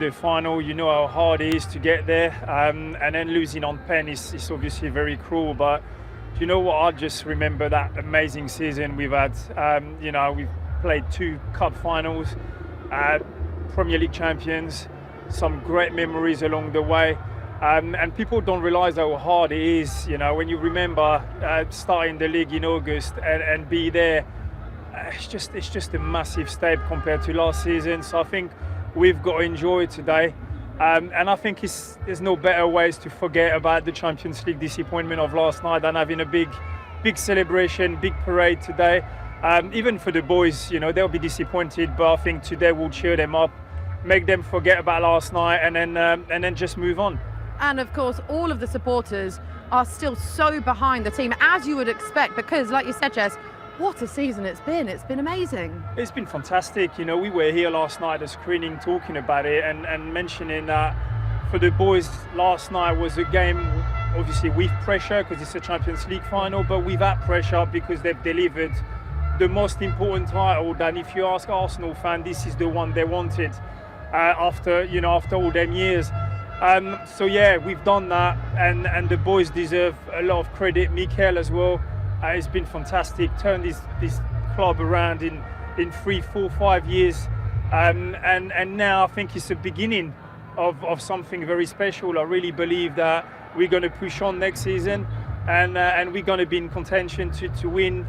The final, you know how hard it is to get there, and then losing on pen is obviously very cruel. But you know what? I just remember that amazing season we've had. We've played 2 cup finals, Premier League champions, some great memories along the way. And people don't realise how hard it is, when you remember starting the league in August and be there. It's just a massive step compared to last season. So I think we've got to enjoy it today. And I think there's no better ways to forget about the Champions League disappointment of last night than having a big celebration, big parade today. Even for the boys, they'll be disappointed, but I think today we'll cheer them up, make them forget about last night, and then just move on. And of course, all of the supporters are still so behind the team, as you would expect, because like you said, Jez, what a season it's been. It's been amazing. It's been fantastic. We were here last night at the screening talking about it and mentioning that for the boys last night was a game obviously with pressure because it's a Champions League final, but without pressure because they've delivered the most important title. And if you ask Arsenal fan, this is the one they wanted after all them years. So yeah, we've done that, and the boys deserve a lot of credit. Mikel as well. It's been fantastic. Turned this club around in 3, 4, 5 years, and now I think it's the beginning of something very special. I really believe that we're going to push on next season, and we're going to be in contention to win,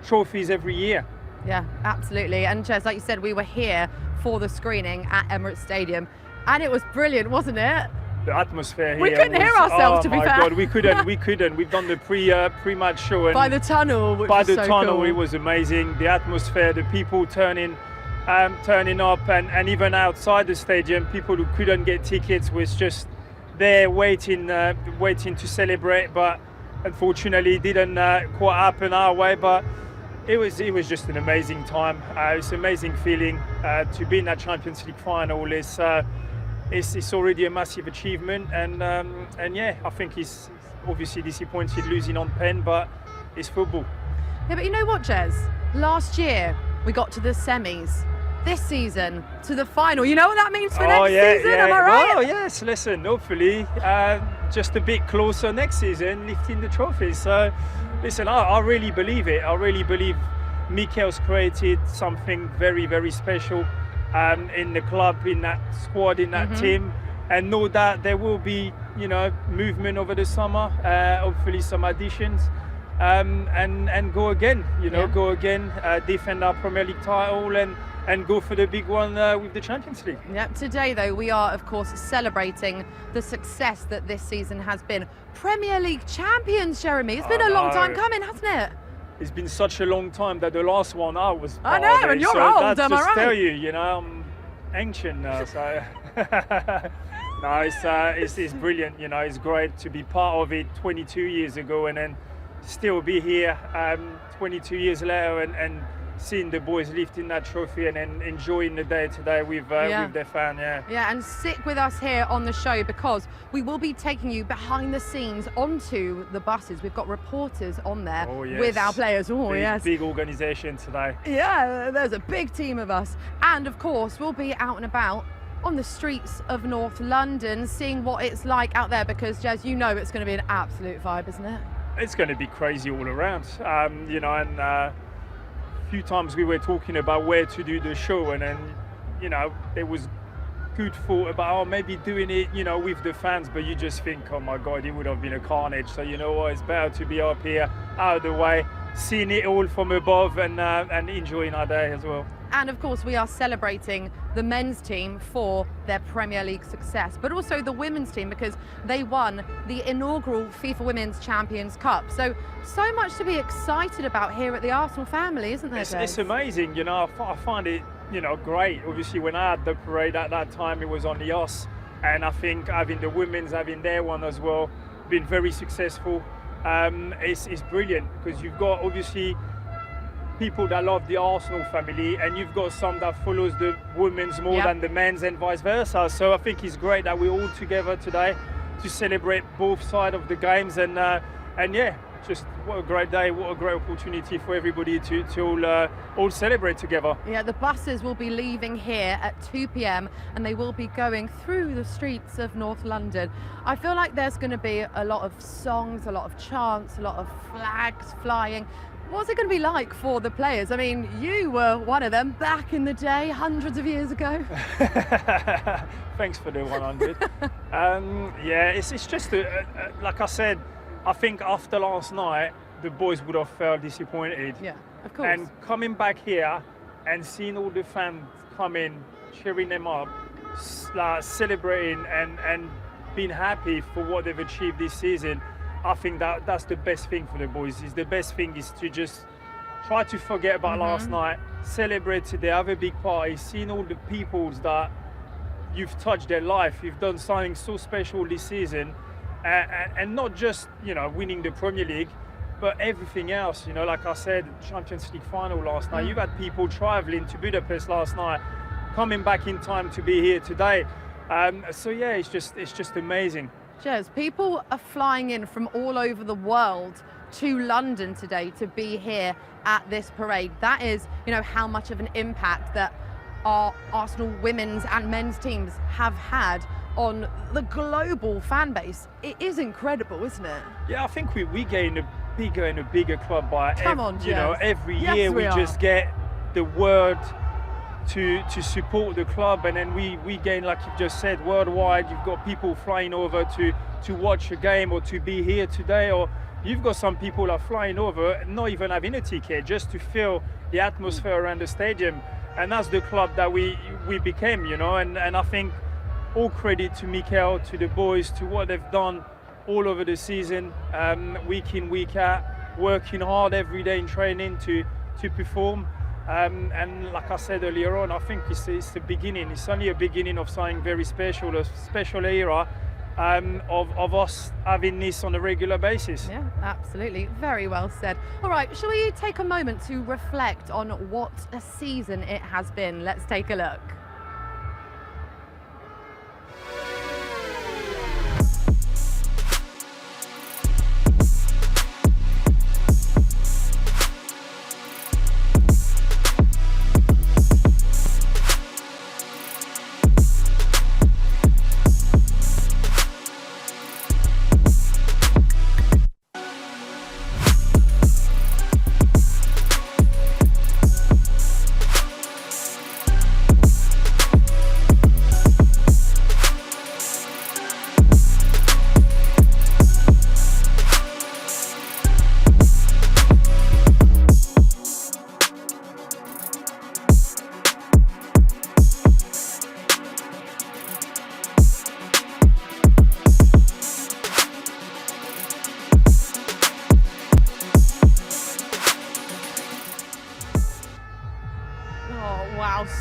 trophies every year. Yeah, absolutely. And Jez, like you said, we were here for the screening at Emirates Stadium, and it was brilliant, wasn't it? The atmosphere here. We couldn't hear ourselves, to be fair. Oh my God, we couldn't. We've done the pre-match show. And by the tunnel, which was so cool. It was amazing. The atmosphere, the people turning up, and even outside the stadium, people who couldn't get tickets was just there waiting to celebrate. But unfortunately, it didn't quite happen our way. But it was just an amazing time. It's an amazing feeling to be in that Champions League final. It's already a massive achievement, and yeah, I think he's obviously disappointed losing on pen, but it's football. Yeah, but you know what, Jez? Last year we got to the semis. This season to the final. You know what that means for next season? Yeah. Am I right? Oh yes. Listen, hopefully, just a bit closer next season, lifting the trophies. So, listen, I really believe it. I really believe Mikel's created something very, very special. In the club, in that squad, in that team, and know that there will be, movement over the summer. Hopefully, some additions, and go again. Go again, defend our Premier League title, and go for the big one with the Champions League. Yep. Today, though, we are of course celebrating the success that this season has been. Premier League champions, Jeremy. It's been a long time coming, hasn't it? It's been such a long time that the last one I was I know, and you're old, that's am I just right? tell you, I'm ancient now, so no, it's brilliant, it's great to be part of it 22 years ago and then still be here 22 years later and seeing the boys lifting that trophy and then enjoying the day today with their fan. Yeah, and stick with us here on the show because we will be taking you behind the scenes onto the buses. We've got reporters on there with our players. Big organisation today. Yeah, there's a big team of us, and of course we'll be out and about on the streets of North London, seeing what it's like out there because, Jez, it's going to be an absolute vibe, isn't it? It's going to be crazy all around, few times we were talking about where to do the show, and then there was good thought about maybe doing it with the fans, but you just think, oh my God, it would have been a carnage. So it's better to be up here out of the way, seeing it all from above and enjoying our day as well. And of course we are celebrating the men's team for their Premier League success, but also the women's team because they won the inaugural FIFA Women's Champions Cup. So much to be excited about here at the Arsenal family, isn't there, Jez? It's amazing, I find it, great. Obviously when I had the parade at that time, it was only us. And I think having the women's, having their one as well, been very successful. It's brilliant because you've got obviously people that love the Arsenal family and you've got some that follows the women's more than the men's and vice versa. So I think it's great that we're all together today to celebrate both sides of the games and just what a great day, what a great opportunity for everybody to all celebrate together. Yeah, the buses will be leaving here at 2 p.m. and they will be going through the streets of North London. I feel like there's going to be a lot of songs, a lot of chants, a lot of flags flying. What's it going to be like for the players? I mean, you were one of them back in the day, hundreds of years ago. Thanks for the 100. Yeah, it's just, like I said, I think after last night, the boys would have felt disappointed. Yeah, of course. And coming back here and seeing all the fans come in, cheering them up, celebrating and being happy for what they've achieved this season, I think that's the best thing for the boys. The best thing is to just try to forget about last night, celebrate today, have a big party, seeing all the people that you've touched their life. You've done something so special this season, and not just, you know, winning the Premier League, but everything else. You know, like I said, Champions League final last night. You've had people traveling to Budapest last night, coming back in time to be here today. So yeah, it's just amazing. Jez, people are flying in from all over the world to London today to be here at this parade. That is, you know, how much of an impact that our Arsenal women's and men's teams have had on the global fan base. It is incredible, isn't it? Yeah, I think we gain a bigger and a bigger club by every Yes, year we are. just get the word to support the club, and then we gain, like you just said, worldwide. You've got people flying over to watch a game or to be here today, or you've got some people are flying over not even having a ticket, just to feel the atmosphere around the stadium. And that's the club that we became, you know. And I think all credit to Mikel, to the boys, to what they've done all over the season, week in, week out, working hard every day in training to perform. And like I said earlier on, I think it's the beginning. It's only a beginning of something very special, a special era of us having this on a regular basis. Yeah, absolutely. Very well said. All right, shall we take a moment to reflect on what a season it has been? Let's take a look.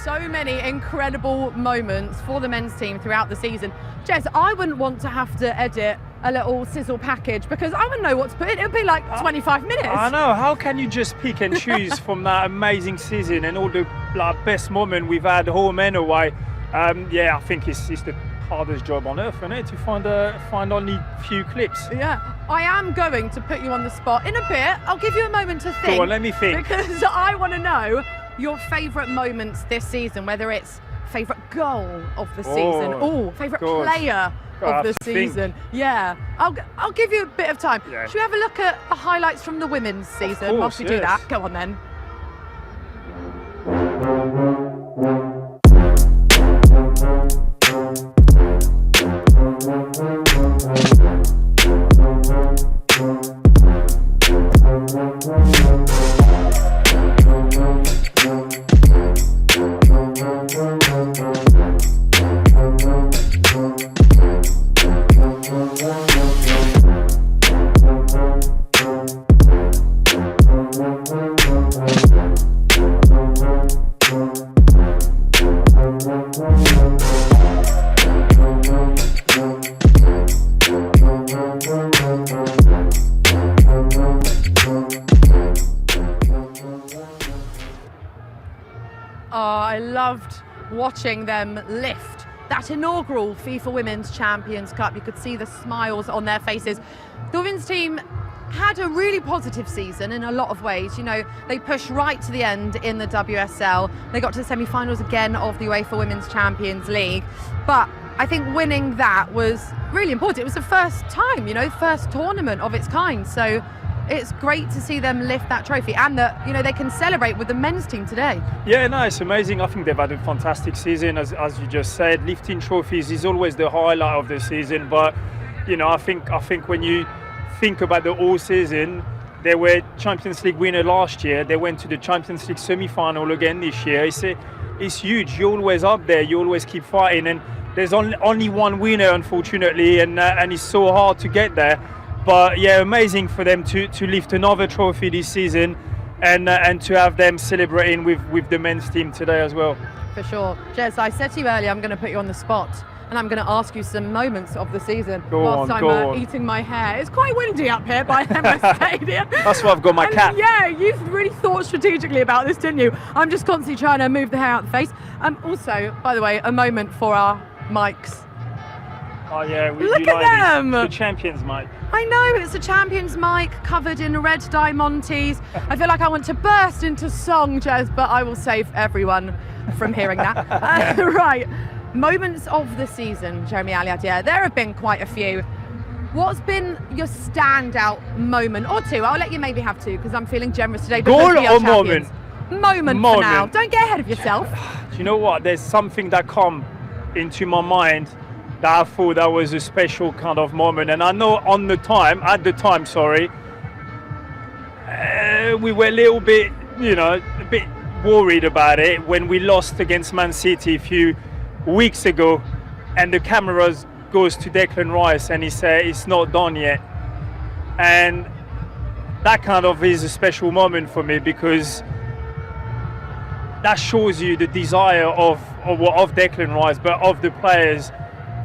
So many incredible moments for the men's team throughout the season. Jez, I wouldn't want to have to edit a little sizzle package because I wouldn't know what to put in. It would be like 25 minutes. I know. How can you just pick and choose from that amazing season and all the best moment we've had home and away? Yeah, I think it's the hardest job on earth, isn't it, to find only few clips. Yeah, I am going to put you on the spot in a bit. I'll give you a moment to think. Go on, let me think. Because I want to know your favourite moments this season, whether it's favourite goal of the season, favourite player of the season. Yeah, I'll give you a bit of time. Yeah. Should we have a look at the highlights from the women's season course, whilst we do that? Go on then. I loved watching them lift that inaugural FIFA Women's Champions Cup. You could see the smiles on their faces. The women's team had a really positive season in a lot of ways. You know, they pushed right to the end in the WSL. They got to the semi-finals again of the UEFA Women's Champions League. But I think winning that was really important. It was the first time, you know, first tournament of its kind. So it's great to see them lift that trophy, and that, you know, they can celebrate with the men's team today. Yeah, no, it's amazing. I think they've had a fantastic season, as you just said. Lifting trophies is always the highlight of the season, but you know, I think when you think about the whole season, they were Champions League winner last year. They went to the Champions League semi-final again this year. It's huge. You're always up there. You always keep fighting, and there's only one winner, unfortunately, and it's so hard to get there. But yeah, amazing for them to lift another trophy this season, and to have them celebrating with the men's team today as well. For sure. Jez, I said to you earlier, I'm going to put you on the spot, and I'm going to ask you some moments of the season whilst I'm eating my hair. It's quite windy up here by Emirates Stadium. That's why I've got my cap. Yeah, you've really thought strategically about this, didn't you? I'm just constantly trying to move the hair out the face. Also, by the way, a moment for our mics. Oh yeah, look at them! The champions mic. I know, it's a champions mic covered in red diamantes. I feel like I want to burst into song, Jez, but I will save everyone from hearing that. Right, moments of the season, Jeremy Aliadier. There have been quite a few. What's been your standout moment, or two? I'll let you maybe have two, because I'm feeling generous today. Goal or moment? Moment for now. Don't get ahead of yourself. Do you know what? There's something that come into my mind that I thought that was a special kind of moment, and I know at the time, we were a little bit, you know, a bit worried about it when we lost against Man City a few weeks ago, and the cameras goes to Declan Rice and he said it's not done yet, and that kind of is a special moment for me, because that shows you the desire of Declan Rice, but of the players,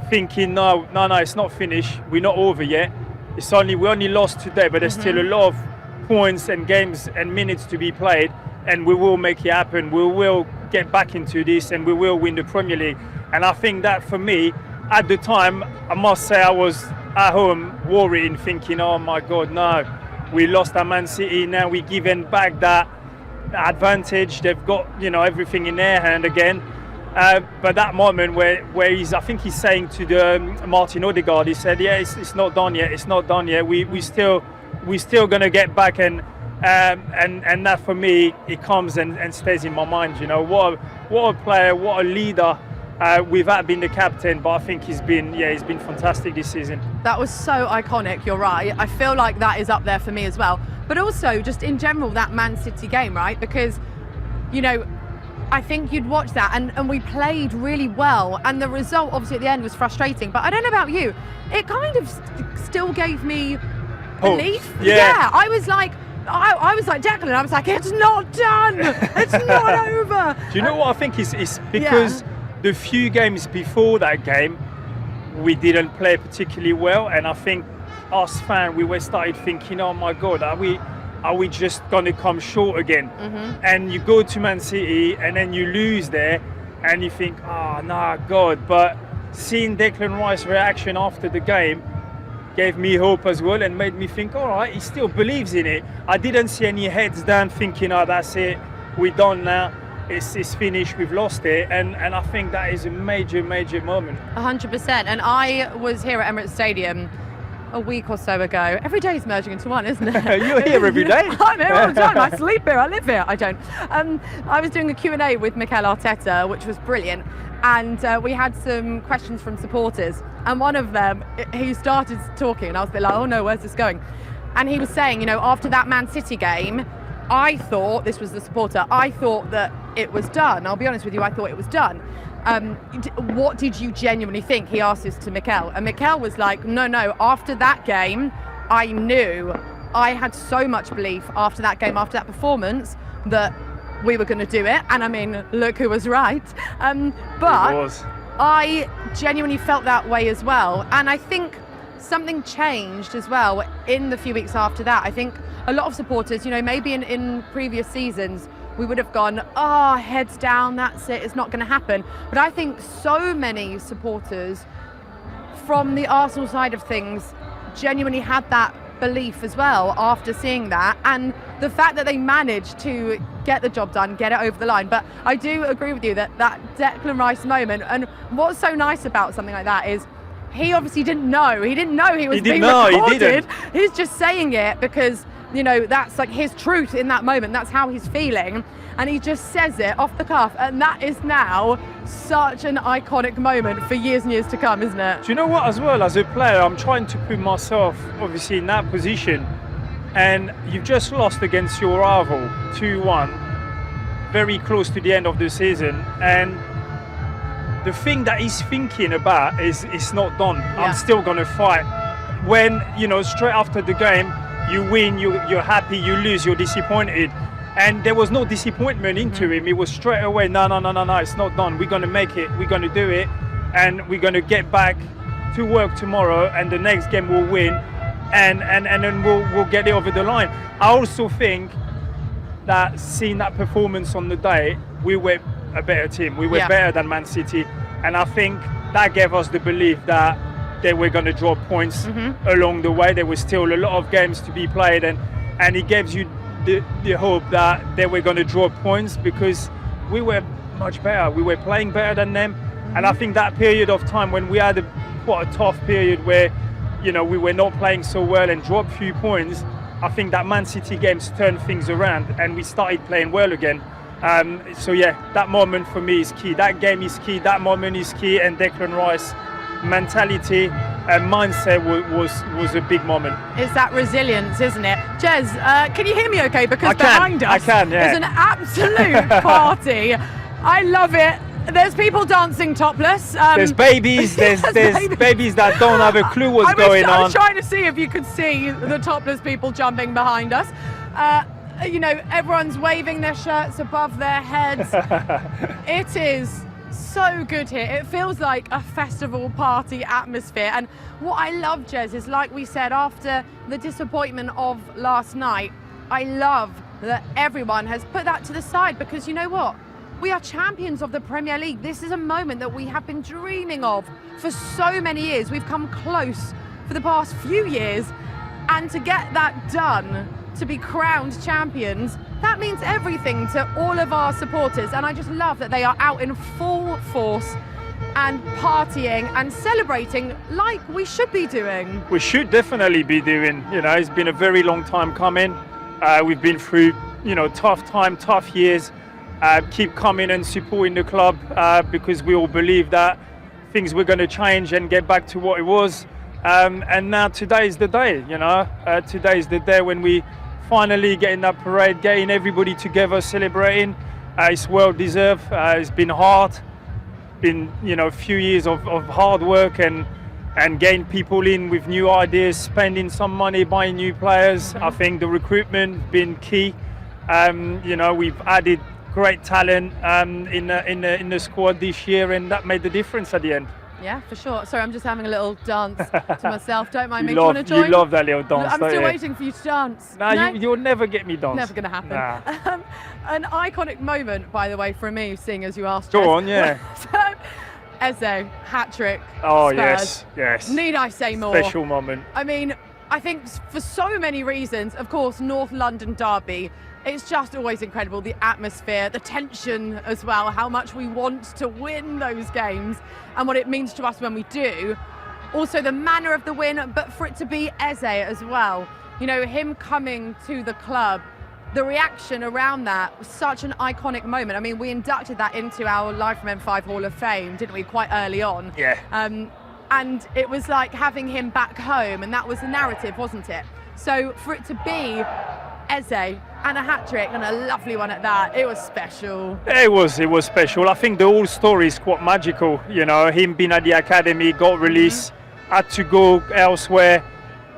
thinking no, it's not finished. We're not over yet. We only lost today, but there's still a lot of points and games and minutes to be played, and we will make it happen. We will get back into this, and we will win the Premier League. And I think that for me, at the time, I must say I was at home worrying, thinking, oh my God, no, we lost at Man City. Now we're giving back that advantage. They've got, you know, everything in their hand again. But that moment where I think he's saying to the Martin Odegaard, he said, yeah, it's not done yet. It's not done yet. We still gonna get back, and that for me, it comes and stays in my mind. You know, what a player, what a leader. Without being the captain, but I think he's been fantastic this season. That was so iconic, you're right. I feel like that is up there for me as well. But also, just in general, that Man City game, right? Because, you know, I think you'd watch that, and we played really well, and the result obviously at the end was frustrating, but I don't know about you, it kind of still gave me belief. Yeah, I was like Declan, I was like, it's not done, it's not over. Do you know what I think is because the few games before that game we didn't play particularly well, and I think us fans, we were started thinking, oh my God, are we just going to come short again? And you go to Man City and then you lose there and you think, oh, no, God. But seeing Declan Rice's reaction after the game gave me hope as well, and made me think, all right, he still believes in it. I didn't see any heads down thinking, oh, that's it, we're done now. It's finished, we've lost it. And I think that is a major, major moment. 100%. And I was here at Emirates Stadium a week or so ago. Every day is merging into one, isn't it? You're here every day. I'm here all the time. I sleep here, I live here. I don't. I was doing a Q&A with Mikel Arteta, which was brilliant. And we had some questions from supporters. And one of them, he started talking, and I was a bit like, oh no, where's this going? And he was saying, you know, after that Man City game, I thought, this was the supporter, I thought that it was done. I'll be honest with you, I thought it was done. What did you genuinely think? He asked this to Mikel, and Mikel was like, no, after that game, I knew, I had so much belief after that game, after that performance, that we were going to do it. And I mean, look who was right. But I genuinely felt that way as well. And I think something changed as well in the few weeks after that. I think a lot of supporters, you know, maybe in previous seasons, we would have gone, oh, heads down, that's it, it's not going to happen. But I think so many supporters from the Arsenal side of things genuinely had that belief as well after seeing that, and the fact that they managed to get the job done, get it over the line. But I do agree with you that Declan Rice moment, and what's so nice about something like that is he obviously didn't know he was being recorded. He's just saying it because, you know, that's like his truth in that moment, that's how he's feeling, and he just says it off the cuff, and that is now such an iconic moment for years and years to come, isn't it? Do you know what, as well, as a player, I'm trying to put myself obviously in that position, and you've just lost against your rival 2-1 very close to the end of the season, and the thing that he's thinking about is it's not done. Yeah. I'm still going to fight. When, you know, straight after the game, you win, you're happy, you lose, you're disappointed. And there was no disappointment into him. It was straight away, no, it's not done. We're going to make it, we're going to do it, and we're going to get back to work tomorrow, and the next game we'll win, and then we'll get it over the line. I also think that seeing that performance on the day, we were a better team. We were better than Man City, and I think that gave us the belief that they were going to drop points along the way. There was still a lot of games to be played, and it gives you the hope that they were going to drop points because we were much better. We were playing better than them, and I think that period of time when we had quite a tough period where, you know, we were not playing so well and dropped a few points, I think that Man City games turned things around and we started playing well again. So yeah, that moment for me is key. That game is key. That moment is key. And Declan Rice mentality and mindset was a big moment. It's that resilience, isn't it? Jez, can you hear me okay? Because behind us I can, yeah. is an absolute party. I love it. There's people dancing topless. There's babies. There's babies that don't have a clue what's going on. I was trying to see if you could see the topless people jumping behind us. You know, everyone's waving their shirts above their heads. It is so good here. It feels like a festival party atmosphere. And what I love, Jez, is like we said, after the disappointment of last night, I love that everyone has put that to the side, because you know what? We are champions of the Premier League. This is a moment that we have been dreaming of for so many years. We've come close for the past few years, and to get that done, to be crowned champions, that means everything to all of our supporters. And I just love that they are out in full force and partying and celebrating like we should be doing. We should definitely be doing. You know, it's been a very long time coming. We've been through, you know, tough years. Keep coming and supporting the club because we all believe that things were going to change and get back to what it was. And now today is the day, you know. Today is the day when we finally get in that parade, getting everybody together, celebrating. It's well deserved. It's been hard. Been, you know, a few years of hard work and getting people in with new ideas, spending some money, buying new players. I think the recruitment been key. You know, we've added great talent in the squad this year, and that made the difference at the end. Yeah, for sure. Sorry, I'm just having a little dance to myself. Don't mind me. Do you want to join? You love that little dance. I'm still waiting for you to dance. No, you'll never get me dance. Never going to happen. Nah. An iconic moment, by the way, for me, seeing as you asked. Go on, yeah. Eze, hat-trick. Oh, Spurs. yes. Need I say more? Special moment. I mean, I think for so many reasons, of course, North London derby, it's just always incredible, the atmosphere, the tension as well, how much we want to win those games and what it means to us when we do. Also the manner of the win, but for it to be Eze as well. You know, him coming to the club, the reaction around that was such an iconic moment. I mean, we inducted that into our Live from M5 Hall of Fame, didn't we, quite early on? Yeah. And it was like having him back home, and that was the narrative, wasn't it? So for it to be Eze and a hat-trick, and a lovely one at that, it was special. It was special. I think the whole story is quite magical. You know, him being at the academy, got released, had to go elsewhere,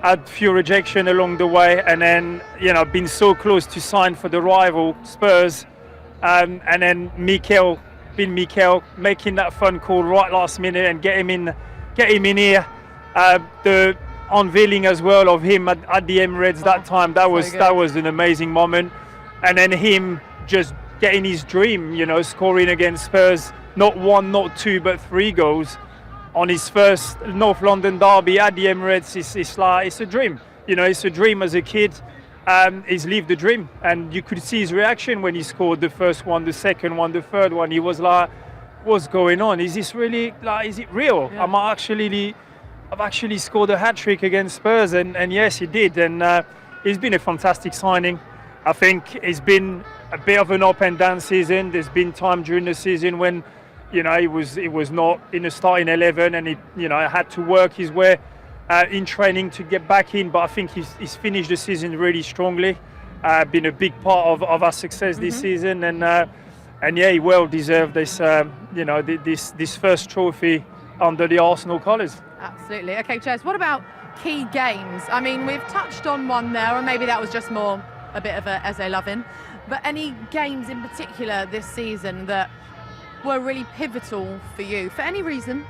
had a few rejection along the way, and then, you know, been so close to sign for the rival Spurs, and then Mikel making that phone call right last minute and get him in here. The unveiling as well of him at the Emirates that time, that was an amazing moment. And then him just getting his dream, you know, scoring against Spurs, not one, not two, but 3 goals on his first North London derby at the Emirates. It's a dream. it's a dream as a kid. He's lived the dream, and you could see his reaction when he scored the first one, the second one, the third one. He was like, "What's going on? Is this really like? Is it real? Yeah. I've actually scored a hat trick against Spurs," and yes, he did. And he's been a fantastic signing. I think it's been a bit of an up and down season. There's been time during the season when, he was not in the starting 11, and he had to work his way in training to get back in. But I think he's finished the season really strongly. Been a big part of our success this season, and yeah, he well deserved this. This first trophy under the Arsenal colours. Absolutely. Okay, Jez, what about key games? I mean, we've touched on one there, or maybe that was just more a bit of a Eze loving. But any games in particular this season that were really pivotal for you, for any reason?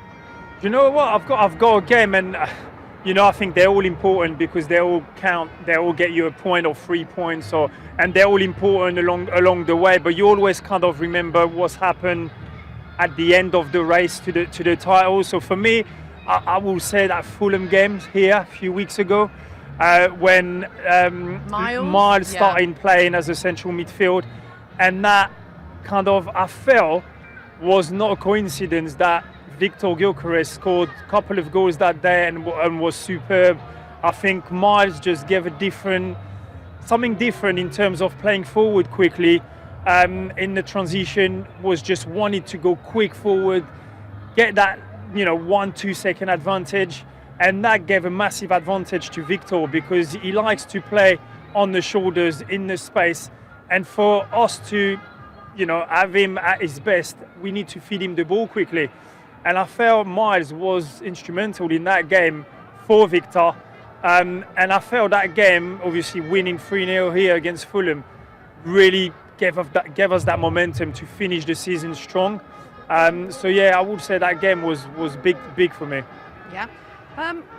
You know what? I've got a game, and I think they're all important because they all count. They all get you a point or 3 points, and they're all important along the way. But you always kind of remember what's happened at the end of the race to the title. So for me, I will say that Fulham game here a few weeks ago, when Miles started playing as a central midfield, and that kind of, I felt, was not a coincidence that Victor Gyökeres scored a couple of goals that day and was superb. I think Miles just gave something different in terms of playing forward quickly. In the transition, was just wanted to go quick forward, get that 1-2 second advantage, and that gave a massive advantage to Victor because he likes to play on the shoulders in the space, and for us to have him at his best, we need to feed him the ball quickly. And I felt Miles was instrumental in that game for Victor. And I felt that game, obviously winning 3-0 here against Fulham, really gave us that momentum to finish the season strong. So yeah, I would say that game was big for me. Yeah.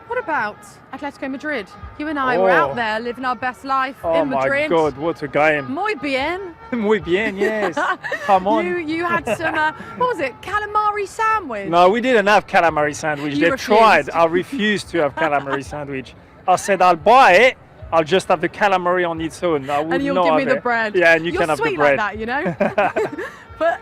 What about Atletico Madrid? You and I were out there living our best life in Madrid. Oh my God, what a game! Muy bien. Muy bien, yes. Come on. You had some, what was it, calamari sandwich? No, we didn't have calamari sandwich. You They refused. tried. I refused to have calamari sandwich. I said, I'll buy it. I'll just have the calamari on its own. I would And you'll not give me have the it. bread. Yeah, and you You're can have the sweet bread. like that, But,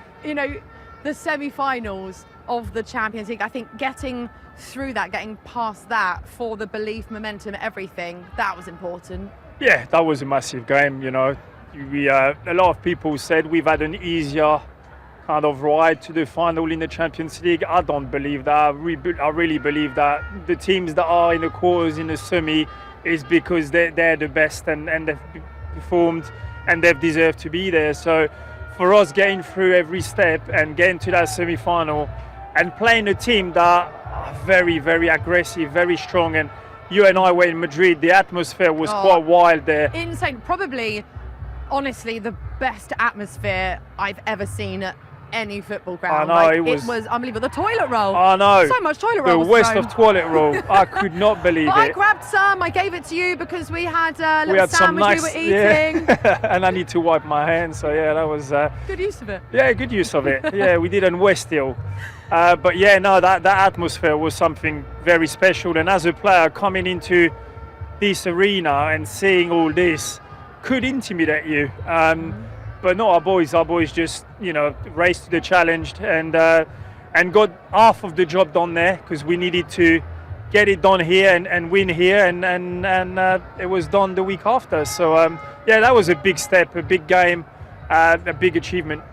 the semi-finals of the Champions League, I think getting through that, getting past that for the belief, momentum, everything, that was important. Yeah, that was a massive game. We a lot of people said we've had an easier kind of ride to the final in the Champions League. I don't believe that. I really believe that the teams that are in the quarters, in the semi, is because they're the best and they've performed and they've deserved to be there. So for us, getting through every step and getting to that semi-final and playing a team that are very, very aggressive, very strong, and you and I were in Madrid, the atmosphere was quite wild there. Insane. Probably, honestly, the best atmosphere I've ever seen at any football ground. I know, it was unbelievable. The toilet roll. I know. So much toilet roll. The was waste thrown. of toilet roll. I could not believe But it. I grabbed some. I gave it to you because we had a We little had some sandwich nice, we were eating. yeah. And I need to wipe my hands. So yeah, that was Good use of it. yeah, good use of it. Yeah, we didn't waste it all. But yeah, no, that atmosphere was something very special. And as a player coming into this arena and seeing all this could intimidate you. But no, our boys just raced to the challenge and got half of the job done there because we needed to get it done here and win here, and it was done the week after. So yeah, that was a big step, a big game, a big achievement.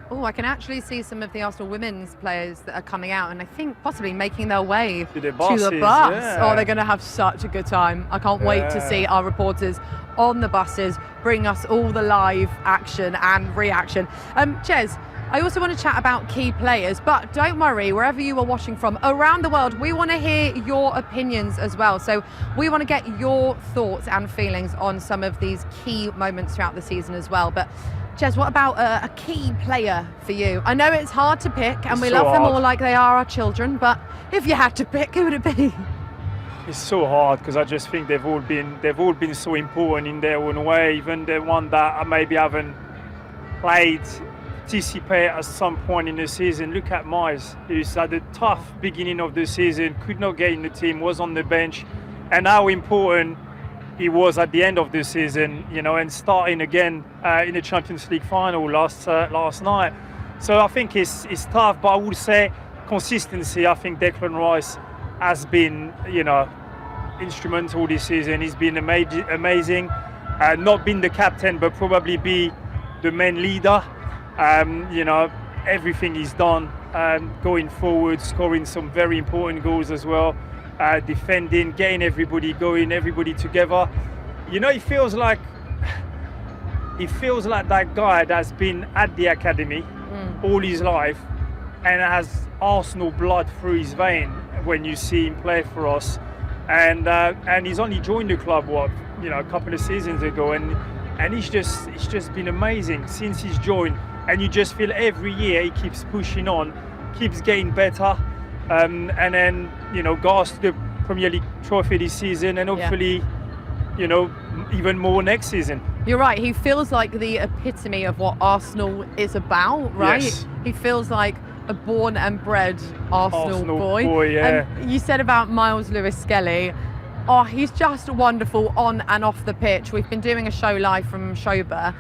Oh, I can actually see some of the Arsenal women's players that are coming out and I think possibly making their way To the bus. yeah. Oh, they're going to have such a good time. I can't wait to see our reporters on the buses bring us all the live action and reaction. Jez, I also want to chat about key players, but don't worry, wherever you are watching from around the world, we want to hear your opinions as well. So we want to get your thoughts and feelings on some of these key moments throughout the season as well. But Jez, what about a key player for you? I know it's hard to pick and we love them all like they are our children, but if you had to pick, who would it be? It's so hard because I just think they've all been so important in their own way. Even the one that I maybe haven't played, participate at some point in the season. Look at Miles, who's had a tough beginning of the season, could not get in the team, was on the bench, and how important he was at the end of the season, and starting again in the Champions League final last night. So I think it's tough, but I would say consistency. I think Declan Rice has been, instrumental this season. He's been amazing. Not been the captain, but probably be the main leader. Everything he's done, going forward, scoring some very important goals as well, defending, getting everybody going, everybody together. It feels like that guy that's been at the academy all his life and has Arsenal blood through his vein when you see him play for us. And he's only joined the club a couple of seasons ago, and it's just been amazing since he's joined. And you just feel every year he keeps pushing on, keeps getting better, and then goes to the Premier League trophy this season, and hopefully even more next season. You're right, he feels like the epitome of what Arsenal is about, right? Yes. He feels like a born and bred Arsenal boy. Yeah. And you said about Miles Lewis-Skelly, he's just wonderful on and off the pitch. We've been doing a show live from Schober,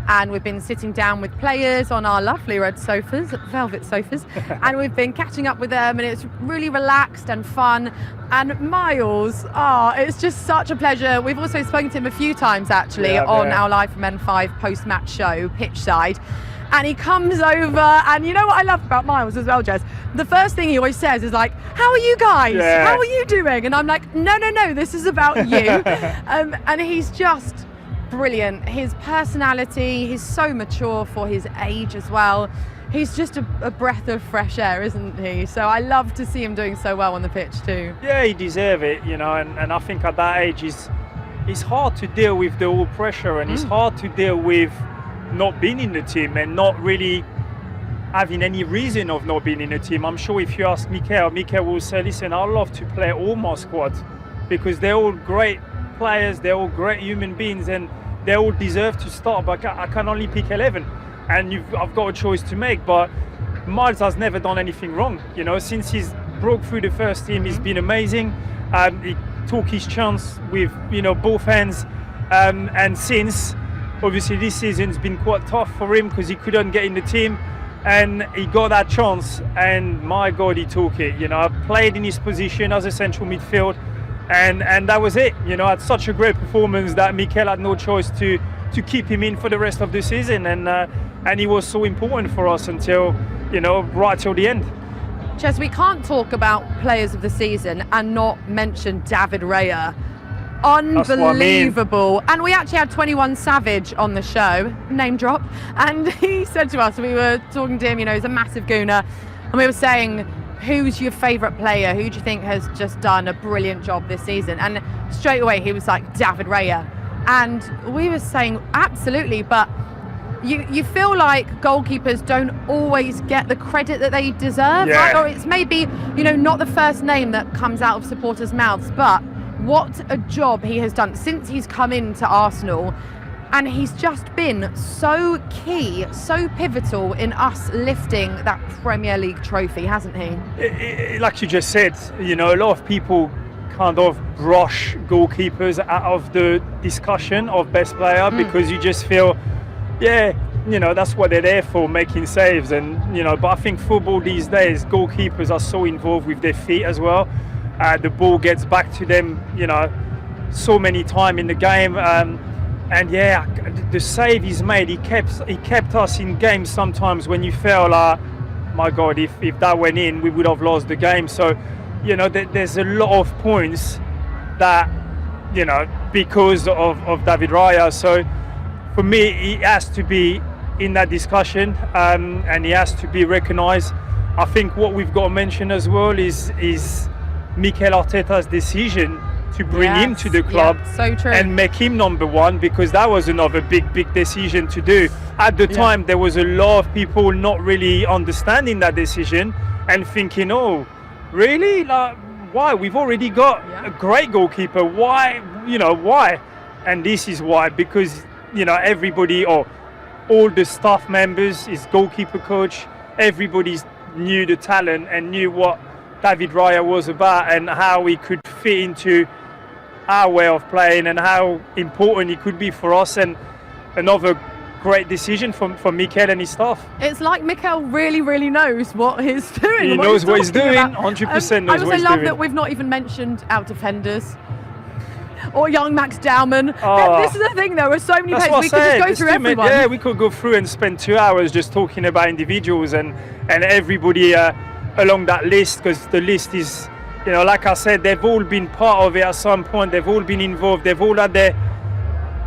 and we've been sitting down with players on our lovely red sofas, velvet sofas, and we've been catching up with them, and it's really relaxed and fun. And Miles, it's just such a pleasure. We've also spoken to him a few times actually on our Live from N5 post-match show, Pitchside. And he comes over, and you know what I love about Miles as well, Jez? The first thing he always says is like, "How are you guys? Yeah. How are you doing?" And I'm like, no, this is about you. And he's just brilliant. His personality, he's so mature for his age as well. He's just a breath of fresh air, isn't he? So I love to see him doing so well on the pitch too. Yeah, he deserves it, and I think at that age it's hard to deal with the whole pressure, and it's hard to deal with not being in the team and not really having any reason of not being in the team. I'm sure if you ask Mikel will say, listen, I'd love to play all my squad because they're all great players, they're all great human beings, and they all deserve to start, but I can only pick 11, and I've got a choice to make. But Miles has never done anything wrong, since he's broke through the first team. He's been amazing. He took his chance with both hands, and since obviously this season's been quite tough for him because he couldn't get in the team, and he got that chance, and my God, he took it. I played in his position as a central midfield, and that was it. Had such a great performance that Mikel had no choice to keep him in for the rest of the season, and he was so important for us until right till the end. Ches, we can't talk about players of the season and not mention David Raya. Unbelievable. That's what I mean. And we actually had 21 Savage on the show, name drop, and he said to us, we were talking to him, he's a massive gooner, and we were saying, who's your favourite player? Who do you think has just done a brilliant job this season? And straight away he was like, David Raya. And we were saying, absolutely, but you feel like goalkeepers don't always get the credit that they deserve, right? Or it's maybe, not the first name that comes out of supporters' mouths, but what a job he has done since he's come into Arsenal. And he's just been so key, so pivotal in us lifting that Premier League trophy, hasn't he? Like you just said, a lot of people kind of brush goalkeepers out of the discussion of best player because you just feel, that's what they're there for, making saves. And, but I think football these days, goalkeepers are so involved with their feet as well. The ball gets back to them, so many times in the game. And the save he's made, he kept us in games sometimes when you felt like, my God, if that went in, we would have lost the game. So, there's a lot of points that, because of David Raya. So for me, he has to be in that discussion, and he has to be recognised. I think what we've got to mention as well is Mikel Arteta's decision to bring him to the club so true. And make him number one, because that was another big decision to do. At the time, there was a lot of people not really understanding that decision and thinking, oh, really? Like, why? We've already got a great goalkeeper. Why? Why? And this is why, because, everybody or all the staff members, his goalkeeper coach, everybody knew the talent and knew what David Raya was about and how he could fit into our way of playing and how important it could be for us, and another great decision from Mikel and his staff. It's like Mikel really knows what he's doing. He knows what he's doing, 100% knows what he's doing. I also love that we've not even mentioned our defenders. Or young Max Dowman. This is the thing, there are so many players. We could just go through everyone. Yeah, we could go through and spend 2 hours just talking about individuals and everybody along that list, because the list is, you know, like I said, they've all been part of it at some point. They've all been involved. They've all had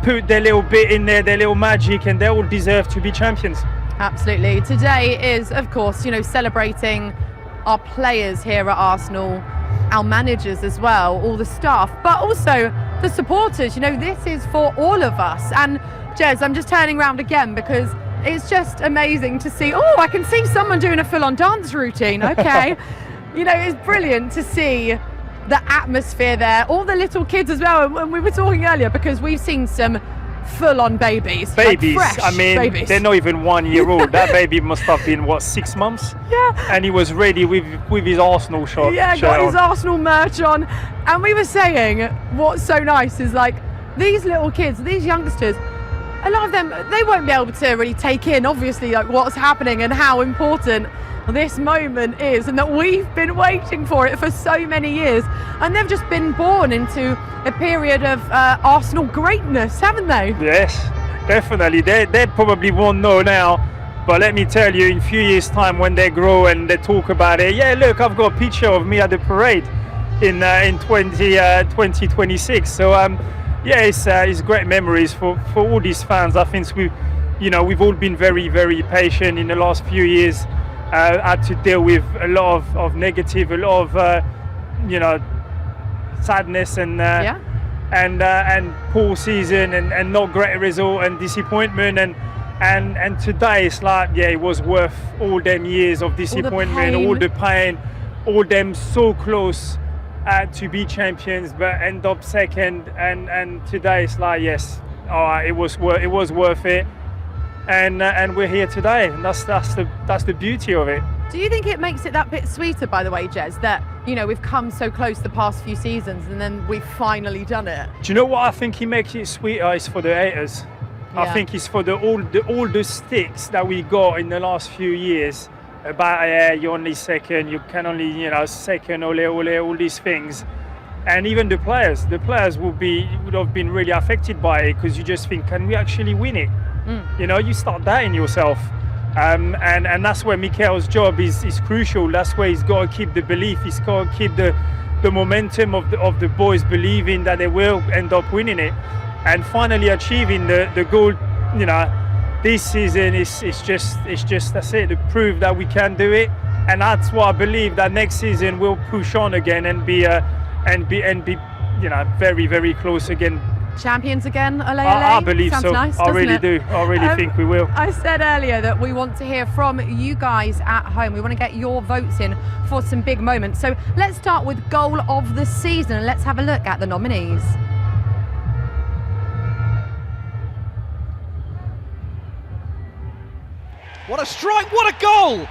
put their little bit in there, their little magic, and they all deserve to be champions. Absolutely. Today is, of course, you know, celebrating our players here at Arsenal, our managers as well, all the staff, but also the supporters. You know, this is for all of us. And Jez, I'm just turning around again because it's just amazing to see. Oh, I can see someone doing a full-on dance routine. Okay. You know, it's brilliant to see the atmosphere there, all the little kids as well. And we were talking earlier because we've seen some full-on babies. Like fresh babies. They're not even 1 year old. That baby must have been, what, 6 months? Yeah. And he was ready with his Arsenal shirt. Yeah, got his Arsenal merch on. And we were saying, what's so nice is, like, these little kids, these youngsters, a lot of them, they won't be able to really take in, obviously, like, what's happening and how important this moment is, and that we've been waiting for it for so many years, and they've just been born into a period of Arsenal greatness, haven't they? Yes, definitely. They probably won't know now, but let me tell you, in a few years' time, when they grow and they talk about it, yeah, look, I've got a picture of me at the parade in 2026. So yeah, it's great memories for all these fans. I think we've all been very patient in the last few years. Had to deal with a lot of negative, a lot of sadness and poor season and not great result and disappointment, and today it's like, yeah, it was worth all them years of disappointment, all the pain, all them so close to be champions but end up second, and today it's like, yes, it was worth it. And we're here today, and that's the beauty of it. Do you think it makes it that bit sweeter, by the way, Jez, that, you know, we've come so close the past few seasons and then we've finally done it? Do you know what I think it makes it sweeter? Is for the haters. Yeah. I think it's for all the sticks that we got in the last few years about, you're only second, you can only, second, all these things. And even the players would have been really affected by it, because you just think, can we actually win it? You know, you start doubting yourself, and that's where Mikel's job is crucial. That's where he's got to keep the belief. He's got to keep the momentum of the boys believing that they will end up winning it, and finally achieving the goal. You know, this season is just that's it. To prove that we can do it, and that's what I believe, that next season we'll push on again and be very close again. Champions again, I believe Sounds so. Nice, I really do. I really think we will. I said earlier that we want to hear from you guys at home. We want to get your votes in for some big moments. So let's start with goal of the season. Let's have a look at the nominees. What a strike, what a goal!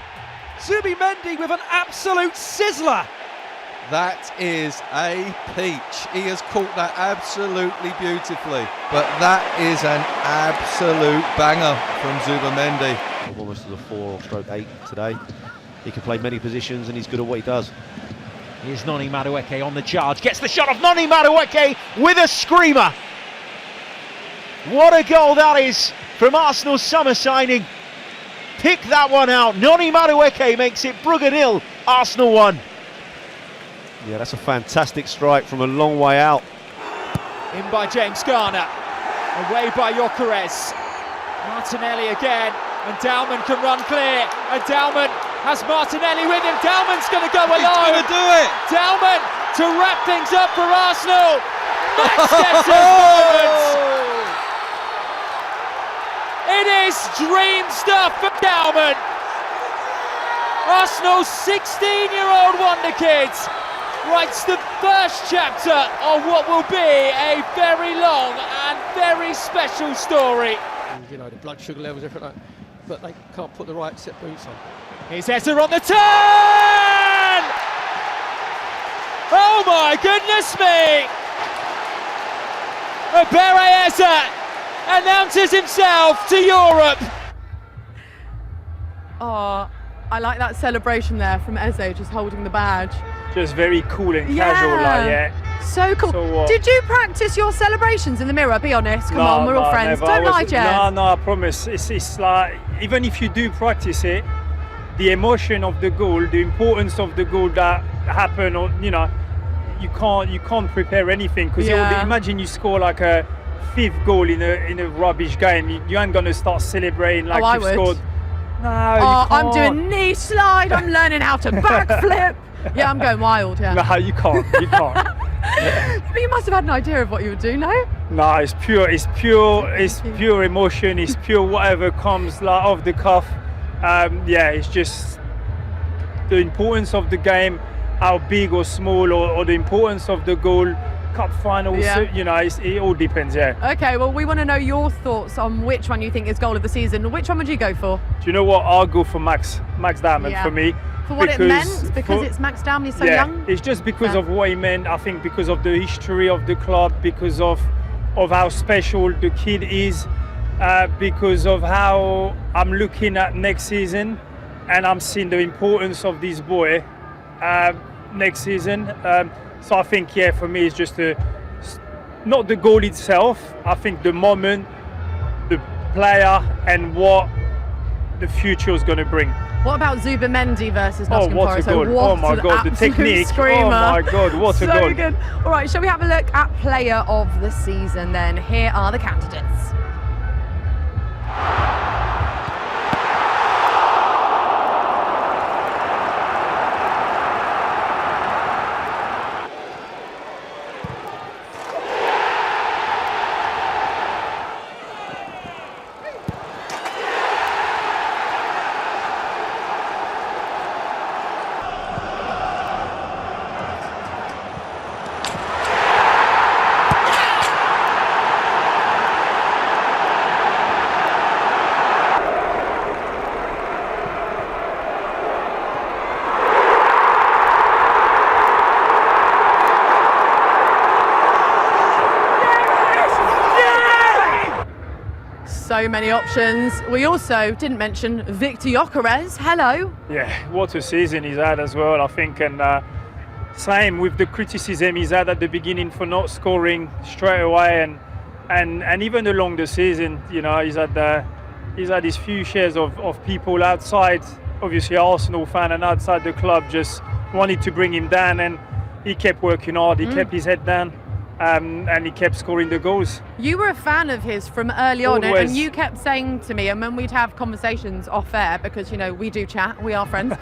Zubimendi with an absolute sizzler. That is a peach. He has caught that absolutely beautifully. But that is an absolute banger from Zubimendi. Almost as a 4/8 today. He can play many positions and he's good at what he does. Here's Noni Madueke on the charge. Gets the shot of Noni Madueke with a screamer. What a goal that is from Arsenal's summer signing. Pick that one out. Noni Madueke makes it Brugge 0, Arsenal 1. Yeah, that's a fantastic strike from a long way out. In by James Garner, away by Gyökeres. Martinelli again, and Dowman can run clear, and Dowman has Martinelli with him. Dowman's going to go alone. He's going to do it. Dowman to wrap things up for Arsenal. Max gets his moment. It is dream stuff for Dowman. Arsenal's 16-year-old wonder kids writes the first chapter of what will be a very long and very special story. You know, the blood sugar levels, everything like that, but they can't put the right set boots on. Here's Etta on the turn! Oh my goodness me! Bergkamp announces himself to Europe. Oh, I like that celebration there from Eze, just holding the badge. Just very cool and casual, like, yeah. So cool. So, Did you practice your celebrations in the mirror? Be honest. Come on, we're all friends. Never. Don't lie, Jez. No, I promise. It's like, even if you do practice it, the emotion of the goal, the importance of the goal that happened, or you can't prepare anything, because imagine you score like a 5th goal in a rubbish game. You ain't gonna start celebrating like you've scored. No, I'm doing knee slide. I'm learning how to backflip. Yeah, I'm going wild. Yeah. No, you can't. You can't. But you must have had an idea of what you would do, no? No, it's pure emotion. It's pure whatever comes like off the cuff. It's just the importance of the game, how big or small, or the importance of the goal, cup final. Yeah. So, it all depends. Yeah. Okay, well, we want to know your thoughts on which one you think is goal of the season. Which one would you go for? Do you know what? I'll go for Max Diamond for me. For what it meant, because it's Max Diamond, he's so young? It's just because of what he meant. I think because of the history of the club, because of how special the kid is, because of how I'm looking at next season, and I'm seeing the importance of this boy next season. So I think, for me, it's just not the goal itself. I think the moment, the player, and what the future is going to bring. What about Zubimendi versus Nottingham Forest? A goal. Oh my God, the technique. Screamer. Oh my God, what a goal. So good. All right, shall we have a look at player of the season then? Here are the candidates. So many options. We also didn't mention Victor Gyökeres. Hello. Yeah, what a season he's had as well, I think, and same with the criticism he's had at the beginning for not scoring straight away, and even along the season, he's had his few shares of people outside, obviously Arsenal fan, and outside the club just wanted to bring him down, and he kept working hard. He kept his head down. And he kept scoring the goals. You were a fan of his from early on, Always. and you kept saying to me, and when we'd have conversations off air, because we do chat, we are friends,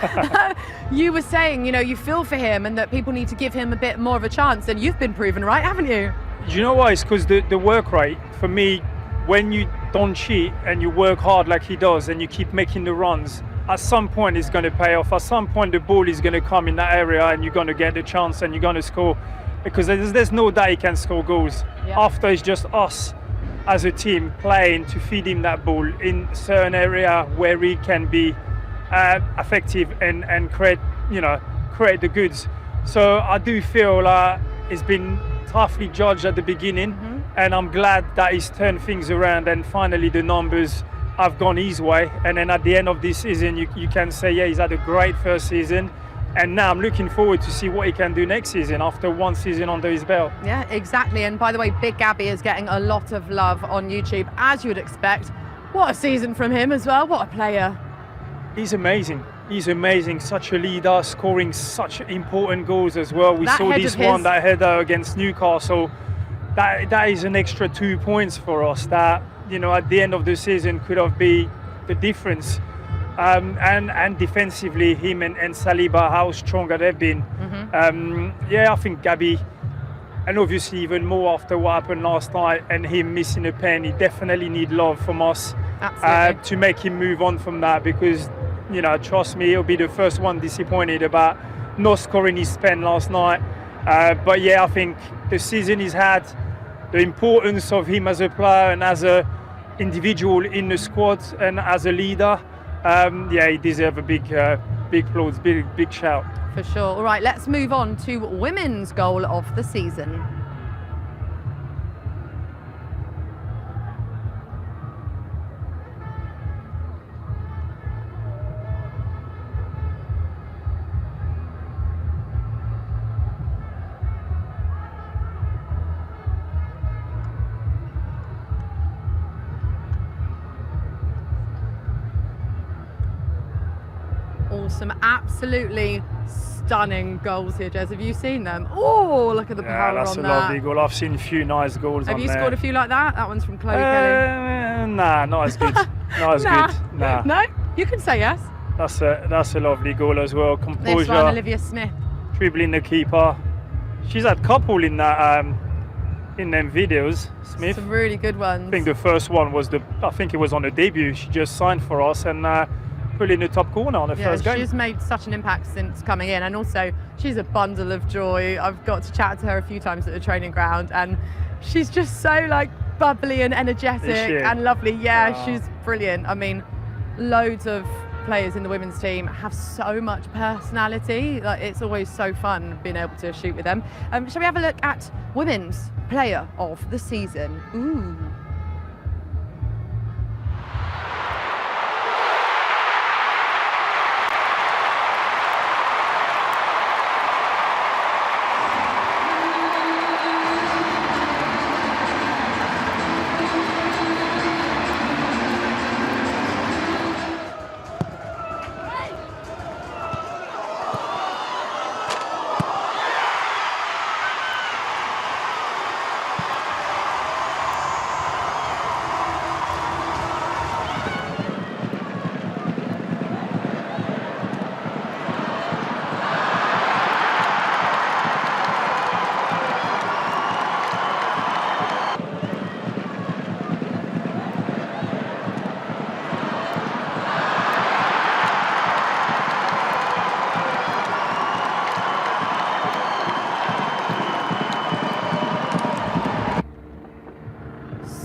you were saying you feel for him and that people need to give him a bit more of a chance, and you've been proven right, haven't you? Do you know why? It's because the work rate, for me, when you don't cheat and you work hard like he does and you keep making the runs, at some point it's going to pay off. At some point the ball is going to come in that area and you're going to get the chance and you're going to score. Because there's no doubt he can score goals. Yeah. After it's just us as a team playing to feed him that ball in certain area where he can be effective and create the goods. So I do feel it's been toughly judged at the beginning, and I'm glad that he's turned things around and finally the numbers have gone his way. And then at the end of this season, you can say, he's had a great first season. And now I'm looking forward to see what he can do next season after one season under his belt. Yeah, exactly. And by the way, Big Gabby is getting a lot of love on YouTube, as you would expect. What a season from him as well. What a player. He's amazing. He's amazing. Such a leader, scoring such important goals as well. We saw this one, that header against Newcastle. That is an extra 2 points for us that, at the end of the season could have been the difference. And defensively, him and Saliba, how stronger they've been. I think Gabby, and obviously even more after what happened last night and him missing a pen, he definitely need love from us to make him move on from that, because, trust me, he'll be the first one disappointed about not scoring his pen last night. But I think the season he's had, the importance of him as a player and as a individual in the squad and as a leader, he deserves a big applause, big shout. For sure. All right, let's move on to women's goal of the season. some absolutely stunning goals here, Jez. Have you seen them? Oh, look at the power that's on a that. lovely goal. I've seen a few nice goals Have on you there. scored a few like that? That one's from Chloe Kelly. Nah, not as good. Not as Nah. good. Nah. No? You can say yes. That's a lovely goal as well. This one, Composure, Olivia Smith. dribbling the keeper. She's had a couple in that in them videos, Smith. Some really good ones. I think the first one was I think it was on the debut. She just signed for us and put it in the top corner on the first game. She's made such an impact since coming in, and also she's a bundle of joy. I've got to chat to her a few times at the training ground, and she's just so like bubbly and energetic and lovely. Yeah, she's brilliant. I mean, loads of players in the women's team have so much personality. Like, it's always so fun being able to shoot with them. Shall we have a look at Women's Player of the Season? Ooh.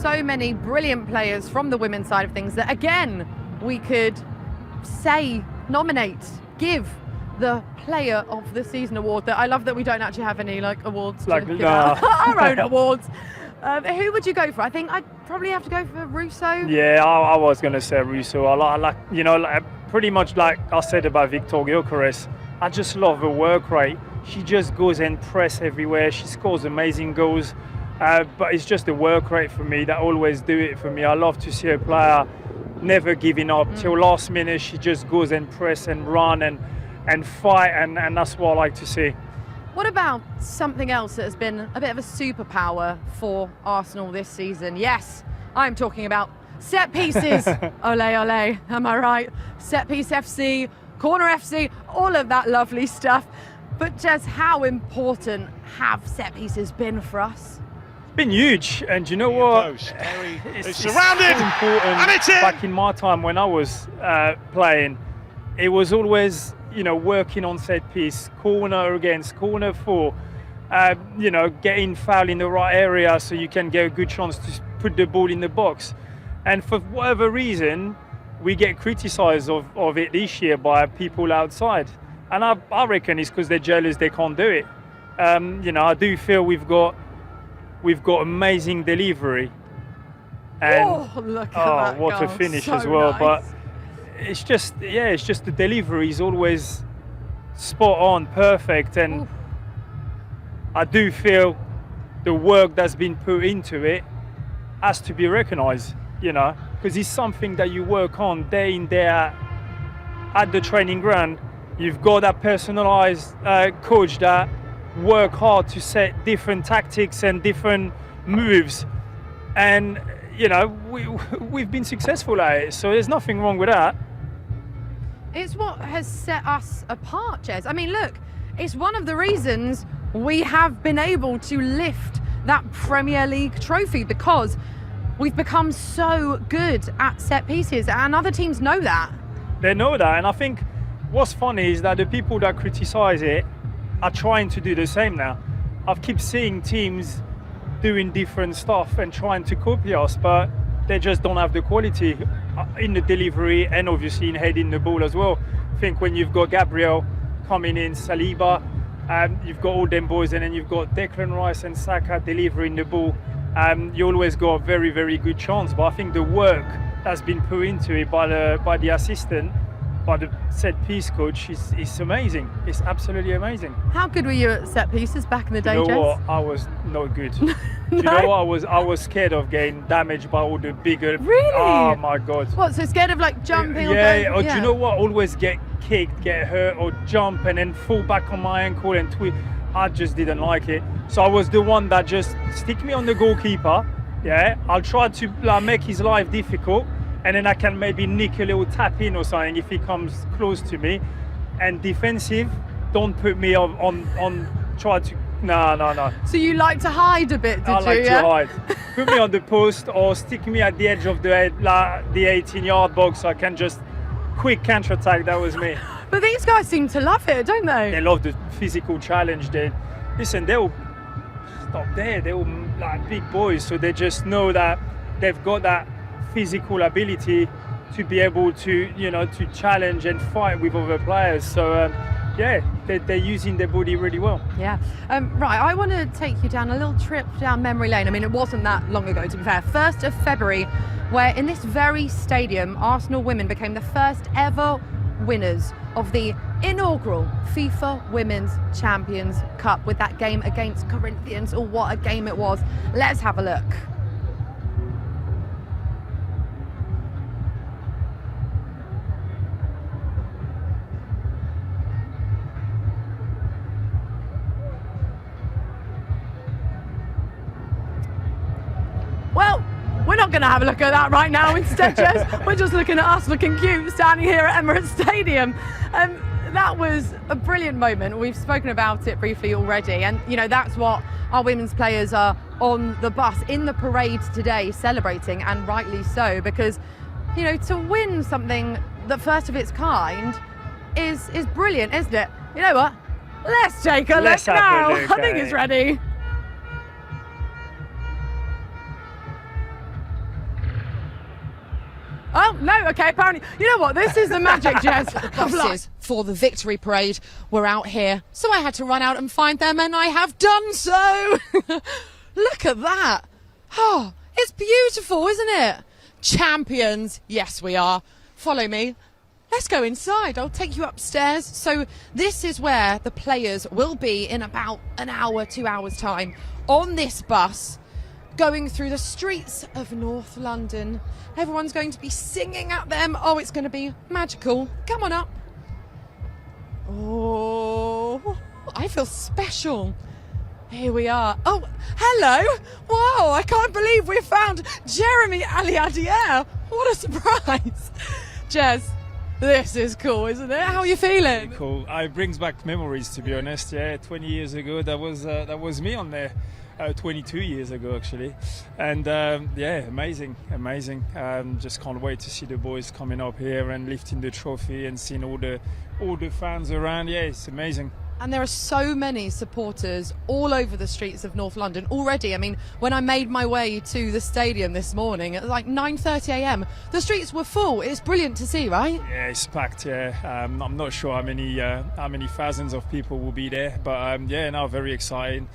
So many brilliant players from the women's side of things that, again, we could say, nominate, give the Player of the Season award. That I love that we don't actually have any like awards Like, to give nah. out. Our own awards. Who would you go for? I think I'd probably have to go for Russo. Yeah, I was going to say Russo. I like, you know, like, pretty much like I said about Victor Gyökeres. I just love her work rate. She just goes and press everywhere. She scores amazing goals. But it's just the work rate for me that always do it for me. I love to see a player never giving up till last minute. She just goes and press and run and fight, and that's what I like to see. What about something else that has been a bit of a superpower for Arsenal this season? Yes, I'm talking about set pieces. Ole, ole, am I right? Set piece FC, corner FC, all of that lovely stuff. But just how important have set pieces been for us? Been huge, and you know what? It's surrounded, so important. and it's in. Back in my time when I was playing, it was always, you know, working on set piece, corner against corner for, you know, getting foul in the right area so you can get a good chance to put the ball in the box. And for whatever reason, we get criticised of it this year by people outside, and I reckon it's because they're jealous they can't do it. You know, I do feel we've got amazing delivery, and look at that what goal. a finish So as well. nice. But it's just the delivery is always spot on, perfect, and I do feel the work that's been put into it has to be recognised, you know, because it's something that you work on day in, day out at the training ground. You've got that personalised coach that work hard to set different tactics and different moves, and you know we've been successful at it, so there's nothing wrong with that. It's what has set us apart, Jez. I mean, look, it's one of the reasons we have been able to lift that Premier League trophy, because we've become so good at set pieces, and other teams know that. They know that, and I think what's funny is that the people that criticise it are trying to do the same now. I keep seeing teams doing different stuff and trying to copy us, but they just don't have the quality in the delivery and obviously in heading the ball as well. I think when you've got Gabriel coming in, Saliba, you've got all them boys, and then you've got Declan Rice and Saka delivering the ball, you always got a very, very good chance. But I think the work that's been put into it by the assistant But the set piece coach is amazing. It's absolutely amazing. How good were you at set pieces back in the day, You know Jess? what? I was not good. Do you know what? I was scared of getting damaged by all the bigger. Really? Oh my God. What, so scared of like jumping or Yeah, going? or do you know what? Always get kicked, get hurt, or jump and then fall back on my ankle and twist. I just didn't like it. So I was the one that just stick me on the goalkeeper. Yeah, I'll try to make his life difficult, and then I can maybe nick a little tap in or something if he comes close to me. And defensive, don't put me on try to. No. So you like to hide a bit, did I you? like Yeah? to hide. Put me on the post or stick me at the edge of the 18-yard box so I can just quick counter attack. That was me. But these guys seem to love it, don't they? They love the physical challenge. They'll stop there. They're all like big boys, so they just know that they've got that physical ability to be able to, to challenge and fight with other players. So they're using their body really well. Yeah. Right, I want to take you down a little trip down memory lane. I mean, it wasn't that long ago, to be fair. 1st of February, where in this very stadium, Arsenal women became the first ever winners of the inaugural FIFA Women's Champions Cup with that game against Corinthians. Oh, what a game it was. Let's have a look. Well, we're not going to have a look at that right now. Instead, Jess, we're just looking at us looking cute standing here at Emirates Stadium. That was a brilliant moment. We've spoken about it briefly already. And, that's what our women's players are on the bus in the parade today celebrating, and rightly so, because, to win something the first of its kind is brilliant, isn't it? You know what? Let's take a look now. I think it's ready. Oh, no, okay, apparently. You know what? This is the magic, Jess. Buses for the victory parade were out here, so I had to run out and find them, and I have done so. Look at that. Oh, it's beautiful, isn't it? Champions. Yes, we are. Follow me. Let's go inside. I'll take you upstairs. So this is where the players will be in about an hour, 2 hours' time on this bus, going through the streets of North London. Everyone's going to be singing at them. Oh, it's going to be magical. Come on up. Oh, I feel special. Here we are. Oh, hello. Wow, I can't believe we found Jeremy Aliadier. What a surprise. Jez, this is cool, isn't it? How are you feeling? Cool. It brings back memories, to be honest. Yeah, 20 years ago, that was me on there. 22 years ago, actually. And amazing. Just can't wait to see the boys coming up here and lifting the trophy and seeing all the fans around. Yeah, it's amazing. And there are so many supporters all over the streets of North London already. I mean, when I made my way to the stadium this morning at like 9:30 a.m, the streets were full. It's brilliant to see, right? Yeah, it's packed. Yeah, I'm not sure how many thousands of people will be there, but very exciting.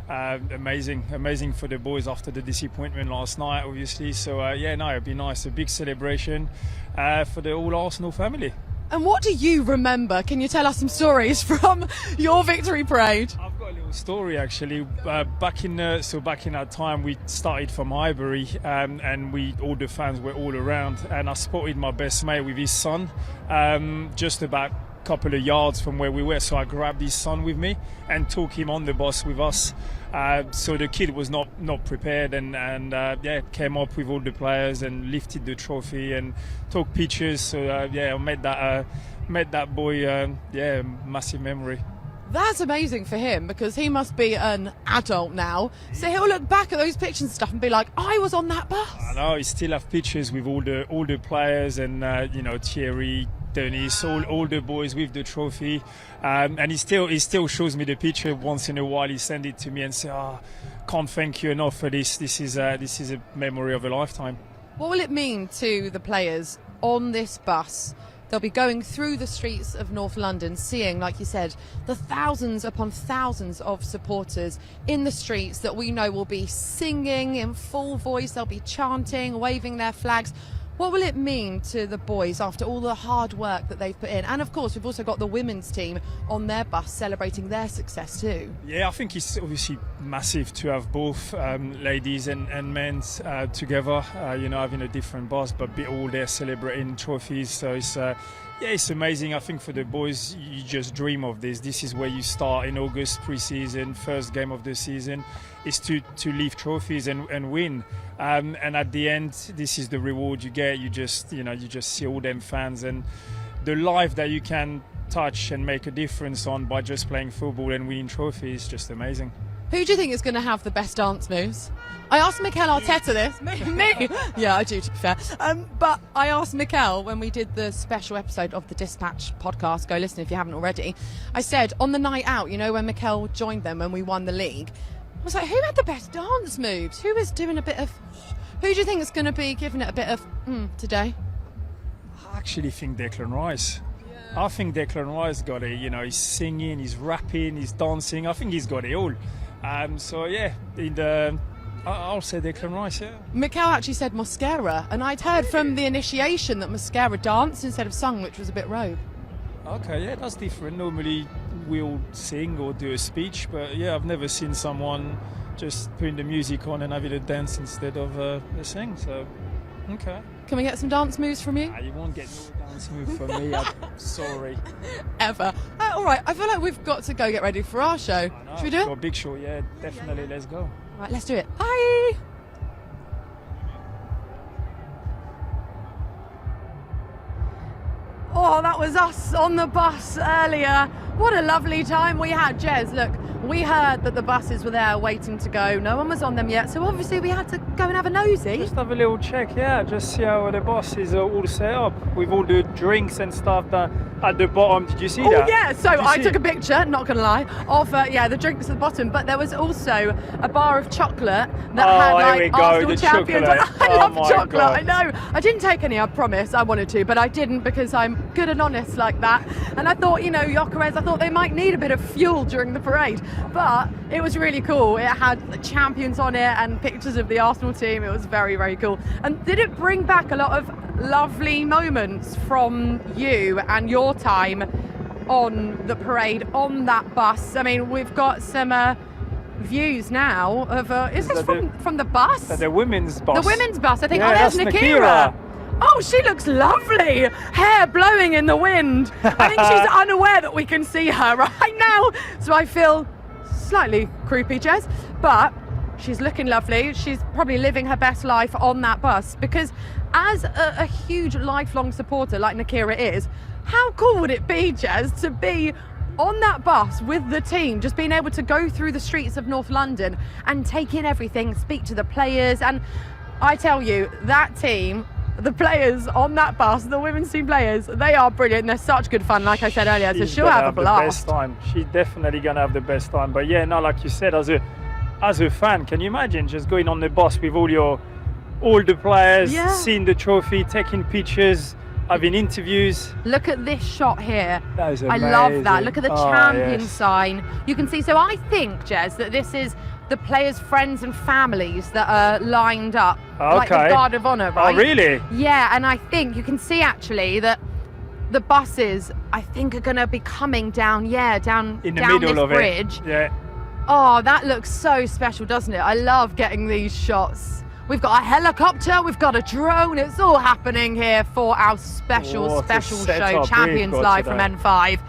Amazing for the boys after the disappointment last night, obviously. So it'd be nice, a big celebration for the all Arsenal family. And what do you remember? Can you tell us some stories from your victory parade? I've got a little story actually. Back in that time, we started from Highbury, and all the fans were all around, and I spotted my best mate with his son, just about couple of yards from where we were, so I grabbed his son with me and took him on the bus with us. So the kid was not prepared, and came up with all the players and lifted the trophy and took pictures. So I made that boy massive memory. That's amazing for him, because he must be an adult now. So he'll look back at those pictures and stuff and be like, I was on that bus. I know, he still have pictures with all the players and Thierry, Dennis, all the boys with the trophy, and he still shows me the picture once in a while. He sends it to me and say, can't thank you enough for this. This is a memory of a lifetime. What will it mean to the players on this bus? They'll be going through the streets of North London, seeing, like you said, the thousands upon thousands of supporters in the streets that we know will be singing in full voice. They'll be chanting, waving their flags. What will it mean to the boys after all the hard work that they've put in? And of course, we've also got the women's team on their bus celebrating their success too. Yeah, I think it's obviously massive to have both ladies and men's together, having a different bus, but be all there celebrating trophies. So it's amazing. I think for the boys, you just dream of this. This is where you start in August, pre-season, first game of the season, is to lift trophies and win. And at the end, this is the reward you get. You just see all them fans and the life that you can touch and make a difference on by just playing football and winning trophies is just amazing. Who do you think is going to have the best dance moves? I asked Mikel Arteta this. Me? Yeah, I do, to be fair. But I asked Mikel when we did the special episode of the Dispatch podcast, go listen if you haven't already. I said, on the night out, when Mikel joined them when we won the league, I was like, who had the best dance moves? Who was doing a bit of... Who do you think is going to be giving it a bit of today? I actually think Declan Rice. Yeah. I think Declan Rice got it. He's singing, he's rapping, he's dancing. I think he's got it all. I'll say Declan Rice, yeah. Mikel actually said Mosquera, and I'd heard from the initiation that Mosquera danced instead of sung, which was a bit rogue. Okay, yeah, that's different. Normally we all sing or do a speech, but yeah, I've never seen someone just putting the music on and having a dance instead of a sing, so okay. Can we get some dance moves from you? Nah, you won't get no dance move from me, I'm sorry. Ever. All right, I feel like we've got to go get ready for our show. Should we do it? For a big show, yeah, definitely, let's go. All right, let's do it. Bye! Oh, that was us on the bus earlier. What a lovely time we had. Jez, look, we heard that the buses were there waiting to go. No one was on them yet, so obviously we had to go and have a nosy. Just have a little check, yeah, just see how the buses are all set up with all the drinks and stuff that at the bottom. Did you see that? Oh, yeah, so I took a picture, not going to lie, of the drinks at the bottom, but there was also a bar of chocolate that had like Arsenal champions. I love chocolate, God. I know. I didn't take any, I promise. I wanted to, but I didn't because I'm good and honest like that. And I thought, Gyökeres, I thought they might need a bit of fuel during the parade, but it was really cool. It had the champions on it and pictures of the Arsenal team. It was very, very cool. And did it bring back a lot of lovely moments from you and your time on the parade, on that bus? I mean, we've got some views now of is this from the bus? The women's bus. The women's bus, I think. Yeah, there's that's Nakira. Oh, she looks lovely. Hair blowing in the wind. I think she's unaware that we can see her right now. So I feel slightly creepy, Jez. But she's looking lovely. She's probably living her best life on that bus, because as a huge lifelong supporter like Nakira is, how cool would it be, Jez, to be on that bus with the team, just being able to go through the streets of North London and take in everything, speak to the players. And I tell you, that team, the players on that bus, the women's team players, they are brilliant. They're such good fun, like I said earlier, so she'll have a blast. The best time. She's definitely gonna have the best time. But yeah, no, like you said, as a fan, can you imagine just going on the bus with all the players, seeing the trophy, taking pictures, having interviews? Look at this shot here. That is amazing. I love that. Look at the champion sign. You can see, so I think, Jez, that this is the players' friends and families that are lined up, like the Guard of Honour, right? Oh, really? Yeah, and I think you can see actually that the buses, I think, are going to be coming down, down in the middle this of bridge. It. Yeah. Oh, that looks so special, doesn't it? I love getting these shots. We've got a helicopter, we've got a drone. It's all happening here for our special show, Champions Live from N5.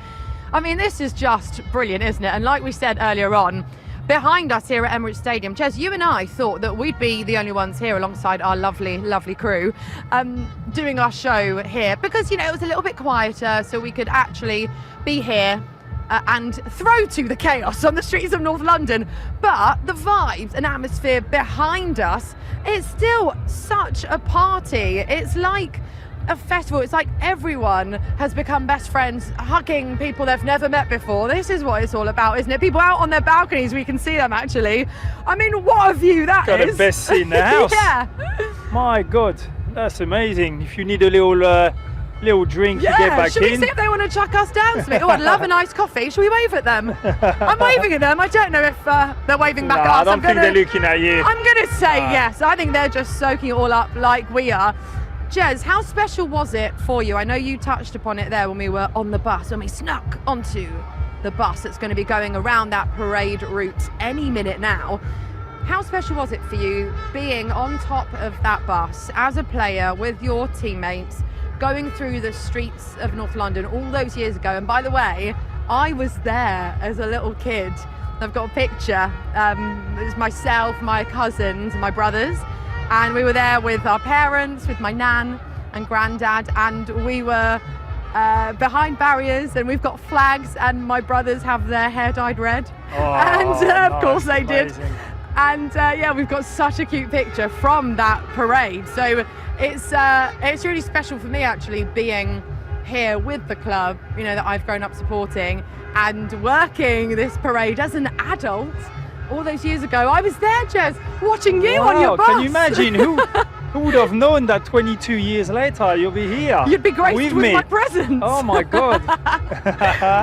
I mean, this is just brilliant, isn't it? And like we said earlier on, behind us here at Emirates Stadium, Jez, you and I thought that we'd be the only ones here alongside our lovely, lovely crew doing our show here because, it was a little bit quieter, so we could actually be here and throw to the chaos on the streets of North London. But the vibes and atmosphere behind us, it's still such a party. It's like a festival. It's like everyone has become best friends, hugging people they've never met before. This is what it's all about, isn't it? People out on their balconies, we can see them actually. I mean, what a view that is. Got the best seat in the house. Yeah. My God, that's amazing. If you need a little drink to get back should in. We see if they want to chuck us down to me? Oh, I'd love a nice coffee. Shall we wave at them? I'm waving at them. I don't know if they're waving back at us. I don't think they're looking at you. I'm going to say yes. I think they're just soaking it all up like we are. Jez, how special was it for you? I know you touched upon it there when we were on the bus, when we snuck onto the bus that's going to be going around that parade route any minute now. How special was it for you being on top of that bus as a player with your teammates, going through the streets of North London all those years ago? And by the way, I was there as a little kid. I've got a picture. It was myself, my cousins, my brothers, and we were there with our parents, with my nan and granddad, and we were behind barriers, and we've got flags, and my brothers have their hair dyed red. And of course they did. And yeah, we've got such a cute picture from that parade. So it's really special for me actually being here with the club, you know, that I've grown up supporting, and working this parade as an adult all those years ago. I was there, Jez, watching you on your bus. Can you imagine who would have known that 22 years later you'll be here? You'd be graced with my presence. Oh my God.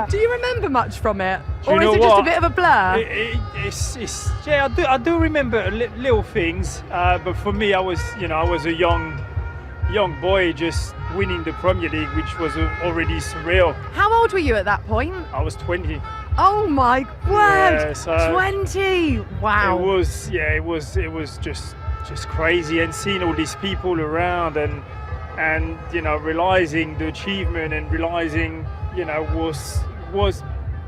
Do you remember much from it? Do you or know is it what? just a bit of a blur? Yeah, I do remember little things, but for me, I was a young boy just winning the Premier League, which was already surreal. How old were you at that point? I was 20. Oh my word! Yeah, so 20! Wow. It was just crazy, and seeing all these people around, and you know, realizing the achievement, and realizing, you know, was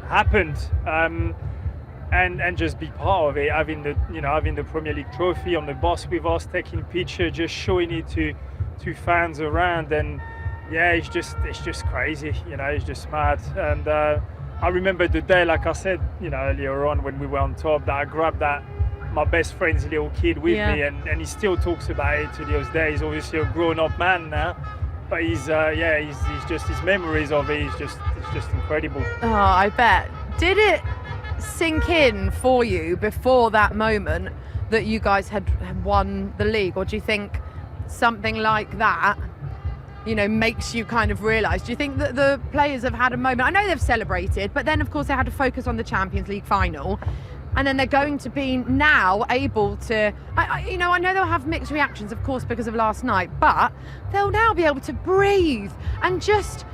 happened, and just be part of it, having the Premier League trophy on the bus with us, taking picture, just showing it to fans around, and yeah, it's just crazy, you know, it's just mad. And I remember the day, like I said, you know, earlier on when we were on top, that I grabbed my best friend's little kid with me, and he still talks about it to those days. He's obviously a grown-up man now, but he's just, his memories of it, it's just incredible. Oh, I bet. Did it sink in for you before that moment that you guys had won the league, or do you think something like that, you know, makes you kind of realise? Do you think that the players have had a moment? I know they've celebrated, but then of course they had to focus on the Champions League final, and then they're going to be now able to, I know they'll have mixed reactions, of course, because of last night, but they'll now be able to breathe and just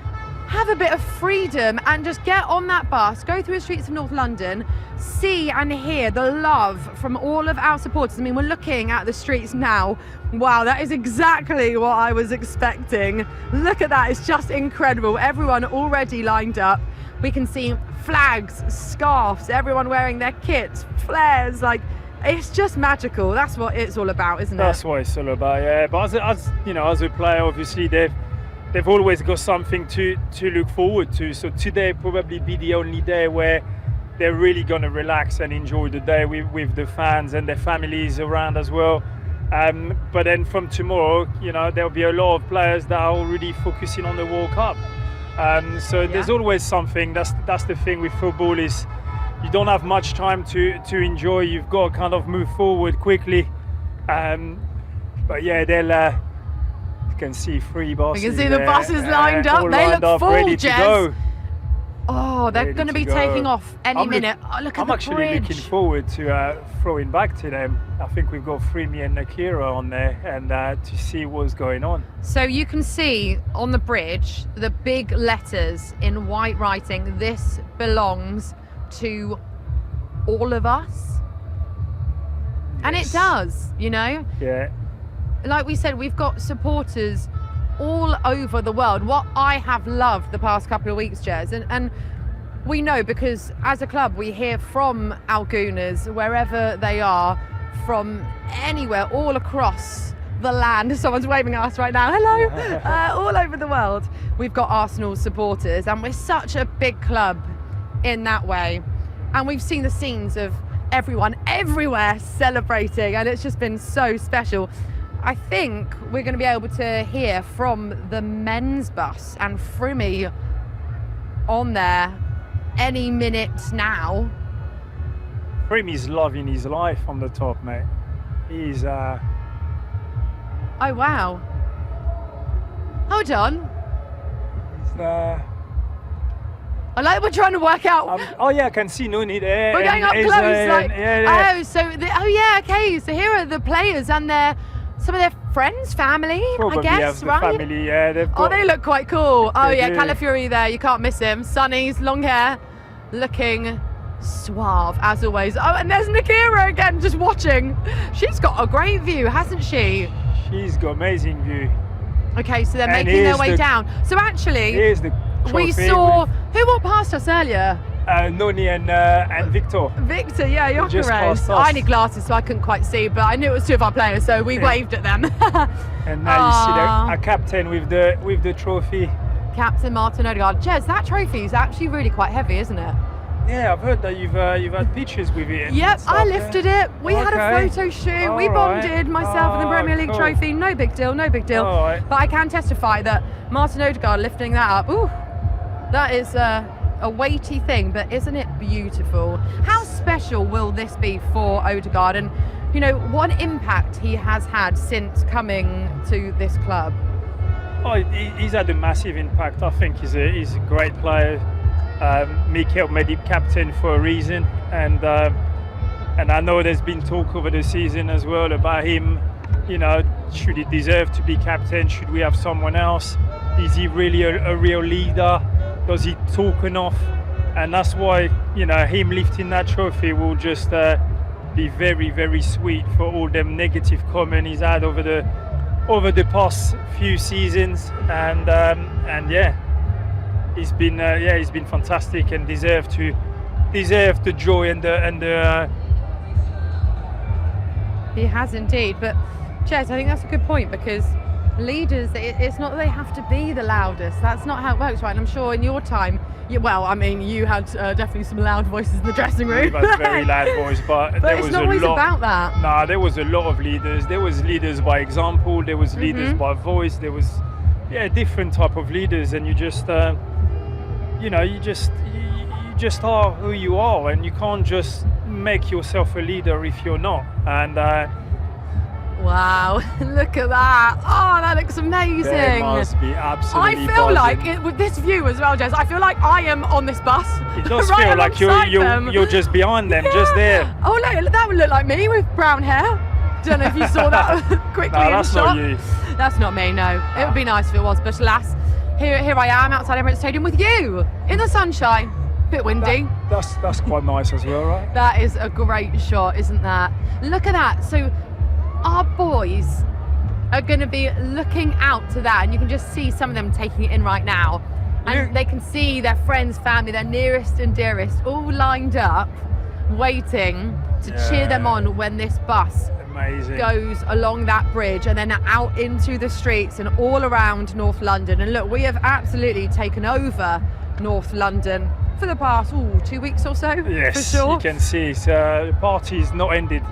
have a bit of freedom and just get on that bus, go through the streets of North London, see and hear the love from all of our supporters. I mean, we're looking at the streets now. Wow, that is exactly what I was expecting. Look at that, it's just incredible. Everyone already lined up. We can see flags, scarves, everyone wearing their kits, flares, like, it's just magical. That's what it's all about, isn't it? That's what it's all about, yeah. But as you know, as a player, obviously they've always got something to look forward to. So today probably be the only day where they're really going to relax and enjoy the day with the fans and their families around as well. But then from tomorrow, you know, there'll be a lot of players that are already focusing on the World Cup. There's always something. That's the thing with football, is you don't have much time to enjoy. You've got to kind of move forward quickly. But yeah, they'll. You can see 3 buses. You can see the buses lined up. They look full, ready to go. Oh, they're going to be taking off any minute. Look at the bridge. I'm actually looking forward to throwing back to them. I think we've got Freemy and Nakira on there, and to see what's going on. So you can see on the bridge the big letters in white writing, "This belongs to all of us." Yes. And it does, you know? Yeah. Like we said, we've got supporters all over the world. What I have loved the past couple of weeks, Jez, and we know, because as a club we hear from our Gooners wherever they are, from anywhere, all across the land. Someone's waving at us right now. Hello. All over the world we've got Arsenal supporters, and we're such a big club in that way, and we've seen the scenes of everyone everywhere celebrating, and it's just been so special. I think we're going to be able to hear from the men's bus and Frumi on there any minute now. Frumy's loving his life on the top, mate. He's Oh wow. Hold on. He's I like we're trying to work out. Oh yeah, I can see Nuni there. We're going up close, like. Oh, so okay. So here are the players and their some of their friends, family, Probably I guess, have the right? family, yeah. They've Oh, got, they look quite cool. Oh They yeah, do. Calafiori there, you can't miss him. Sonny's long hair, looking suave as always. Oh, and there's Nikira again, just watching. She's got a great view, hasn't she? she's got amazing view. Okay, so they're And making their here's way the- down. So actually, Here's the we trophy saw, with, who walked past us earlier? Noni and Victor. Victor, yeah, Just Jokeres. past I us. need glasses, so I couldn't quite see, but I knew it was two of our players, so we waved at them. And now you see a captain with the trophy. Captain Martin Odegaard. Jez, that trophy is actually really quite heavy, isn't it? Yeah, I've heard that you've had pictures with it. and Yep, stuff, I yeah. lifted it. We had a Okay. photo shoot. All We right. bonded, myself and the Oh, Premier League cool. trophy. No big deal, no big deal. All right. But I can testify that Martin Odegaard lifting that up, ooh, that is a weighty thing, but isn't it beautiful? How special will this be for Odegaard? And, you know, what impact he has had since coming to this club? Oh, he's had a massive impact. I think he's a great player. Mikel made him captain for a reason, and I know there's been talk over the season as well about him. You know, should he deserve to be captain? Should we have someone else? Is he really a real leader? Does he talk enough? And that's why, you know, him lifting that trophy will just be very, very sweet for all them negative comments he's had over the past few seasons, and yeah, he's been fantastic and deserved the joy and the. He has indeed, but Jez, I think that's a good point, because leaders, it's not that they have to be the loudest. That's not how it works, right? And I'm sure in your time, you had definitely some loud voices in the dressing room. We've had very loud voice, but there it's was not a always lot. about that. Nah, there was a lot of leaders. There was leaders by example. There was leaders by voice. There was, different type of leaders, and you just, you just are who you are, and you can't just make yourself a leader if you're not. And Wow, look at that. Oh, that looks amazing. they must be absolutely. I feel buzzing. like with this view as well, Jez, I feel like I am on this bus. It does right feel like alongside them. you're just behind them, just there. Oh, look, that would look like me with brown hair. Don't know if you saw that quickly No, in that's shot. not you. That's not me, no. It would be nice if it was, but alas, here I am outside Emirates Stadium with you in the sunshine. Bit windy. That's quite nice as well, right? That is a great shot, isn't that? Look at that. So our boys are going to be looking out to that, and you can just see some of them taking it in right now. And they can see their friends, family, their nearest and dearest all lined up, waiting to cheer them on when this bus Amazing. goes along that bridge and then out into the streets and all around North London. And look, we have absolutely taken over North London for the past 2 weeks or so. Yes, for sure. you can see the party's not ended.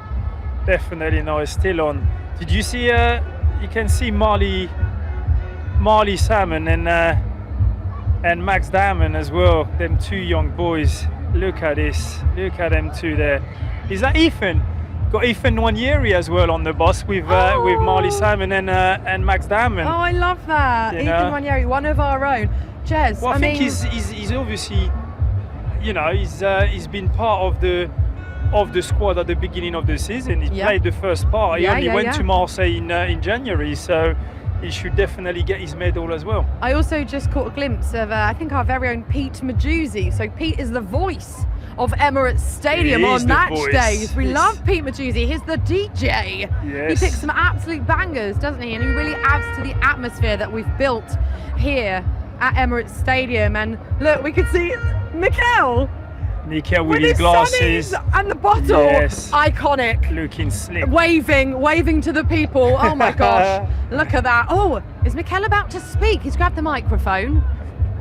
Definitely not. It's still on. Did you see? You can see Marley Salmon and Max Diamond as well. Them two young boys. Look at this. Look at them two there. Is that Ethan? Got Ethan Wanyeri as well on the bus with Marley Salmon and Max Diamond. Oh, I love that. You Ethan know? Wanyeri, one of our own. Jez, Well, I think mean, he's obviously, he's been part of the squad at the beginning of the season. He played the first part. He only went to Marseille in January, so he should definitely get his medal as well. I also just caught a glimpse of, I think, our very own Pete Majuzzi. So Pete is the voice of Emirates Stadium He on is the match voice. days. We He's- love Pete Majuzzi. He's the DJ. Yes. He picks some absolute bangers, doesn't he? And he really adds to the atmosphere that we've built here at Emirates Stadium. And look, we can see Mikel Mikel with with his glasses, sunnies and the bottle. Yes. Iconic. looking slick. Waving to the people. Oh my gosh, look at that. Oh, is Mikel about to speak? He's grabbed the microphone.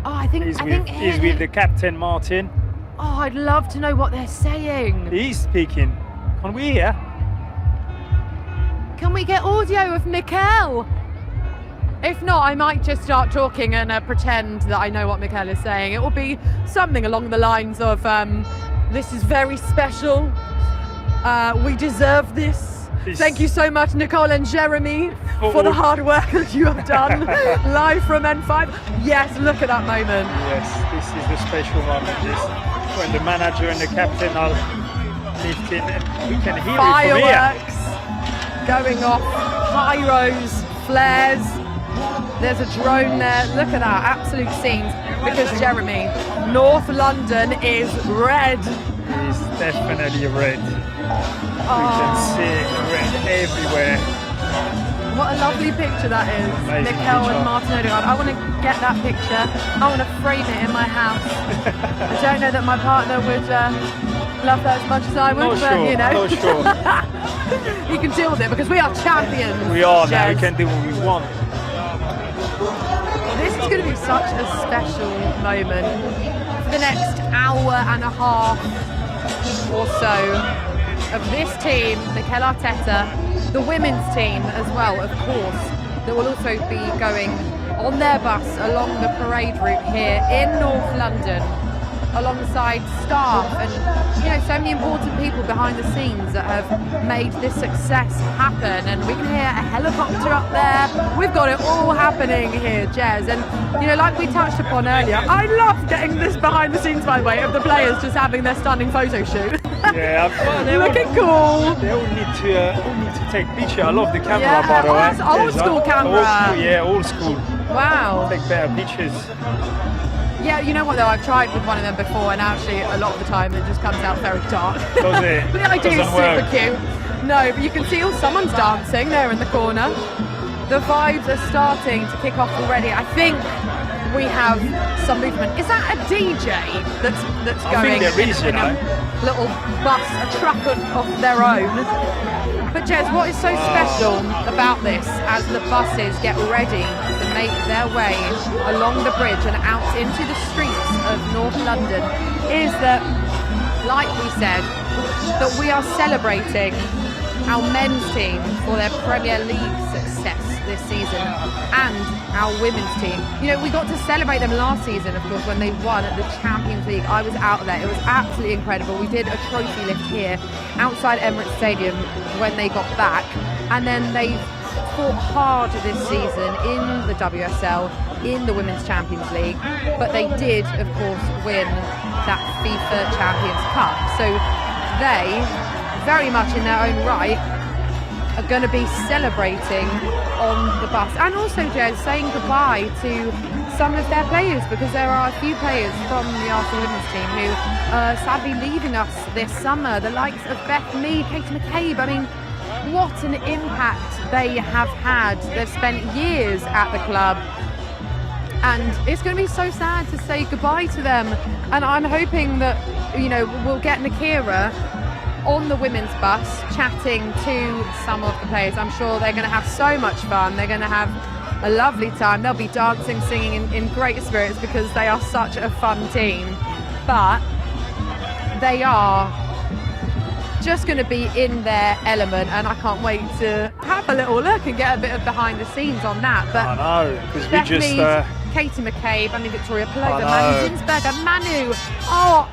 Oh, I think He's with the captain, Martin. Oh, I'd love to know what they're saying. He's speaking. Can we hear? Can we get audio of Mikel? If not, I might just start talking and pretend that I know what Mikel is saying. It will be something along the lines of, this is very special. We deserve this. Thank you so much, Nicole and Jeremy, for the hard work that you have done. Live from N5. Yes, look at that moment. Yes, this is the special moment. This when the manager and the captain are lifting, and we can hear it from here. Fireworks going off pyros, flares. There's a drone there. Look at that, absolute scenes. Because Jeremy, North London is red. It's definitely red. We can see red everywhere. What a lovely picture that is. Amazing Mikel picture. and Martin Odegaard. I want to get that picture. I want to frame it in my house. I don't know that my partner would love that as much as I would, Not but sure, you know. not sure. You can deal with it because we are champions. We are now, we Jez. can do what we want. This is going to be such a special moment. For the next hour and a half or so of this team, Mikel Arteta, the women's team as well, of course, that will also be going on their bus along the parade route here in North London, alongside staff and so many important people behind the scenes that have made this success happen. And we can hear a helicopter up there. We've got it all happening here, Jez. And like we touched upon earlier, I love getting this behind the scenes, by the way, of the players just having their stunning photo shoot. Yeah, they're looking cool. They all need to take picture. I love the camera, Yeah, by the way. that's old school camera. Old school, yeah, old school. Wow. Take better pictures. Yeah, you know what though, I've tried with one of them before, and actually a lot of the time it just comes out very dark. Does it? But the idea is Doesn't super work. cute. No, but you can see, someone's dancing there in the corner. The vibes are starting to kick off already. I think we have some movement. Is that a DJ that's I going think there is, in a little bus, a truck of their own? But Jez, what is so special about this as the buses get ready to make their way along the bridge and out into the streets of North London is that, like we said, that we are celebrating our men's team for their Premier League success this season and our women's team. We got to celebrate them last season, of course, when they won at the Champions League. I was out there. It was absolutely incredible. We did a trophy lift here outside Emirates Stadium when they got back, and then they fought hard this season in the WSL, in the Women's Champions League, but they did, of course, win that FIFA Champions Cup. So they, very much in their own right, are going to be celebrating on the bus, and also, Jez, saying goodbye to some of their players, because there are a few players from the Arsenal women's team who are sadly leaving us this summer. The likes of Beth Mead, Katie McCabe. I mean, what an impact they have had. They've spent years at the club, and it's going to be so sad to say goodbye to them. And I'm hoping that we'll get Nakira on the women's bus chatting to some of the players. I'm sure they're going to have so much fun. They're going to have a lovely time. They'll be dancing, singing in great spirits because they are such a fun team. But they are just going to be in their element, and I can't wait to have a little look and get a bit of behind the scenes on that. But I know, because we Beth just... Mead, Katie McCabe, Annie Victoria Paloga, I Manu Zinsberger, Manu. Oh,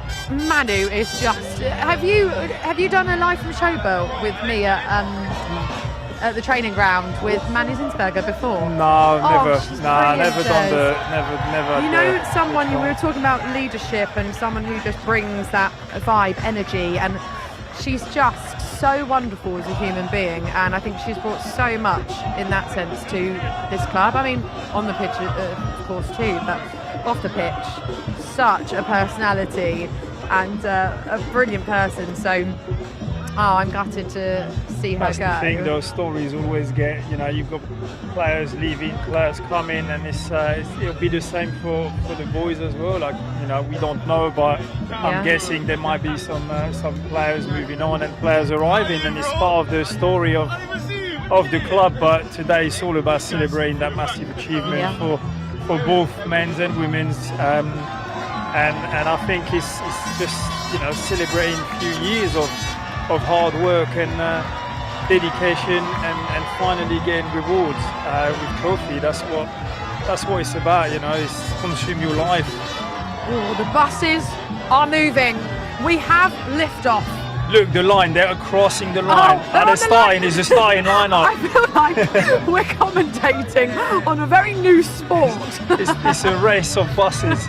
Manu is just... Have you done a live from Showboat with me at the training ground with Manu Zinsberger before? No, never. she's Nah, brilliant, never done Jez. never. You know, someone, we were talking about leadership and someone who just brings that vibe, energy, and she's just so wonderful as a human being, and I think she's brought so much in that sense to this club. I mean, on the pitch, of course, too, but off the pitch, such a personality and a brilliant person. So, I'm gutted to see her That's go. the thing, those stories always get, you've got players leaving, players coming, and it'll be the same for the boys as well. Like, we don't know, but I'm guessing there might be some players moving on and players arriving, and it's part of the story of the club. But today it's all about celebrating that massive achievement for both men's and women's, and I think it's just celebrating a few years of hard work and dedication, and finally getting rewards with trophy. That's what it's about. It's consume your life. Oh, the buses are moving. We have liftoff. Look, the line, they're crossing the line. they're on the line. It's a starting lineup. I feel like we're commentating on a very new sport. It's a race of buses.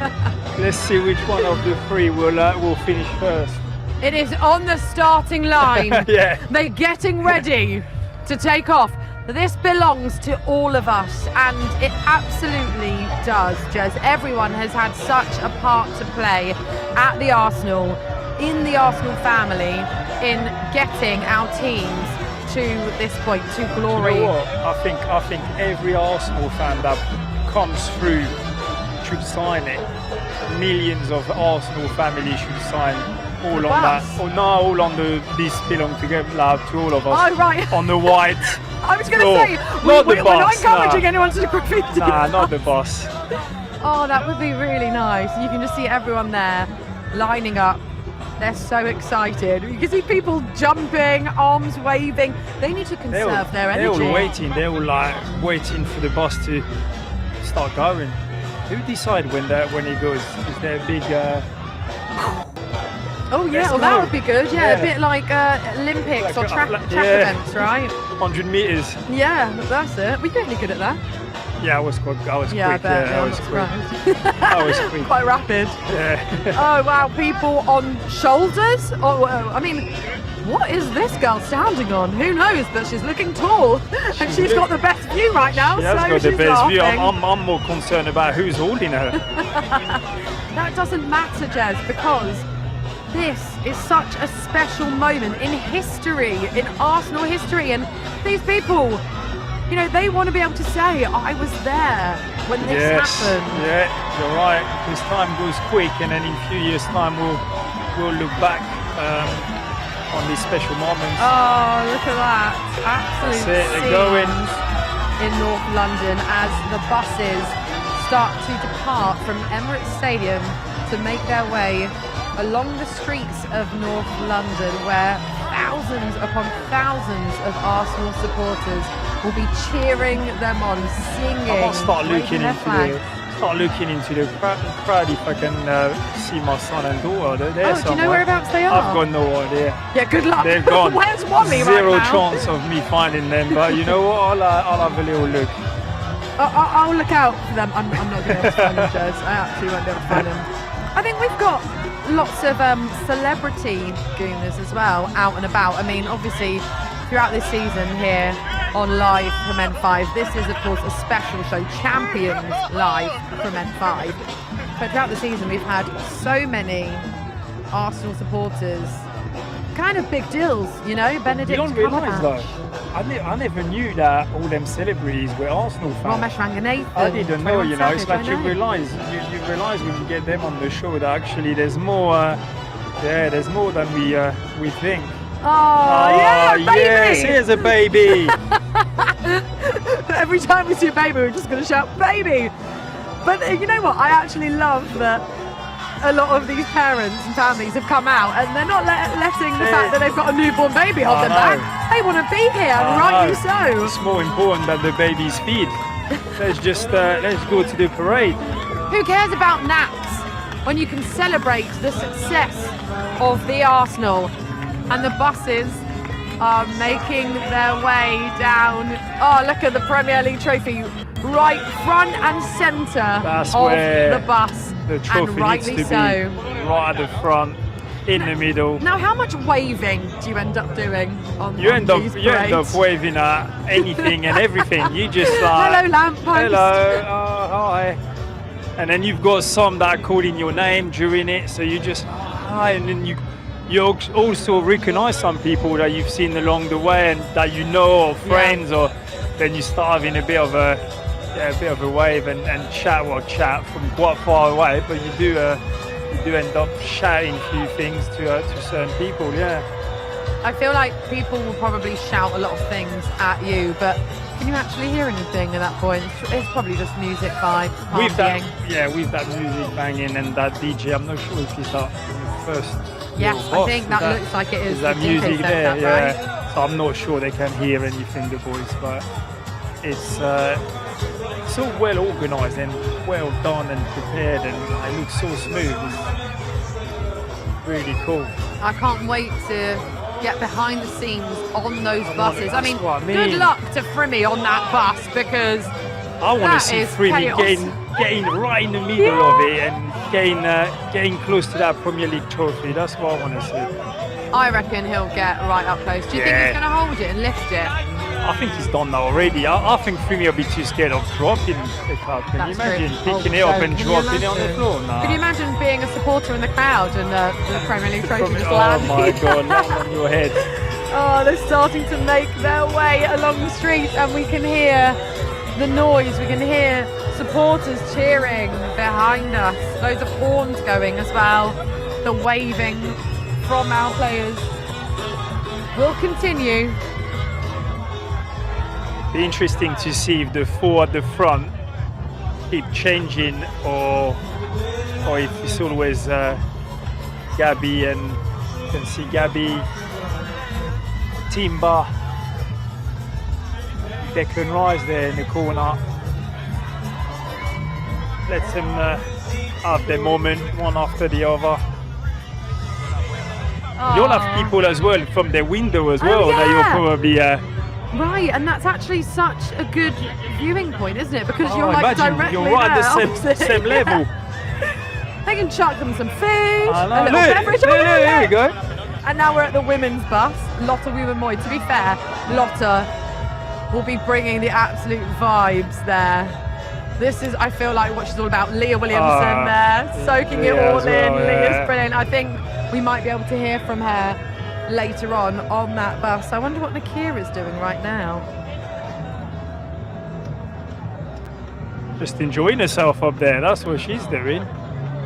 Let's see which one of the three will finish first. It is on the starting line. Yeah. They're getting ready to take off. This belongs to all of us, and it absolutely does, Jez. Everyone has had such a part to play at the Arsenal, in the Arsenal family, in getting our teams to this point, to glory. You know what? I think every Arsenal fan that comes through should sign it. Millions of Arsenal families should sign all on that. Oh no, all on the "This belong together" to all of us. Oh right. On the white. I was going to floor. say, Not the we're not boss, encouraging nah. anyone to do graffiti. Nah, not the boss. Oh, that would be really nice. You can just see everyone there lining up. They're so excited. You can see people jumping, arms waving. They need to conserve their energy. They're all waiting. They're all like waiting for the bus to start going. Who decide when it goes? Is there a big? Oh yeah, well that would be good. Yeah, a bit like Olympics or track events, right? 100 meters. Yeah, that's it. We're really good at that. Yeah, I was quick. Yeah, I bet. I was quick. I was quick. Quite rapid. Yeah. Oh wow, people on shoulders. Oh, I mean, what is this girl standing on? Who knows? But she's looking tall, and she's got the best view right now. She has so got the she's best view. laughing. I'm more concerned about who's holding her. That doesn't matter, Jez, because this is such a special moment in history, in Arsenal history, and these people, you know, they want to be able to say, I was there when this happened. Yeah, you're right. Because time goes quick, and then in a few years' time, we'll look back on these special moments. Oh, look at that! Absolute That's it. They're going in North London as the buses start to depart from Emirates Stadium to make their way along the streets of North London, where thousands upon thousands of Arsenal supporters will be cheering them on, singing. I must start waving looking their into flag. the crowd if I can see my son and daughter. They're Oh, do you know whereabouts they are? I've got no idea. Yeah, good luck. They're gone. Where's Wally Zero right now? chance of me finding them, but you know what? I'll have a little look. I'll look out for them. I'm not going to be able to find them, Jez. I actually won't be able to find them. I think we've got lots of celebrity gooners as well out and about. I mean, obviously, throughout this season here on Live from N5, this is, of course, a special show, Champions Live from N5. But throughout the season, we've had so many Arsenal supporters, kind of big deals, you know, Benedict You don't realise Cumberbatch. though. I never knew that all them celebrities were Arsenal fans. Ramesh Ranganathan. I didn't know, you know. It's Savage, like you realise when you get them on the show that actually there's more. There's more than we think. Oh, yeah, baby! Yes, here's a baby. Every time we see a baby, we're just going to shout, baby! But you know what? I actually love that a lot of these parents and families have come out and they're not letting the fact that they've got a newborn baby hold them back. They want to be here, and rightly so. It's more important than the baby's feed. Let's go to the parade. Who cares about naps when you can celebrate the success of the Arsenal? And the buses are making their way down. Oh, look at the Premier League trophy right front and centre of the bus. The trophy and rightly needs to so. be right at the front, in the middle. Now, how much waving do you end up doing on You end these up parades? waving at anything and everything. You just like, hello, lamppost. hello, hi. And then you've got some that are calling your name during it, so you just hi, and then you also recognise some people that you've seen along the way and that you know, or friends, or then you start having a bit of a wave and chat from quite far away, but you do end up shouting a few things to certain people. I feel like people will probably shout a lot of things at you, but can you actually hear anything at that point? It's probably just music vibe. With that music banging and that DJ, I'm not sure if it's that first. Yes, box. I think that looks like it is. Is that the DJ music set there? up, Yeah. right? So I'm not sure they can hear anything, the boys, but it's so well organised and well done and prepared, and it looks so smooth. It's really cool. I can't wait to get behind the scenes on those buses. I mean, what I mean. good luck to Frimmy on that bus, because I want to that see is Frimmy chaos. getting right in the middle of it and getting close to that Premier League trophy. That's what I want to see. I reckon he'll get right up close. Do you think he's going to hold it and lift it? I think he's done that already. I think for me, I'll be too scared of dropping the cup. Can you imagine picking it up and dropping it on the floor? No. Can you imagine being a supporter in the crowd and the Premier League trophy just landing? Oh my God, land on your head. Oh, they're starting to make their way along the street, and we can hear the noise. We can hear supporters cheering behind us. Loads of horns going as well. The waving from our players will continue. Be interesting to see if the four at the front keep changing, or if it's always Gabby, and you can see Gabby, Timber, Declan Rice there in the corner. Let them have their moment, one after the other. You'll have people as well from their window as well that you'll probably. Right, and that's actually such a good viewing point, isn't it? Because you're like directly you're right there, at the same level. They can chuck them some food, a little Look, beverage. there you go. And now we're at the women's bus. Lotta Women-Moy. To be fair, Lotta will be bringing the absolute vibes there. This is, I feel like, what she's all about. Leah Williamson there, soaking it all in. Leah's brilliant. I think we might be able to hear from her later on that bus. I wonder what Nakira's doing right now. Just enjoying herself up there. That's what she's doing.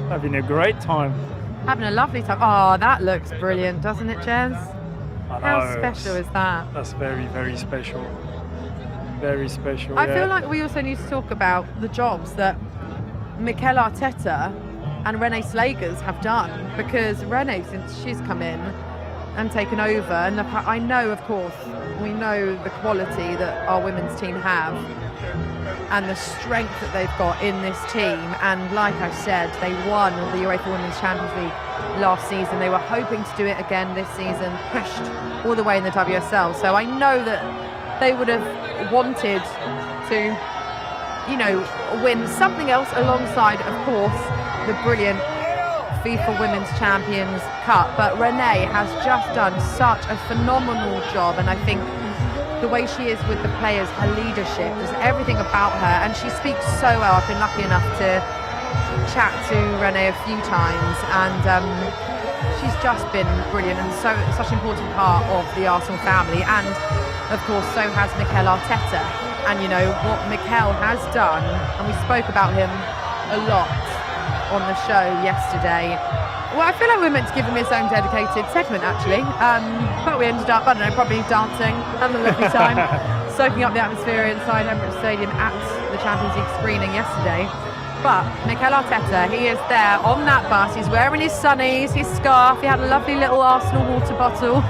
Having a great time. Having a lovely time. Oh, that looks brilliant, doesn't it, Jez? How special is that? That's very, very special. Very special. I feel like we also need to talk about the jobs that Mikel Arteta and Renee Slagers have done, because Renee, since she's come in and taken over, and I know, of course, we know the quality that our women's team have and the strength that they've got in this team, and like I said, they won the UEFA Women's Champions League last season. They were hoping to do it again this season, pushed all the way in the WSL, so I know that they would have wanted to, you know, win something else alongside, of course, the brilliant FIFA Women's Champions Cup. But Renee has just done such a phenomenal job, and I think the way she is with the players, her leadership, there's everything about her, and she speaks so well. I've been lucky enough to chat to Renee a few times, and she's just been brilliant and such an important part of the Arsenal family. And of course, so has Mikel Arteta. And you know what Mikel has done, and we spoke about him a lot on the show yesterday. Well, I feel like we were meant to give him his own dedicated segment, actually, but we ended up, I don't know, probably dancing, having a lovely time, soaking up the atmosphere inside Emirates Stadium at the Champions League screening yesterday. But Mikel Arteta, he is there on that bus. He's wearing his sunnies, his scarf. He had a lovely little Arsenal water bottle.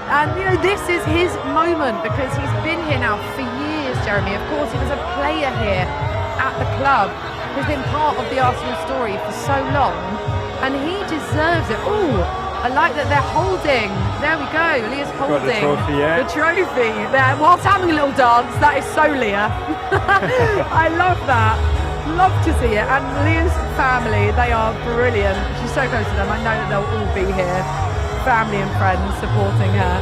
And, you know, this is his moment, because he's been here now for years, Jeremy. Of course, he was a player here at the club. He's been part of the Arsenal story for so long, and he deserves it. Oh, I like that they're holding. There we go. Leah's holding the trophy there whilst having a little dance. That is so Leah. I love that. Love to see it. And Leah's family, they are brilliant. She's so close to them. I know that they'll all be here, family and friends, supporting her.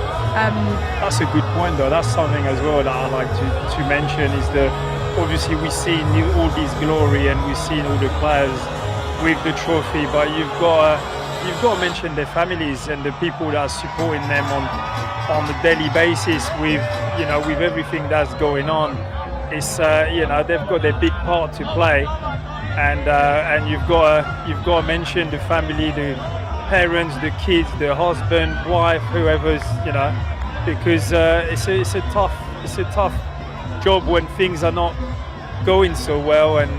That's a good point, though. That's something as well that I like to mention, is the obviously we've seen all this glory and we've seen all the players with the trophy, but you've got to mention their families and the people that are supporting them on a daily basis with, you know, with everything that's going on. It's you know, they've got their big part to play, and you've got to mention the family, the parents, the kids, the husband, wife, whoever's, you know, because it's a tough job when things are not going so well, and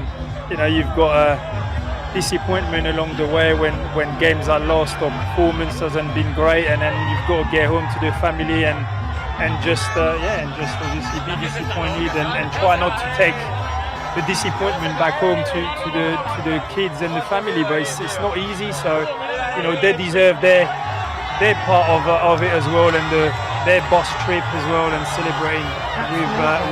you know, you've got a disappointment along the way when games are lost or performance hasn't been great, and then you've got to get home to the family and just obviously be disappointed and try not to take the disappointment back home to the kids and the family. But it's not easy, so you know, they deserve their part of it as well, and their bus trip as well, and celebrating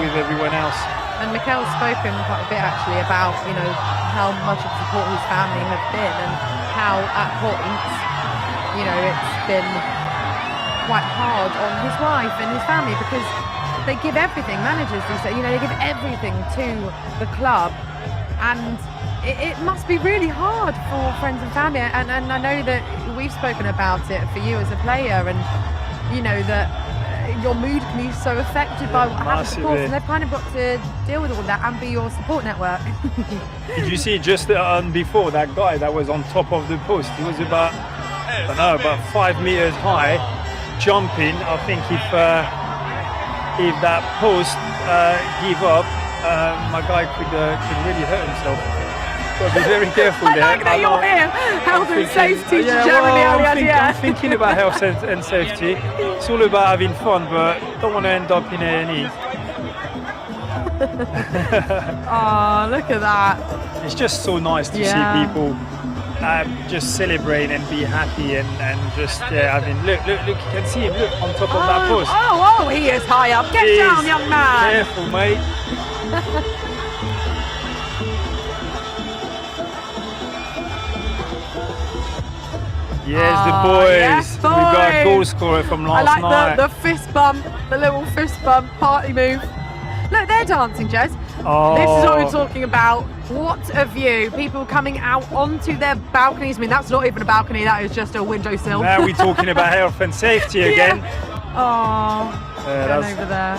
with everyone else. And Mikel's spoken quite a bit actually about, you know, how much of support his family have been, and how at points, you know, it's been quite hard on his wife and his family because they give everything, managers do so, they give everything to the club, and it must be really hard for friends and family, and I know that we've spoken about it for you as a player, and that your mood can be so affected by what happens, of course, and they've kind of got to deal with all that and be your support network. Did you see just before that guy that was on top of the post? He was about 5 meters high, jumping. I think if that post give up, my guy could really hurt himself. Got to be very careful there. I like that you're here. Health and safety to Jeremy I'm thinking about health and safety. It's all about having fun, but don't want to end up in A&E. Oh, look at that. It's just so nice to see people just celebrate and be happy and just, look, you can see him, look, on top of that post. Oh, he is high up. Get down, young man. Careful, mate. Yes, the boys. Yes, We got a goal scorer from last night. I like the fist bump, the little fist bump, party move. Look, they're dancing, Jez. Oh. This is what we're talking about. What a view. People coming out onto their balconies. I mean, that's not even a balcony, that is just a windowsill. Now we're talking about health and safety again. Oh, over there.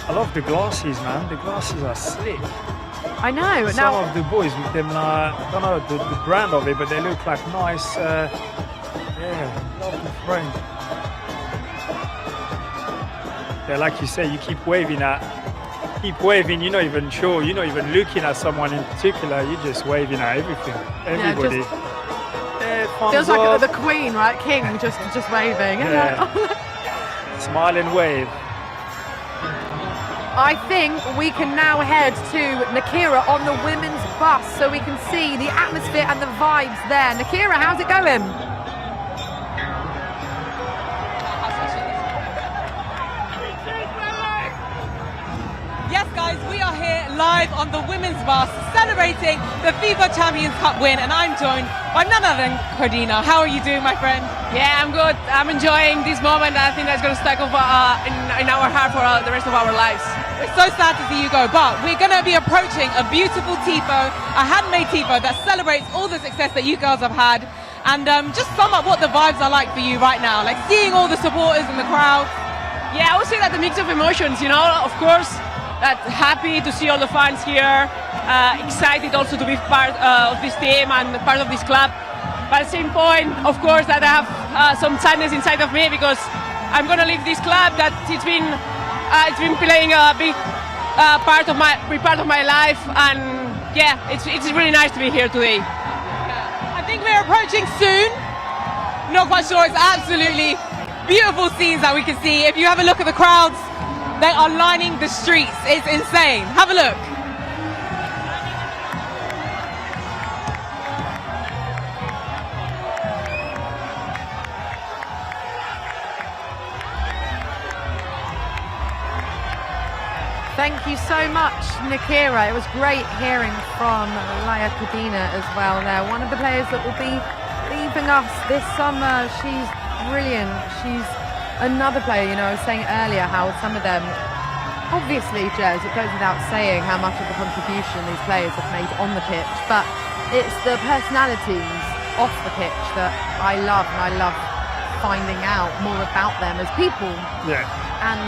I love the glasses, man. The glasses are slick. I know. Some of the boys with them, I don't know the brand of it, but they look like nice. Love the frame. Yeah, like you say, you keep waving, you're not even sure, you're not even looking at someone in particular, you're just waving at everything, everybody. Feels like the Queen, right? King, just waving. Yeah. Smile and wave. I think we can now head to Nakira on the women's bus so we can see the atmosphere and the vibes there. Nakira, how's it going? Yes, guys, we are here live on the women's bus celebrating the FIFA Champions Cup win, and I'm joined by none other than Cardina. How are you doing, my friend? Yeah, I'm good. I'm enjoying this moment. I think that's going to stick in our heart for the rest of our lives. We're so sad to see you go, but we're going to be approaching a beautiful tifo, a handmade tifo that celebrates all the success that you girls have had. And just sum up what the vibes are like for you right now, like seeing all the supporters in the crowd. Yeah, I would say that the mix of emotions, of course, that happy to see all the fans here, excited also to be part of this team and part of this club. But at the same point, of course, that I have some sadness inside of me because I'm going to leave this club that it's been playing a big part of my life, and yeah, it's really nice to be here today. I think we're approaching soon. Not quite sure. It's absolutely beautiful scenes that we can see. If you have a look at the crowds, they are lining the streets. It's insane. Have a look. Thank you so much, Nakira. It was great hearing from Laia Cardina as well there. One of the players that will be leaving us this summer. She's brilliant. She's another player, I was saying earlier how some of them, obviously, Jez, it goes without saying how much of a contribution these players have made on the pitch, but it's the personalities off the pitch that I love, and I love finding out more about them as people. Yeah. And,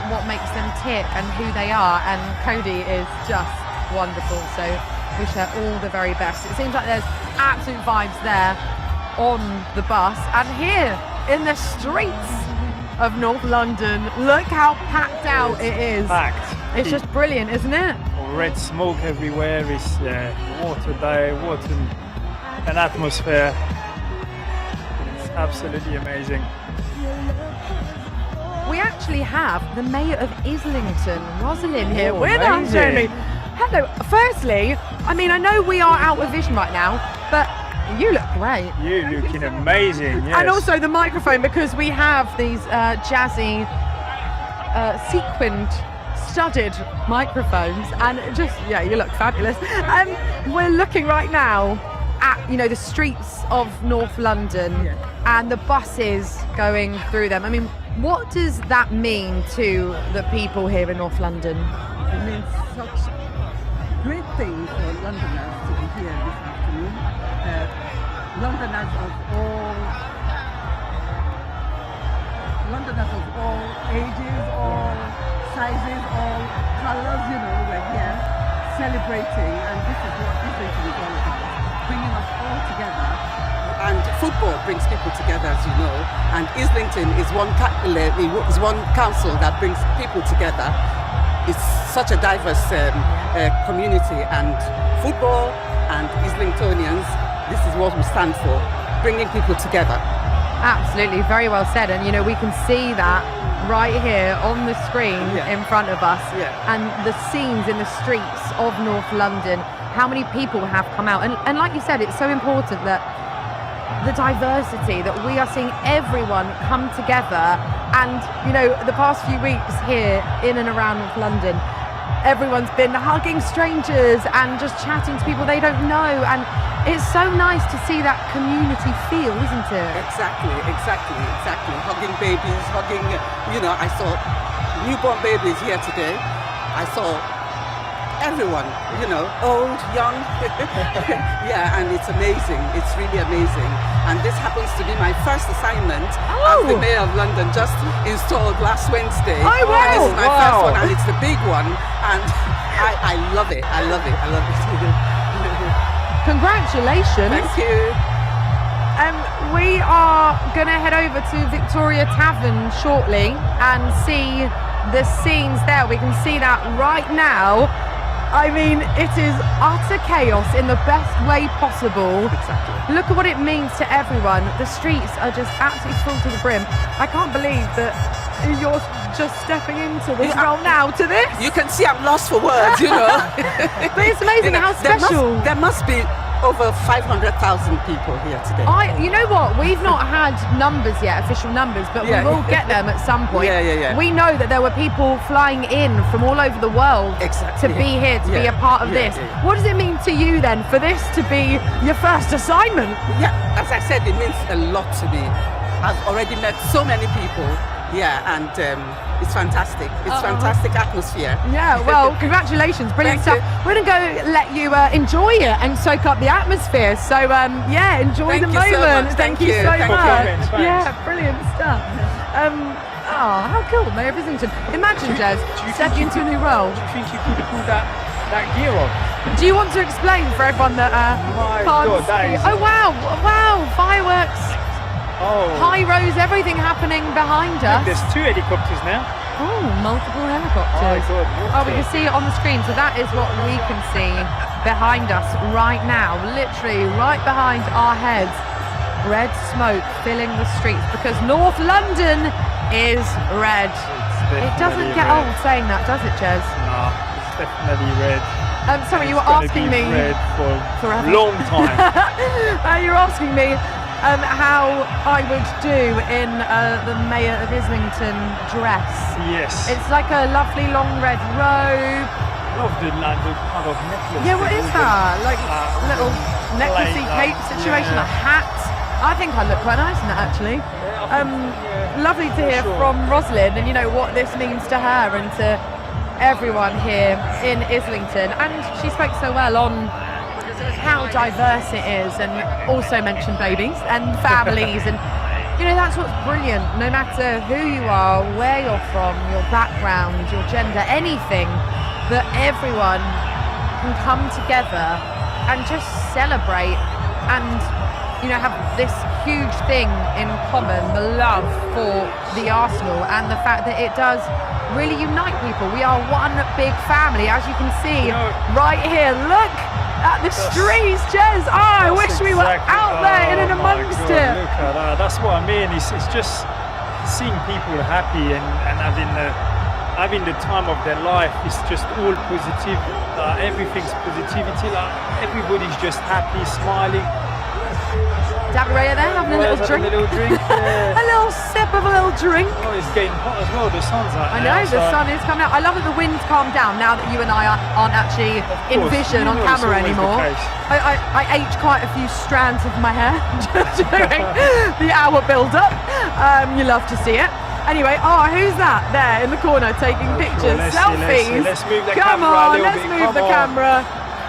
what makes them tick and who they are, and Cody is just wonderful, so wish her all the very best. It seems like there's absolute vibes there on the bus, and here in the streets of North London, look how packed out it is. Packed. It's just brilliant, isn't it? Red smoke everywhere. It's water day, what an atmosphere. It's absolutely amazing. We actually have the Mayor of Islington, Rosalind, here with amazing. us, Jamie. Hello. Firstly, I know we are out of vision right now, but you look great. You're looking amazing, yes. And also the microphone, because we have these jazzy, sequined, studded microphones, and you look fabulous. We're looking right now at the streets of North London and the buses going through them. I mean, what does that mean to the people here in North London? It means such great thing for Londoners to be here this afternoon. Londoners of all ages, all sizes, all colours, we're here celebrating, and this is what Islington is all about, bringing us all together. And football brings people together, as you know, and Islington is one council that brings people together. It's such a diverse community, and football and Islingtonians, this is what we stand for, bringing people together. Absolutely, very well said. And we can see that right here on the screen in front of us, and the scenes in the streets of North London, how many people have come out. And like you said, it's so important that the diversity, that we are seeing everyone come together. And the past few weeks here in and around North London, everyone's been hugging strangers and just chatting to people they don't know, and it's so nice to see that community feel, isn't it? Exactly. Hugging babies, I saw newborn babies here today. I saw everyone, old, young. And it's amazing. It's really amazing. And this happens to be my first assignment as the Mayor of London, just installed last Wednesday. Oh, wow. And this is my first one, and it's the big one. And I love it. I love it. Congratulations. Thank you. We are going to head over to Victoria Tavern shortly and see the scenes there. We can see that right now. I mean, it is utter chaos in the best way possible. Exactly. Look at what it means to everyone. The streets are just absolutely full to the brim. I can't believe that you're just stepping into this role now to this. You can see I'm lost for words, But it's amazing how special. There must be over 500,000 people here today. You know what? We've not had numbers yet, official numbers, but we will get them at some point. Yeah. We know that there were people flying in from all over the world to be here, to be a part of this. What does it mean to you then for this to be your first assignment? Yeah, as I said, it means a lot to me. I've already met so many people. And it's fantastic. It's fantastic atmosphere. Yeah, well, congratulations, brilliant stuff. We're going to go let you enjoy it and soak up the atmosphere. So, enjoy the moment. Thank you so much. Thanks. Yeah, brilliant stuff. How cool, Mayor of Islington. Imagine, Jez, stepping into a new role. Do you think you could pull that gear off? Do you want to explain for everyone that My can't God, that see? is- Oh, wow, fireworks. Pyros, everything happening behind us. There's 2 helicopters now. Oh, multiple helicopters. We can see it on the screen. So that is what we can see behind us right now. Literally right behind our heads. Red smoke filling the streets because North London is red. It doesn't get old saying that, does it, Jez? No, it's definitely red. Sorry, you were asking me red for forever. a long time. You're asking me how I would do in the Mayor of Islington dress. Yes. It's like a lovely long red robe. I love the kind of necklace. Yeah, what is that? Like little necklacey cape situation, a hat. I think I look quite nice in that actually. Lovely to hear from Rosalind and what this means to her and to everyone here in Islington. And she spoke so well on how diverse it is, and also mentioned babies and families, and that's what's brilliant. No matter who you are, where you're from, your background, your gender, anything, that everyone can come together and just celebrate and have this huge thing in common, the love for the Arsenal and the fact that it does really unite people. We are one big family, as you can see right here. Look at the streets, Jez. I wish we were out there in and amongst it. Look at that. That's what I mean. It's just seeing people happy and having the time of their life. It's just all positive. Everything's positivity. Everybody's just happy, smiling. David Raya there having a little drink. A little drink. A little sip of a little drink. Oh, it's getting hot as well. The sun's out. I know, the sun is coming out. I love that the wind's calmed down now that you and I aren't actually in vision on camera anymore. I aged quite a few strands of my hair during the hour build-up. You love to see it. Anyway, who's that there in the corner taking pictures, selfies? Let's move the Come camera. on, let's move the camera.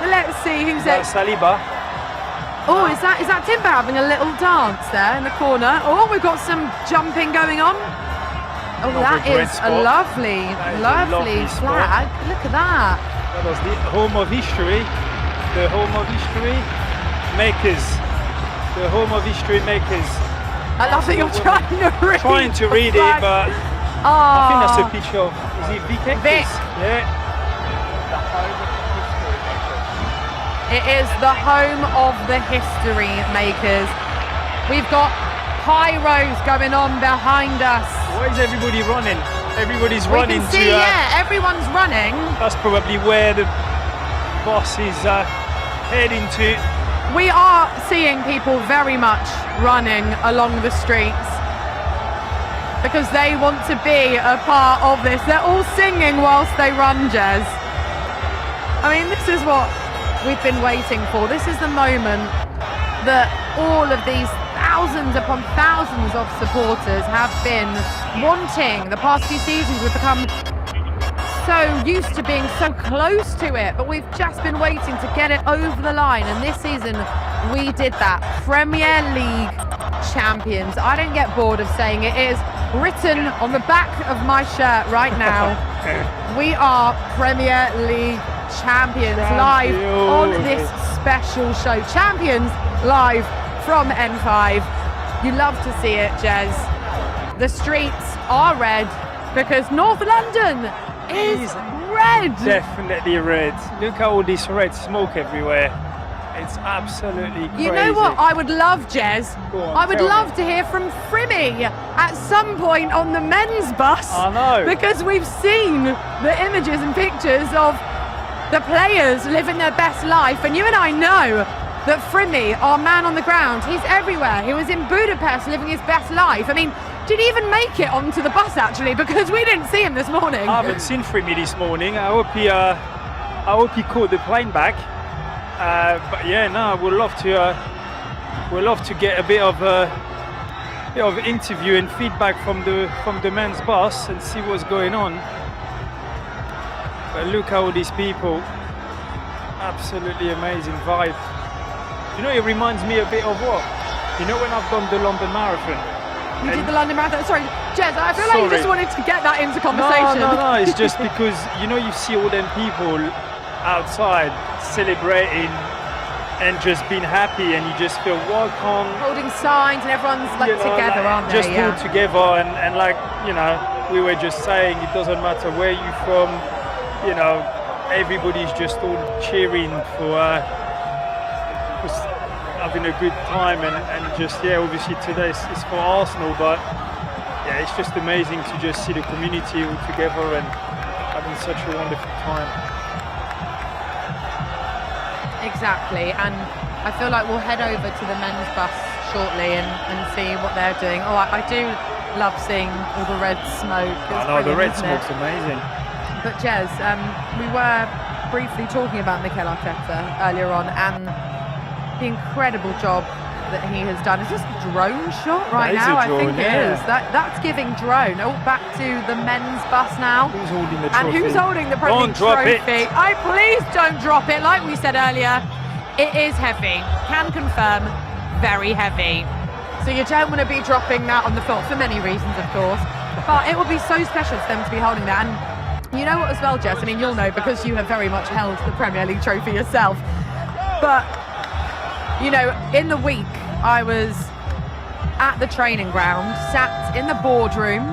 Let's see who's it. Saliba. Oh, is that Timber having a little dance there in the corner? Oh, we've got some jumping going on. Oh, that is a lovely flag. Look at that. That was the home of history. The home of history makers. The home of history makers. I love that you're trying to read it, but I think that's a picture of, is it Vic? Vic. Yeah. It is the home of the history makers. We've got pyros going on behind us. Why is everybody running? Everybody's running to... yeah, everyone's running. That's probably where the bus is heading to. We are seeing people very much running along the streets because they want to be a part of this. They're all singing whilst they run, Jez. I mean, this is what we've been waiting for. This is the moment that all of these thousands upon thousands of supporters have been wanting. The past few seasons we've become so used to being so close to it, but we've just been waiting to get it over the line, and this season we did that. Premier League champions. I don't get bored of saying it. It is written on the back of my shirt right now. We are Premier League champions live on this special show. Champions live from N5. You love to see it, Jez. The streets are red because North London is red. Definitely red. Look at all this red smoke everywhere. It's absolutely crazy. You know what I would love, Jez? I would love to hear from Frimmy at some point on the men's bus. I know. Because we've seen the images and pictures of the players living their best life, and you and I know that Frimmy, our man on the ground, he's everywhere. He was in Budapest living his best life. I mean, did he even make it onto the bus actually? Because we didn't see him this morning. I haven't seen Frimmy this morning. I hope he caught the plane back. But yeah, no, we'd love to get a bit of interview and feedback from the men's bus and see what's going on. But look at all these people. Absolutely amazing vibe. You know, it reminds me a bit of what? You know, when I've done the London Marathon. You did the London Marathon. Sorry, Jez, I feel like you just wanted to get that into conversation. No, it's just because, you know, you see all them people outside celebrating and just being happy, and you just feel welcome. Holding signs, and everyone's like together, aren't they? Just all together, and like, you know, we were just saying, it doesn't matter where you're from, you know, everybody's just all cheering for just having a good time, and just, yeah, obviously today it's for Arsenal, but yeah, it's just amazing to just see the community all together and having such a wonderful time. Exactly, and I feel like we'll head over to the men's bus shortly and see what they're doing. Oh, I do love seeing all the red smoke. I know, the red smoke's amazing. But Jez, we were briefly talking about Mikel Arteta earlier on, and the incredible job that he has done. Is this a drone shot right now? I think it is. That's giving drone. Oh, back to the men's bus now. Who's holding the trophy? And who's holding the Premier League trophy? Please don't drop it. Like we said earlier, it is heavy. Can confirm, very heavy. So you don't want to be dropping that on the floor for many reasons, of course. But it will be so special for them to be holding that. And you know what as well, Jess? I mean, you'll know because you have very much held the Premier League trophy yourself. But, you know, in the week, I was at the training ground, sat in the boardroom.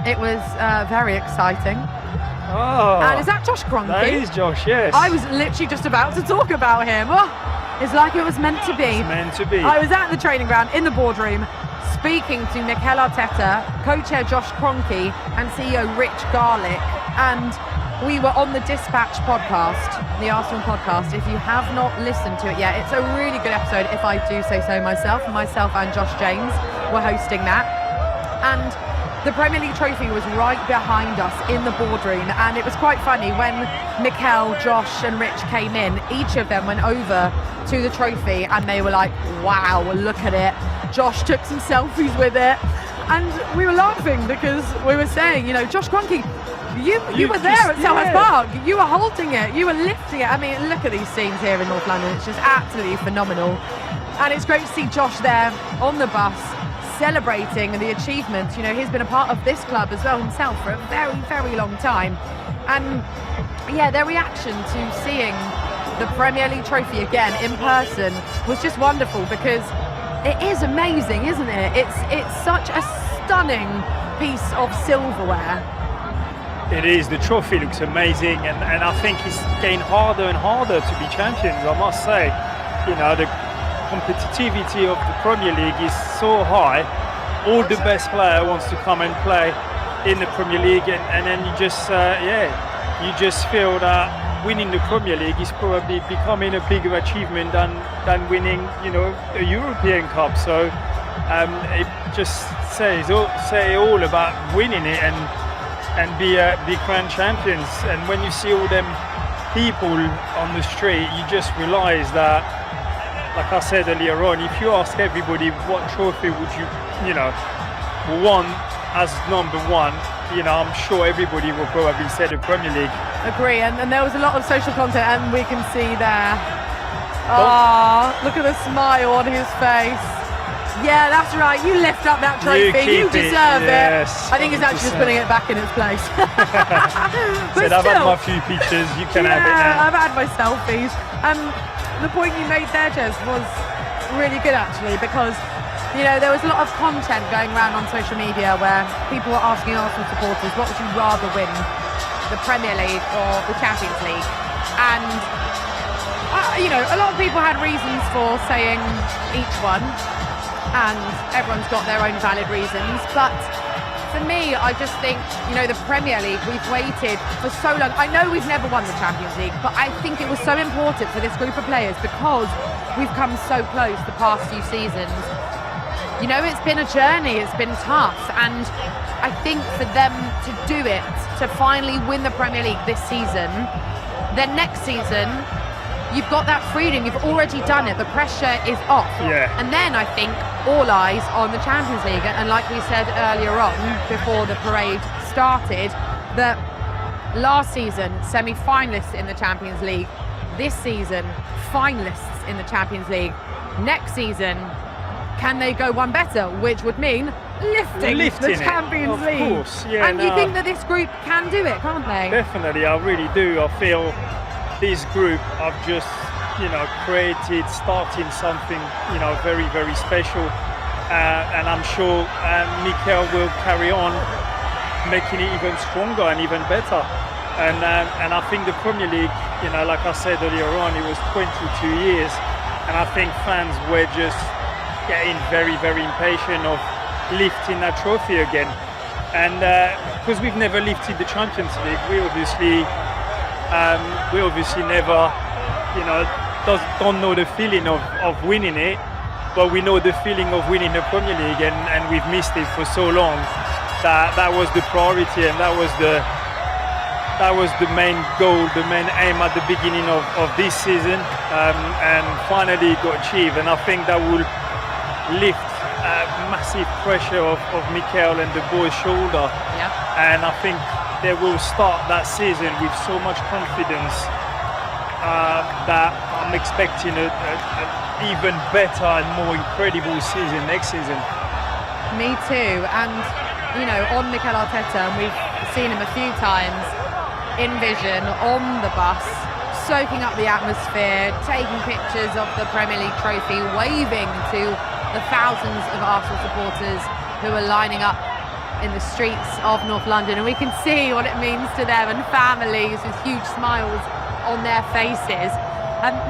It was very exciting. Oh, and is that Josh Kroenke? That is Josh, yes. I was literally just about to talk about him. Oh, it's like it was meant to be. It's meant to be. I was at the training ground in the boardroom speaking to Mikel Arteta, co-chair Josh Kroenke and CEO Rich Garlick, and we were on the Dispatch podcast, the Arsenal podcast. If you have not listened to it yet, it's a really good episode, if I do say so myself. Myself and Josh James were hosting that. And the Premier League trophy was right behind us in the boardroom, and it was quite funny when Mikel, Josh and Rich came in. Each of them went over to the trophy and they were like, wow, look at it. Josh took some selfies with it, and we were laughing because we were saying, you know, Josh Kroenke, you were there at Selhurst Park, you were holding it, you were lifting it. I mean, look at these scenes here in North London, it's just absolutely phenomenal. And it's great to see Josh there on the bus celebrating the achievements. You know, he's been a part of this club as well himself for a very, very long time. And yeah, their reaction to seeing the Premier League trophy again in person was just wonderful, because it is amazing, isn't it? It's such a stunning piece of silverware. It is. The trophy looks amazing, and I think it's getting harder and harder to be champions, I must say. You know, the competitivity of the Premier League is so high. All the best player wants to come and play in the Premier League, and then you just you just feel that winning the Premier League is probably becoming a bigger achievement than winning, you know, a European Cup. So it just says all about winning it and be grand champions. And when you see all them people on the street, you just realise that, like I said earlier on, if you ask everybody what trophy would you know, want as number one, you know, I'm sure everybody will probably say the Premier League. Agree, and there was a lot of social content, and we can see there. Look at the smile on his face. Yeah, that's right. You lift up that trophy. You deserve it. I think he's actually just putting it back in its place. Said, I've had my few pictures. You can have it now. I've had my selfies. The point you made there, Jez, was really good actually, because you know there was a lot of content going around on social media where people were asking Arsenal supporters, what would you rather win, the Premier League or the Champions League? And you know, a lot of people had reasons for saying each one, and everyone's got their own valid reasons, but for me, I just think, you know, the Premier League, we've waited for so long. I know we've never won the Champions League, but I think it was so important for this group of players because we've come so close the past few seasons. You know, it's been a journey, it's been tough, and I think for them to do it, to finally win the Premier League this season, then next season, you've got that freedom, you've already done it, the pressure is off. Yeah. And then I think all eyes on the Champions League, and like we said earlier on, before the parade started, that last season, semi-finalists in the Champions League, this season, finalists in the Champions League, next season, can they go one better, which would mean lifting the Champions League. Of course, yeah. And you think that this group can do it, can't they? Definitely, I really do. I feel this group have just, you know, starting something, you know, very, very special, and I'm sure Mikel will carry on making it even stronger and even better. And I think the Premier League, you know, like I said earlier on, it was 22 years, and I think fans were just getting very, very impatient of lifting that trophy again. And because we've never lifted the Champions League, we obviously never, you know, don't know the feeling of winning it, but we know the feeling of winning the Premier League, and we've missed it for so long that was the priority, and that was the main goal, the main aim at the beginning of this season, and finally it got achieved. And I think that will lift massive pressure of Mikel and the boys' shoulder. Yeah. And I think they will start that season with so much confidence that I'm expecting an even better and more incredible season next season. Me too. And, you know, on Mikel Arteta, and we've seen him a few times in vision, on the bus, soaking up the atmosphere, taking pictures of the Premier League trophy, waving to the thousands of Arsenal supporters who are lining up in the streets of North London, and we can see what it means to them, and families with huge smiles on their faces.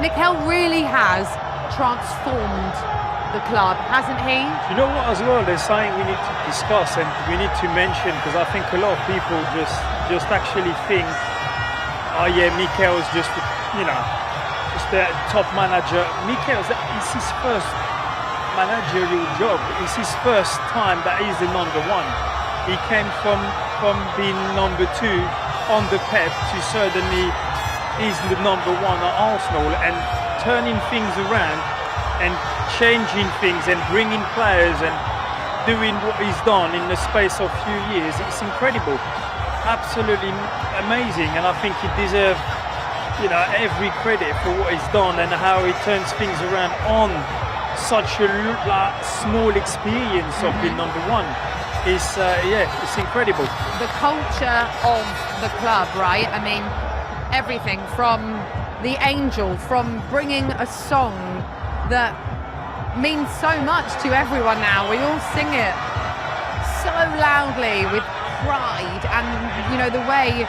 Mikel really has transformed the club, hasn't he? You know what, as well, there's something we need to discuss and we need to mention, because I think a lot of people just actually think oh yeah, Mikel's just the top manager. Mikel's, it's his first managerial job. It's his first time that he's the number one. He came from being number 2 on the Pep to suddenly he's the number 1 at Arsenal, and turning things around and changing things and bringing players and doing what he's done in the space of few years. It's incredible, absolutely amazing, and I think he deserves every credit for what he's done and how he turns things around on such a small experience of being number 1. It's incredible. The culture of the club, right? I mean, everything from the Angel, from bringing a song that means so much to everyone now. We all sing it so loudly with pride, and the way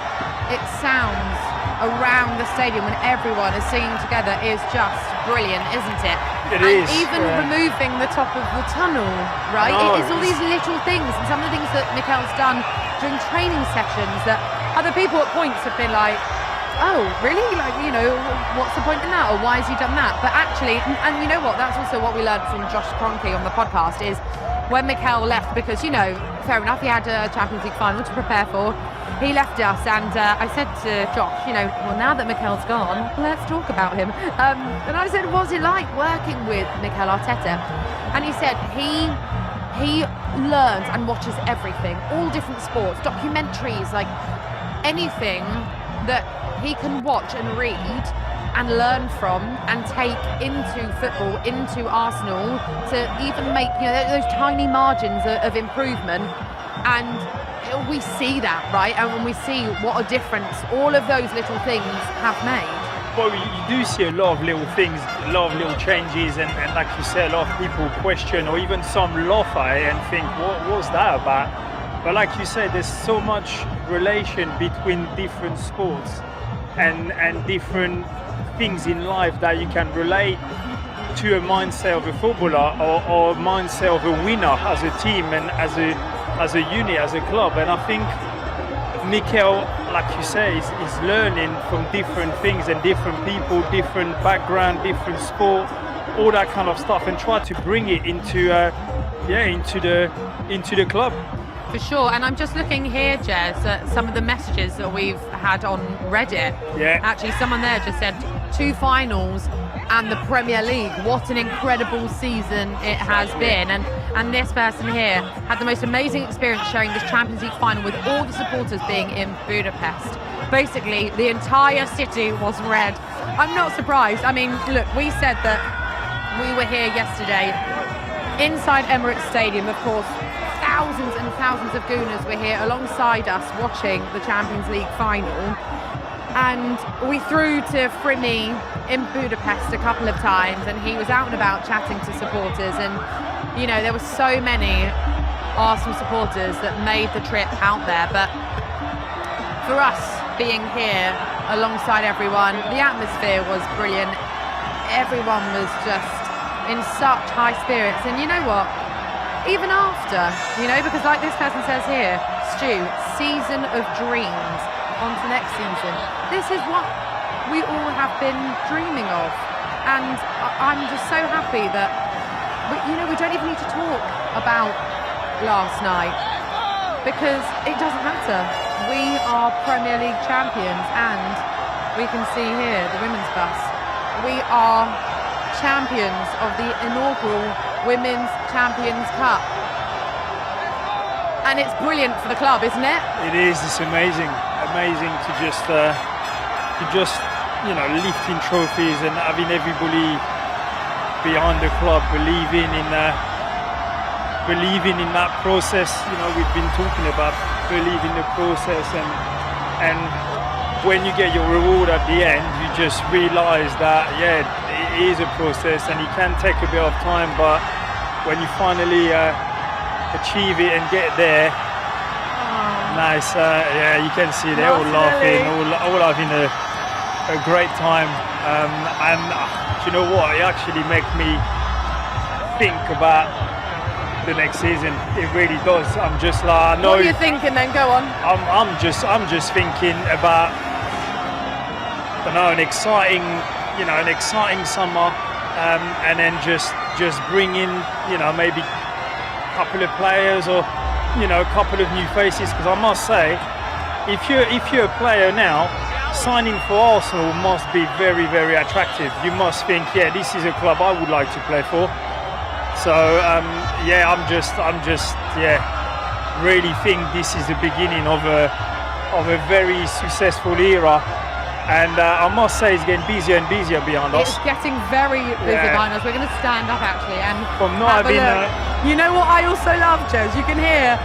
it sounds around the stadium when everyone is singing together is just brilliant, isn't it? It is. Even removing the top of the tunnel, right? It is all these little things, and some of the things that Mikel's done during training sessions that other people at points have been like, oh, really? What's the point in that? Or why has he done that? But actually, and you know what? That's also what we learned from Josh Kroenke on the podcast is when Mikel left, because, fair enough, he had a Champions League final to prepare for. He left us, and I said to Josh, well, now that Mikel's gone, let's talk about him. And I said, what's it like working with Mikel Arteta? And he said he learns and watches everything, all different sports, documentaries, like anything that he can watch and read and learn from and take into football, into Arsenal, to even make those tiny margins of improvement. And we see that, right? And when we see what a difference all of those little things have made. Well, you do see a lot of little things, a lot of little changes, and like you said, a lot of people question or even some laugh at it and think, what was that about? But like you said, there's so much relation between different sports and different things in life that you can relate to a mindset of a footballer or mindset of a winner as a team and as a unit, as a club. And I think Mikel, like you say, is learning from different things and different people, different background, different sport, all that kind of stuff, and try to bring it into the club. For sure, and I'm just looking here, Jez, at some of the messages that we've had on Reddit. Yeah. Actually, someone there just said 2 finals and the Premier League. What an incredible season it has been. And this person here had the most amazing experience sharing this Champions League final with all the supporters being in Budapest. Basically, the entire city was red. I'm not surprised. I mean, look, we said that we were here yesterday inside Emirates Stadium, of course. Thousands and thousands of Gooners were here alongside us watching the Champions League final, and we threw to Frimi in Budapest a couple of times, and he was out and about chatting to supporters, and there were so many Arsenal supporters that made the trip out there. But for us being here alongside everyone, the atmosphere was brilliant. Everyone was just in such high spirits, and you know what? Even after, because like this person says here, Stu, season of dreams on to next season. This is what we all have been dreaming of. And I'm just so happy that, we don't even need to talk about last night, because it doesn't matter. We are Premier League champions, and we can see here the women's bus. We are champions of the inaugural Women's Champions Cup, and it's brilliant for the club, isn't it? It is. It's amazing to just lifting trophies and having everybody behind the club believing in that process. We've been talking about believing the process, and when you get your reward at the end, you just realise that it is a process, and it can take a bit of time, but when you finally achieve it and get there, nice. You can see they're all laughing, all having a great time, and you know what? It actually makes me think about the next season. It really does. I'm just like, I know. What are you thinking then? Go on. I'm just thinking about an exciting summer, and then just bring in, maybe a couple of players or, a couple of new faces. Because I must say, if you're a player now, signing for Arsenal must be very, very attractive. You must think, yeah, this is a club I would like to play for. So I'm just really think this is the beginning of a very successful era. And I must say, it's getting busier and busier behind us. It's getting very busy behind us. We're going to stand up actually and from not have a look. You know what I also love, Jez? You can hear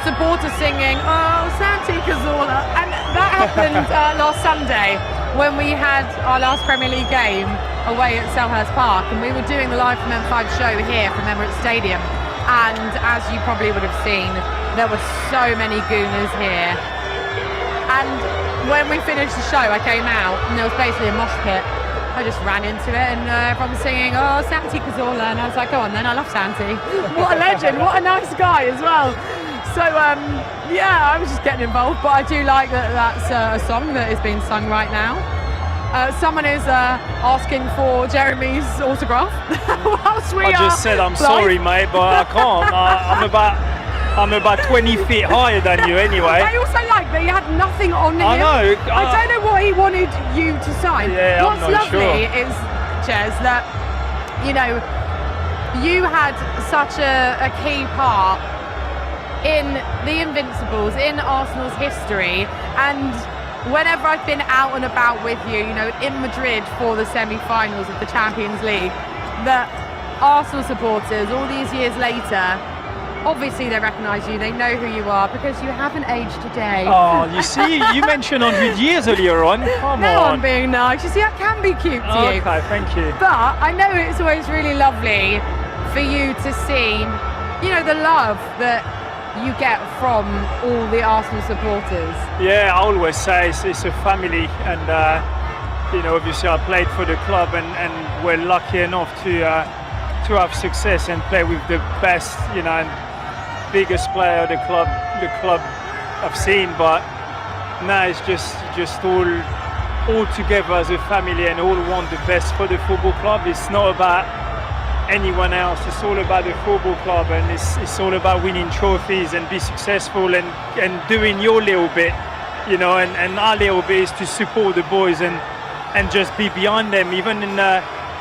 supporters singing, "Oh, Santi Cazorla," and that happened last Sunday when we had our last Premier League game away at Selhurst Park, and we were doing the live from M5 show here from Emirates Stadium. And as you probably would have seen, there were so many Gooners here. And when we finished the show, I came out and there was basically a mosh pit. I just ran into it and everyone was singing, "Oh, Santi Cazorla," and I was like, "Go on then, I love Santi." What a legend, what a nice guy as well. So I was just getting involved, but I do like that that's a song that is being sung right now. Someone is asking for Jeremy's autograph. I just said I'm sorry, mate, but I can't. I'm about 20 feet higher than you anyway. I also like that he had nothing on him. I know. I don't know what he wanted you to sign. Yeah, What's I'm not lovely sure. is, Jez, that you had such a key part in the Invincibles, in Arsenal's history, and whenever I've been out and about with you, in Madrid for the semi-finals of the Champions League, that Arsenal supporters, all these years later, obviously they recognise you, they know who you are, because you haven't aged a day. Oh, you see, you mentioned 100 years earlier on. Come no, on. I'm being nice. You see, I can be cute to you. Okay, thank you. But I know it's always really lovely for you to see, the love that you get from all the Arsenal supporters. Yeah, I always say it's a family, and obviously I played for the club, and we're lucky enough to have success and play with the best, and biggest player the club I've seen. But now it's just all together as a family, and all want the best for the football club. It's not about anyone else. It's all about the football club, and it's all about winning trophies and be successful and doing your little bit, and our little bit is to support the boys and just be behind them, even in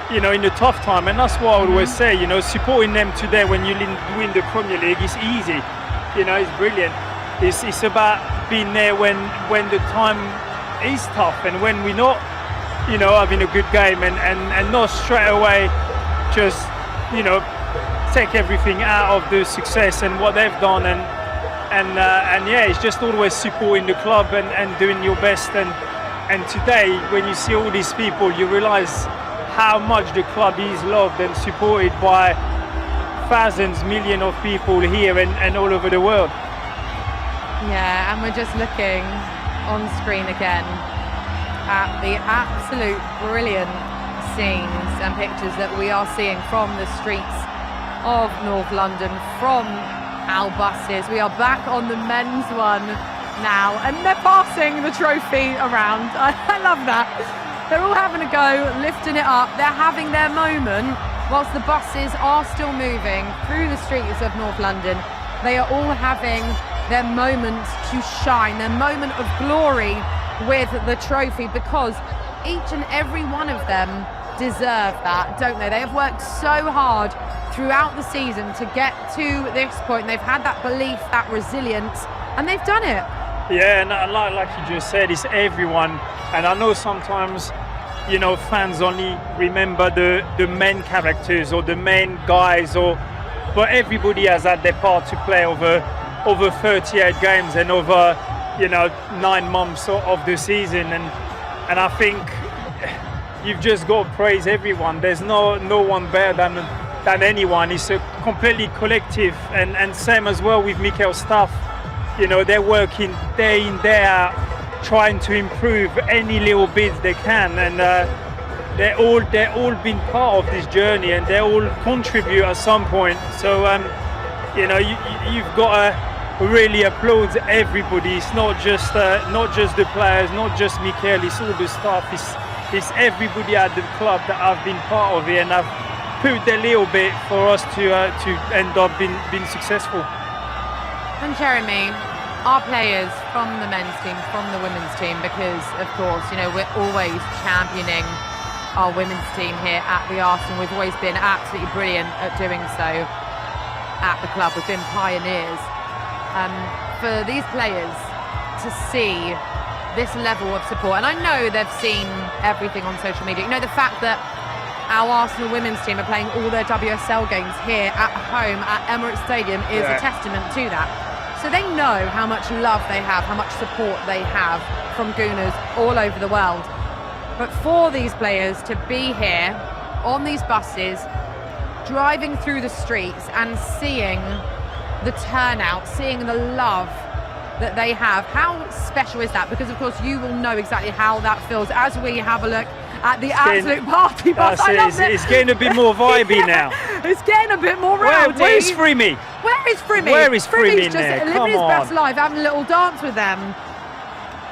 in the tough time. And that's what I always say, supporting them today when you win the Premier League is easy, it's brilliant. It's about being there when the time is tough, and when we're not having a good game, and not straight away just take everything out of the success and what they've done, and it's just always supporting the club and doing your best. And today, when you see all these people, you realise how much the club is loved and supported by thousands, millions of people here and all over the world. Yeah, and we're just looking on screen again at the absolute brilliant scenes and pictures that we are seeing from the streets of North London, from our buses. We are back on the men's one now, and they're passing the trophy around. I love that. They're all having a go, lifting it up. They're having their moment whilst the buses are still moving through the streets of North London. They are all having their moment to shine, their moment of glory with the trophy, because each and every one of them deserve that, don't they? They have worked so hard throughout the season to get to this point. They've had that belief, that resilience, and they've done it. Yeah, and like you just said, it's everyone. And I know sometimes, fans only remember the main characters or the main guys, but everybody has had their part to play over 38 games and over 9 months of the season. And I think you've just got to praise everyone. There's no one better than anyone. It's a completely collective, and same as well with Mikel's staff. They're working day in, day out, trying to improve any little bits they can, and they're all been part of this journey, and they all contribute at some point. So you've got to really applaud everybody. It's not just the players, not just Mikel, it's all the staff, it's everybody at the club that have been part of it and have put their little bit for us to end up being successful. And Jeremy, our players from the men's team, from the women's team, because of course, you know, we're always championing our women's team here at the Arsenal. We've always been absolutely brilliant at doing so at the club. We've been pioneers. For these players to see this level of support, and I know they've seen everything on social media. You know, the fact that our Arsenal women's team are playing all their WSL games here at home at Emirates Stadium is a testament to that. So they know how much love they have, how much support they have from Gooners all over the world. But for these players to be here on these buses, driving through the streets and seeing the turnout, seeing the love that they have, how special is that? Because of course you will know exactly how that feels as we have a look at the absolute party bus. I love it. It's getting a bit more vibey now. It's getting a bit more rowdy. Where's Frimmy? Where is Frimmy? Where is Frimmy Frimmy's just living his best life, having a little dance with them.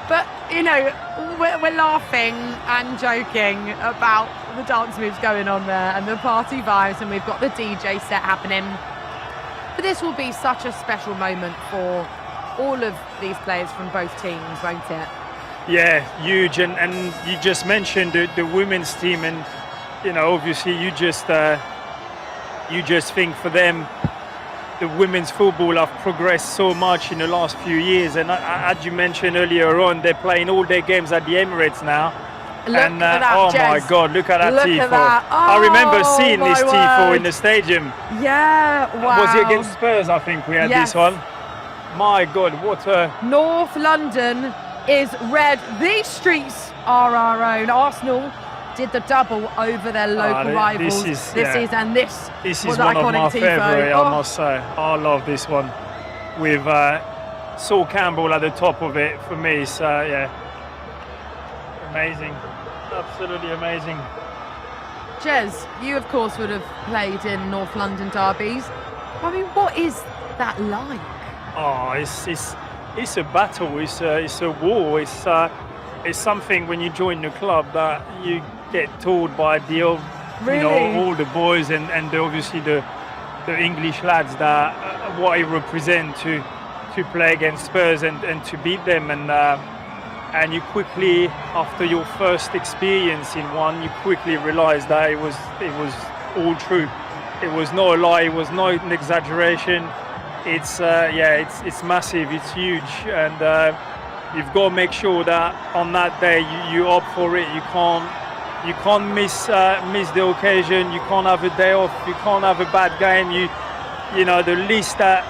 But, you know, we're laughing and joking about the dance moves going on there and the party vibes, and we've got the DJ set happening. But this will be such a special moment for all of these players from both teams, won't it? Yeah, huge. And you just mentioned the women's team, and, you know, obviously you just think for them, the women's football have progressed so much in the last few years, and as you mentioned earlier on, they're playing all their games at the Emirates now. Look at that, oh Jez. my God, look at that Look tifo. at that. I remember seeing my this tifo word. in the stadium. Yeah, wow. Was it against Spurs? I think we had Yes. this one. My God, what a... North London is red. These streets are our own. Arsenal did the double over their local rivals this season. This is was one iconic of my tifo. favourite, I must say. I love this one with Saul Campbell at the top of it. For me, it's amazing, absolutely amazing. Jez, you of course would have played in North London derbies. I mean, what is that like? Oh, it's a battle. It's a war. It's something when you join the club that you get told by the you know, all the boys and obviously the English lads that what it represents to play against Spurs and to beat them, and you quickly, after your first experience in one, you quickly realise that it was all true. It was no lie. It was not an exaggeration. It's massive. It's huge, and you've got to make sure that on that day you opt for it. You can't miss the occasion. You can't have a day off. You can't have a bad game. You know, the least that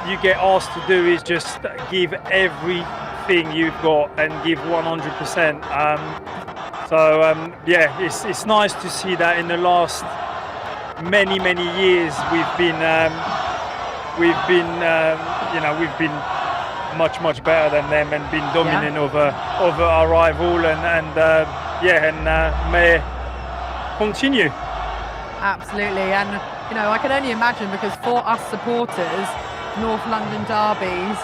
you get asked to do is just give everything you've got and give 100%. It's nice to see that in the last many years we've been much better than them and been dominant over our rival, and may continue. Absolutely, and you know, I can only imagine, because for us supporters, North London derbies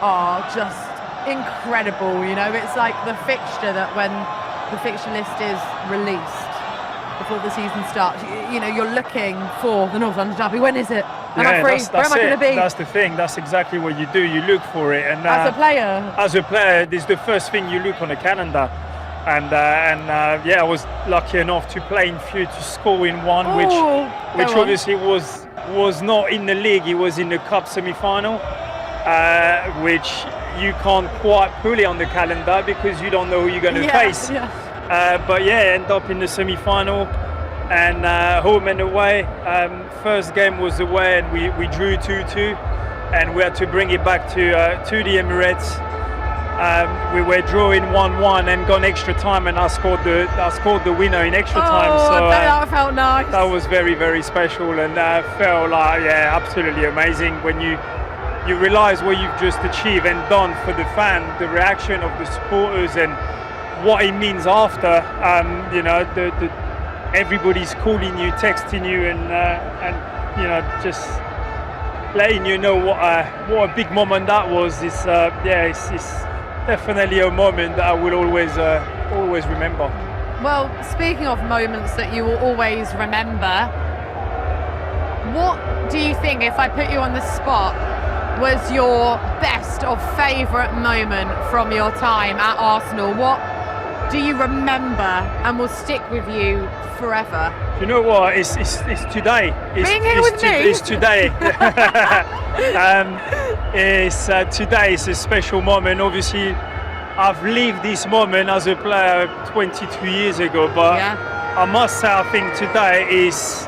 are just incredible. You know, it's like the fixture that when the fixture list is released before the season starts, you know, you're looking for the North London derby. When is it? Am I free? Where am I going to be? That's the thing. That's exactly what you do. You look for it. And as a player, this is the first thing you look on the calendar. And I was lucky enough to play in few, to score in one, which obviously was not in the league. It was in the cup semi-final, which you can't quite put it on the calendar because you don't know who you're going to face. End up in the semi-final. And home and away. First game was away, and we drew 2-2, and we had to bring it back to the Emirates. We were drawing 1-1 and gone extra time, and I scored the winner in extra time. So that felt nice. That was very special, and felt like absolutely amazing when you realise what you've just achieved and done for the fan, the reaction of the supporters, and what it means after. You know, everybody's calling you, texting you, and you know, just letting you know what a big moment that was. It's definitely a moment that I will always remember. Well, speaking of moments that you will always remember, what do you think, if I put you on the spot, was your best or favourite moment from your time at Arsenal? What do you remember and will stick with you forever? You know what? It's today. Being here with me? It's today. Today is a special moment. Obviously, I've lived this moment as a player 22 years ago, but I must say, I think today is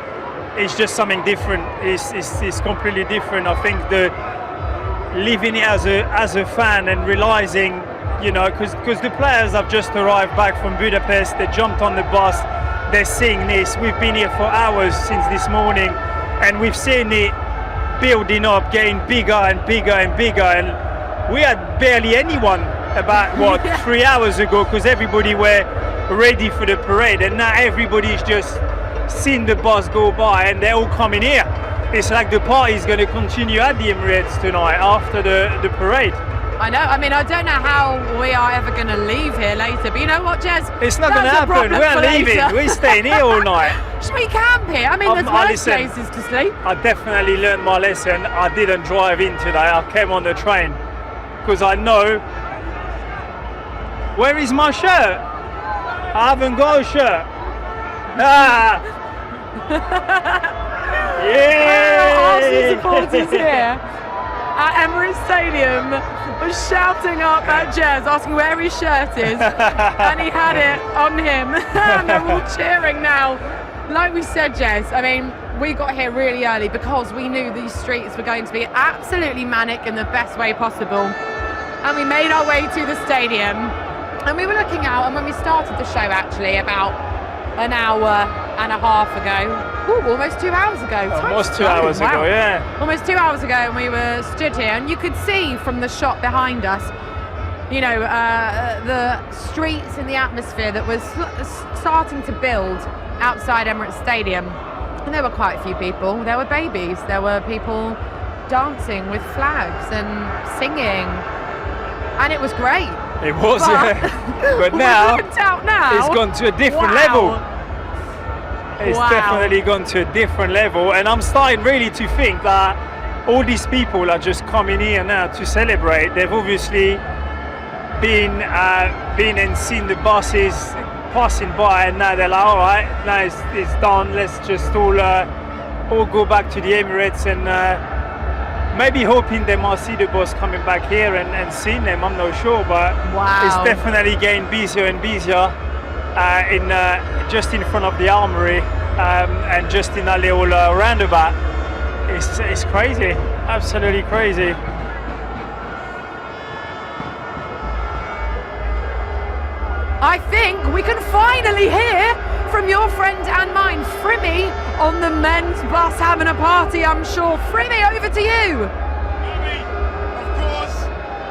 just something different. It's completely different. I think the living it as a fan and realizing, you know, because the players have just arrived back from Budapest, they jumped on the bus, they're seeing this. We've been here for hours since this morning, and we've seen it building up, getting bigger and bigger and bigger, and we had barely anyone about 3 hours ago, because everybody were ready for the parade, and now everybody's just seen the bus go by and they're all coming here. It's like the party is going to continue at the Emirates tonight after the parade. I know. I mean, I don't know how we are ever going to leave here later, but you know what, Jez? It's not going to happen. We're leaving. We're staying here all night. Should we camp here? I mean, there's worse places to sleep. I definitely learned my lesson. I didn't drive in today. I came on the train because I know. Where is my shirt? I haven't got a shirt. Arsenal supporters here at Emirates Stadium was shouting up at Jez, asking where his shirt is, and he had it on him. And they're all cheering now. Like we said, Jez, I mean, we got here really early because we knew these streets were going to be absolutely manic in the best way possible. And we made our way to the stadium, and we were looking out, and when we started the show, actually, about an hour and a half ago, almost 2 hours ago. Almost 2 hours ago, yeah. Almost 2 hours ago, and we were stood here, and you could see from the shot behind us, you know, the streets and the atmosphere that was starting to build outside Emirates Stadium. And there were quite a few people. There were babies. There were people dancing with flags and singing, and it was great. It was, but now it's gone to a different level. It's definitely gone to a different level, and I'm starting really to think that all these people are just coming here now to celebrate. They've obviously been and seen the buses passing by, and now they're like, all right, now it's done. Let's just all go back to the Emirates, and maybe hoping they might see the bus coming back here and seeing them. I'm not sure, but it's definitely getting busier and busier just in front of the Armory and just in that little roundabout. It's crazy, absolutely crazy. I think we can finally hear from your friend and mine, Frimmy, on the men's bus having a party, I'm sure. Frimmy, over to you. Amy, of course,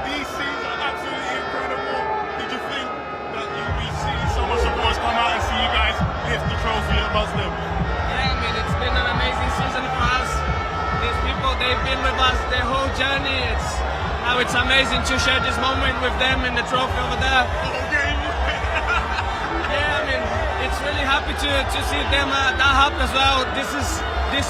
these scenes are absolutely incredible. Did you think that you'd be seeing so much supporters come out and see you guys lift the trophy at Muslim? Yeah, I mean, it's been an amazing season for us. These people, they've been with us their whole journey. Now it's amazing to share this moment with them and the trophy over there. It's really happy to see them that happy as well. This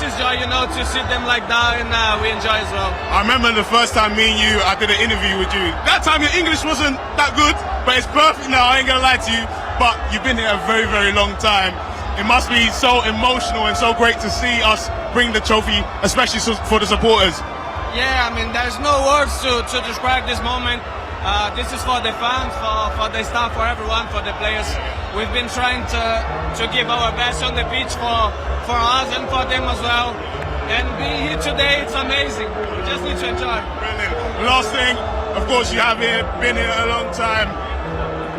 is joy, you know, to see them like that, and we enjoy as well. I remember the first time me and you, I did an interview with you. That time your English wasn't that good, but it's perfect now, I ain't gonna lie to you. But you've been here a very, very long time. It must be so emotional and so great to see us bring the trophy, especially for the supporters. Yeah, I mean, there's no words to describe this moment. This is for the fans, for the staff, for everyone, for the players. We've been trying to give our best on the pitch for us and for them as well. And being here today, it's amazing. We just need to enjoy. Brilliant. Last thing, of course, you have been here a long time.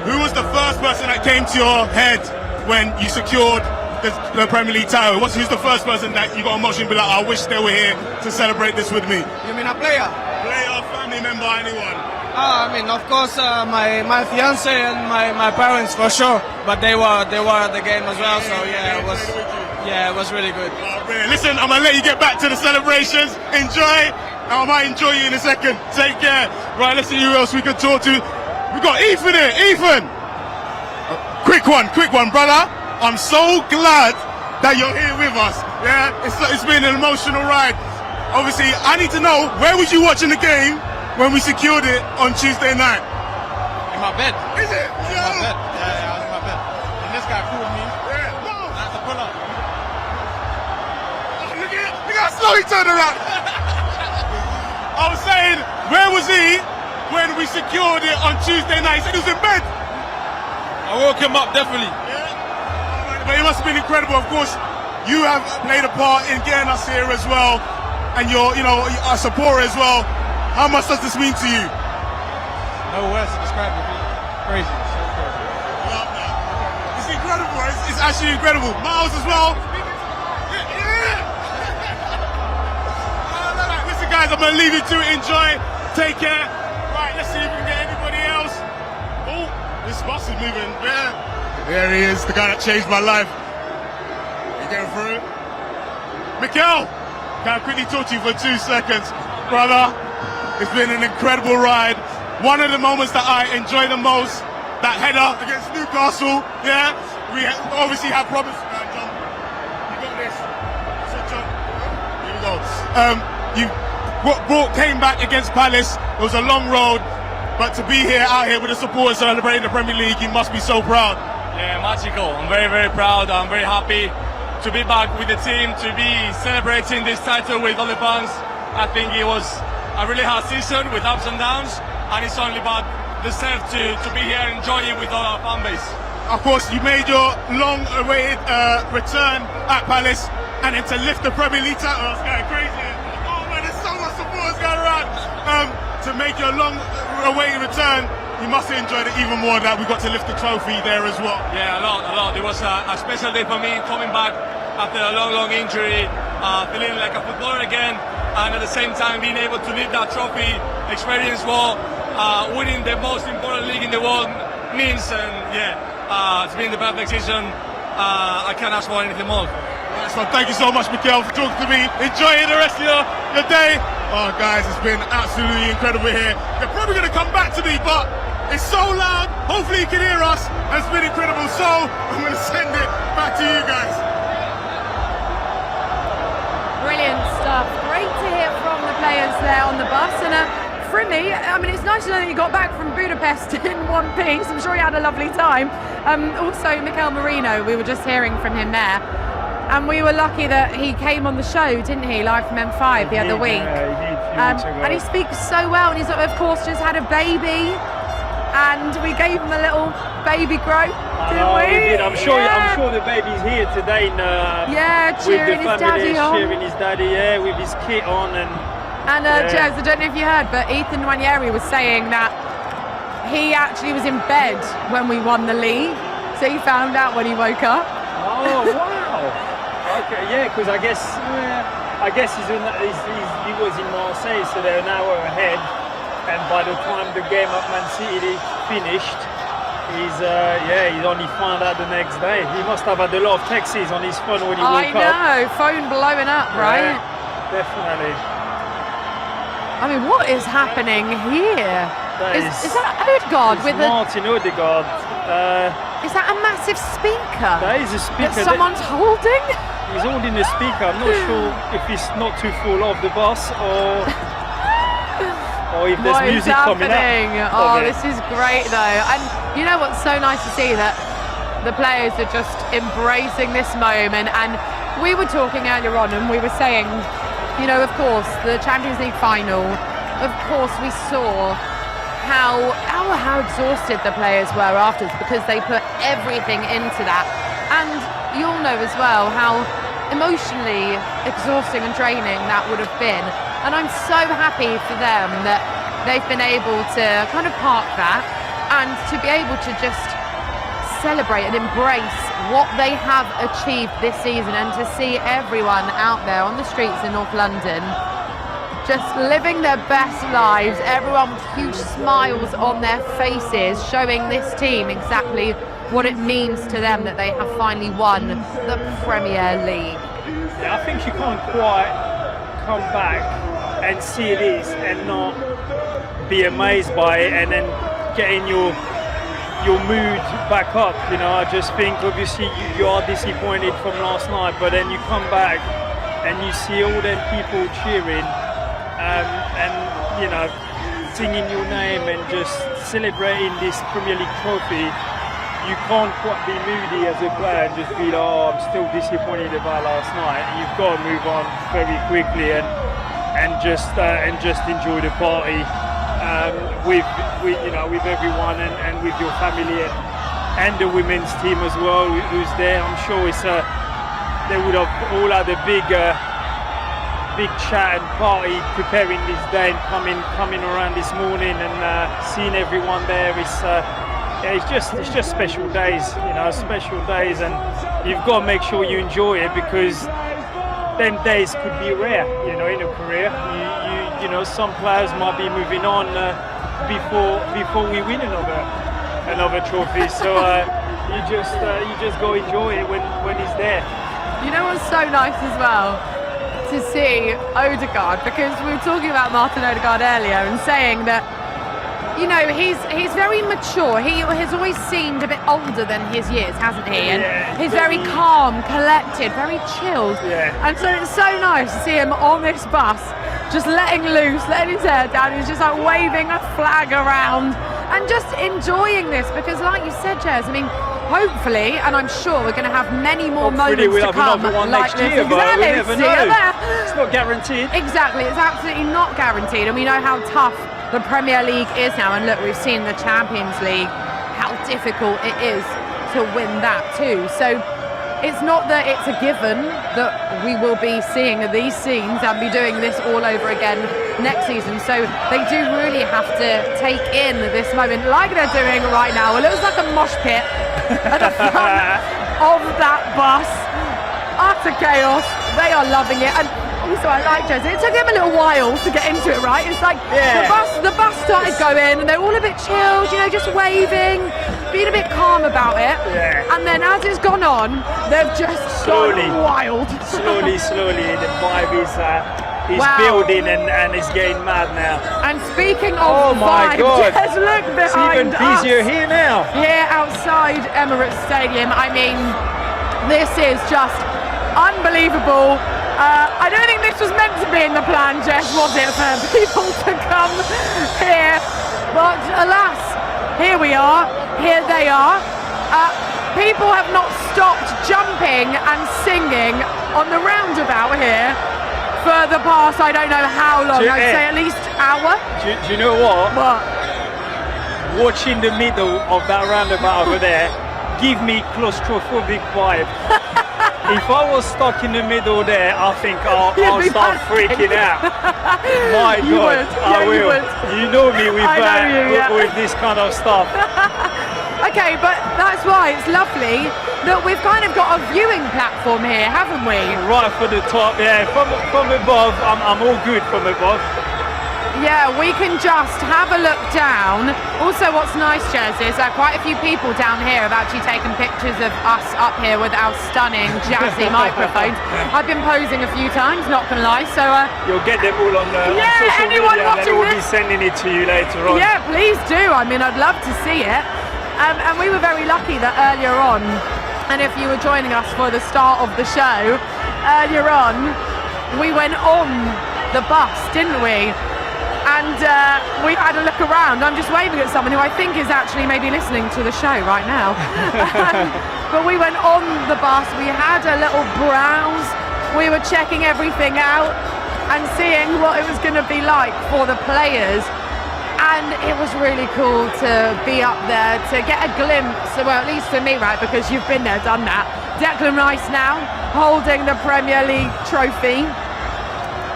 Who was the first person that came to your head when you secured the Premier League title? Who's the first person that you got emotional and be like, I wish they were here to celebrate this with me? You mean a player? Player, family member, anyone? I mean, of course, my fiance and my parents for sure, but they were at the game as well. So yeah, it was really good. Oh, brilliant. Listen, I'm gonna let you get back to the celebrations. Enjoy. I might enjoy you in a second. Take care. Right, let's see who else we can talk to. We got Ethan here. Ethan, quick one, brother. I'm so glad that you're here with us. Yeah, it's been an emotional ride. Obviously, I need to know, where was you watching the game when we secured it on Tuesday night? In my bed. Is it? In my bed. Yeah, I was in my bed. And this guy called me. Yeah, no. I had to pull up. Look how slow he turned around. I was saying, where was he when we secured it on Tuesday night? He said he was in bed. I woke him up, definitely. Yeah. But it must have been incredible. Of course, you have played a part in getting us here as well. And you're, a supporter as well. How much does this mean to you? No words to describe it. Crazy. So crazy. Love that. It's incredible. It's actually incredible. Miles as well. Listen, guys, I'm going to leave you to it. Enjoy. Take care. Right, let's see if we can get anybody else. Oh, this bus is moving. Yeah. There he is, the guy that changed my life. You going through? Mikel, can I quickly talk to you for 2 seconds? Brother, it's been an incredible ride. One of the moments that I enjoy the most, that header against Newcastle. Yeah, we obviously have problems. John, you got this. So, John, here we go. Came back against Palace. It was a long road, but to be out here with the supporters celebrating the Premier League, you must be so proud. Yeah, magical. I'm very, very proud. I'm very happy to be back with the team, to be celebrating this title with all the fans. I think it was a really hard season with ups and downs, and it's only but deserved to be here and enjoy it with all our fan base. Of course, you made your long-awaited return at Palace, and then to lift the Premier League title, it's going crazy. Oh man, there's so much support going around. To make your long-awaited return, you must have enjoyed it even more that we got to lift the trophy there as well. Yeah, a lot. It was a special day for me, coming back after a long injury, feeling like a footballer again, and at the same time being able to lift that trophy, experience what winning the most important league in the world means. And it's been the perfect season. I can't ask for anything more. So thank you so much, Mikel, for talking to me. Enjoy the rest of your day. Oh, guys, it's been absolutely incredible here. They're probably going to come back to me, but it's so loud. Hopefully you can hear us. It's been incredible. So I'm going to send it back to you guys. Brilliant stuff. Great to hear from the players there on the bus. And for me, I mean, it's nice to know that you got back from Budapest in one piece. I'm sure you had a lovely time. Also, Mikel Merino, we were just hearing from him there. And we were lucky that he came on the show, didn't he, live from M5 the other week. Yeah, he did. And he speaks so well. And he's, of course, just had a baby. And we gave him a little baby grow, didn't we? We did. I'm sure the baby's here today. Cheering his daddy on. Cheering his daddy, with his kit on. And Jez, I don't know if you heard, but Ethan Nwaneri was saying that he actually was in bed when we won the league. So he found out when he woke up. Oh, wow. Okay, because I guess he was in Marseille, so they're an hour ahead. And by the time the game at Man City finished, he's only found out the next day. He must have had a lot of texts on his phone when he woke up. I know, phone blowing up, right? Yeah, definitely. I mean, what is happening here? Is that Odegaard with Martin Odegaard. Is that a massive speaker? That is a speaker that someone's holding? He's holding the speaker. I'm not sure if it's not too full of the bus or if there's music coming up. Oh, this is great though. And you know what's so nice to see, that the players are just embracing this moment. And we were talking earlier on and we were saying, of course, the Champions League final, of course we saw how exhausted the players were afterwards, because they put everything into that. And you'll know as well how emotionally exhausting and draining that would have been. And I'm so happy for them that they've been able to kind of park that and to be able to just celebrate and embrace what they have achieved this season, and to see everyone out there on the streets in North London just living their best lives, everyone with huge smiles on their faces, showing this team exactly what it means to them that they have finally won the Premier League. Yeah, I think you can't quite come back and see this and not be amazed by it and then getting your mood back up. You know, I just think obviously you are disappointed from last night, but then you come back and you see all them people cheering and you know, singing your name and just celebrating this Premier League trophy. You can't quite be moody as a player and just be like, oh, I'm still disappointed about last night. You've got to move on very quickly and just enjoy the party with everyone and with your family and the women's team as well who's there. I'm sure they would have all had a big chat and party preparing this day and coming around this morning and seeing everyone there. It's just special days, you know, special days, and you've got to make sure you enjoy it because them days could be rare, you know, in a career. You know, some players might be moving on before we win another trophy. So you just go enjoy it when it's there. You know what's so nice as well? To see Odegaard, because we were talking about Martin Odegaard earlier and saying that, you know, he's very mature. He has always seemed a bit older than his years, hasn't he? And he's very calm, collected, very chilled. Yeah. And so it's so nice to see him on this bus, just letting loose, letting his hair down. He's just like waving a flag around and just enjoying this because, like you said, Jez, I mean, hopefully, and I'm sure we're going to have many more moments to come like this. Year, exactly. But we never know. It's not guaranteed. Exactly, it's absolutely not guaranteed, and we know how tough the Premier League is now. And look, we've seen the Champions League, how difficult it is to win that too. So it's not that it's a given that we will be seeing these scenes and be doing this all over again next season. So they do really have to take in this moment like they're doing right now. It looks like a mosh pit at the front of that bus. Utter chaos. They are loving it. And also, I like Jesse. It took them a little while to get into it, right? It's like the bus started going, and they're all a bit chilled, you know, just waving, being a bit calm about it. Yeah. And then as it's gone on, they've just gone wild. Slowly, the vibe is building and it's getting mad now. And speaking of vibe, just look behind it's even busier us. here now. Here outside Emirates Stadium. I mean, this is just unbelievable. I don't think this was meant to be in the plan, Jess, was it, for people to come here? But alas, here we are, here they are. People have not stopped jumping and singing on the roundabout here for the past, I don't know how long, I'd say at least hour. Do you know what? What? Watching the middle of that roundabout over there give me claustrophobic vibe. If I was stuck in the middle there, I think I'll start freaking out. My God, I will. You know me with this kind of stuff. Okay, but that's why it's lovely that we've kind of got a viewing platform here, haven't we? Right for the top, yeah. From above, I'm all good from above. Yeah, we can just have a look down. Also, what's nice, Jez, is that quite a few people down here have actually taken pictures of us up here with our stunning jazzy microphones. I've been posing a few times, not gonna lie, so you'll get them all on social anyone media, watching and then we'll be sending it to you later on. Yeah, please do. I mean, I'd love to see it. And we were very lucky that earlier on, and if you were joining us for the start of the show, earlier on, we went on the bus, didn't we? And we had a look around. I'm just waving at someone who I think is actually maybe listening to the show right now. But we went on the bus, we had a little browse, we were checking everything out and seeing what it was going to be like for the players. And it was really cool to be up there, to get a glimpse, well, at least for me, right, because you've been there, done that. Declan Rice now, holding the Premier League trophy.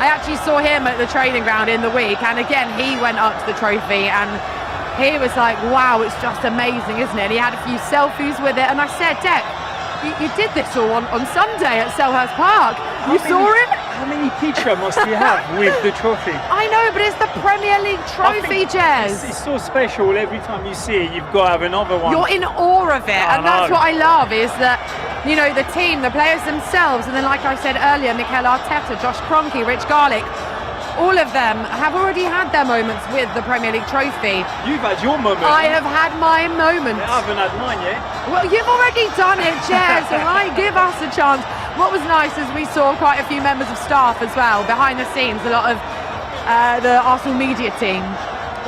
I actually saw him at the training ground in the week, and again, he went up to the trophy, and he was like, wow, it's just amazing, isn't it? And he had a few selfies with it, and I said, Dec, you did this all on Sunday at Selhurst Park. You saw it? How many pictures must he have with the trophy? I know, but it's the Premier League trophy, Jez. It's so special. Every time you see it, you've got to have another one. You're in awe of it, and that's what I love, is that, you know, the team, the players themselves, and then like I said earlier, Mikel Arteta, Josh Kroenke, Rich Garlick, all of them have already had their moments with the Premier League trophy. You've had your moment. I have had my moment. I haven't had mine yet. Well, you've already done it, Jez, all right? Give us a chance. What was nice is we saw quite a few members of staff as well, behind the scenes, a lot of the Arsenal media team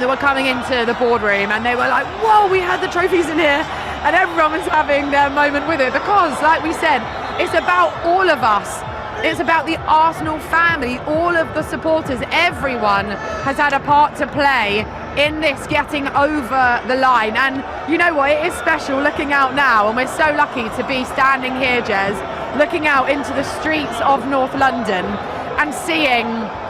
that were coming into the boardroom, and they were like, whoa, we had the trophies in here, and everyone was having their moment with it, because, like we said, it's about all of us. It's about the Arsenal family, all of the supporters, everyone has had a part to play in this getting over the line. And you know what, it is special looking out now, and we're so lucky to be standing here, Jez, looking out into the streets of North London and seeing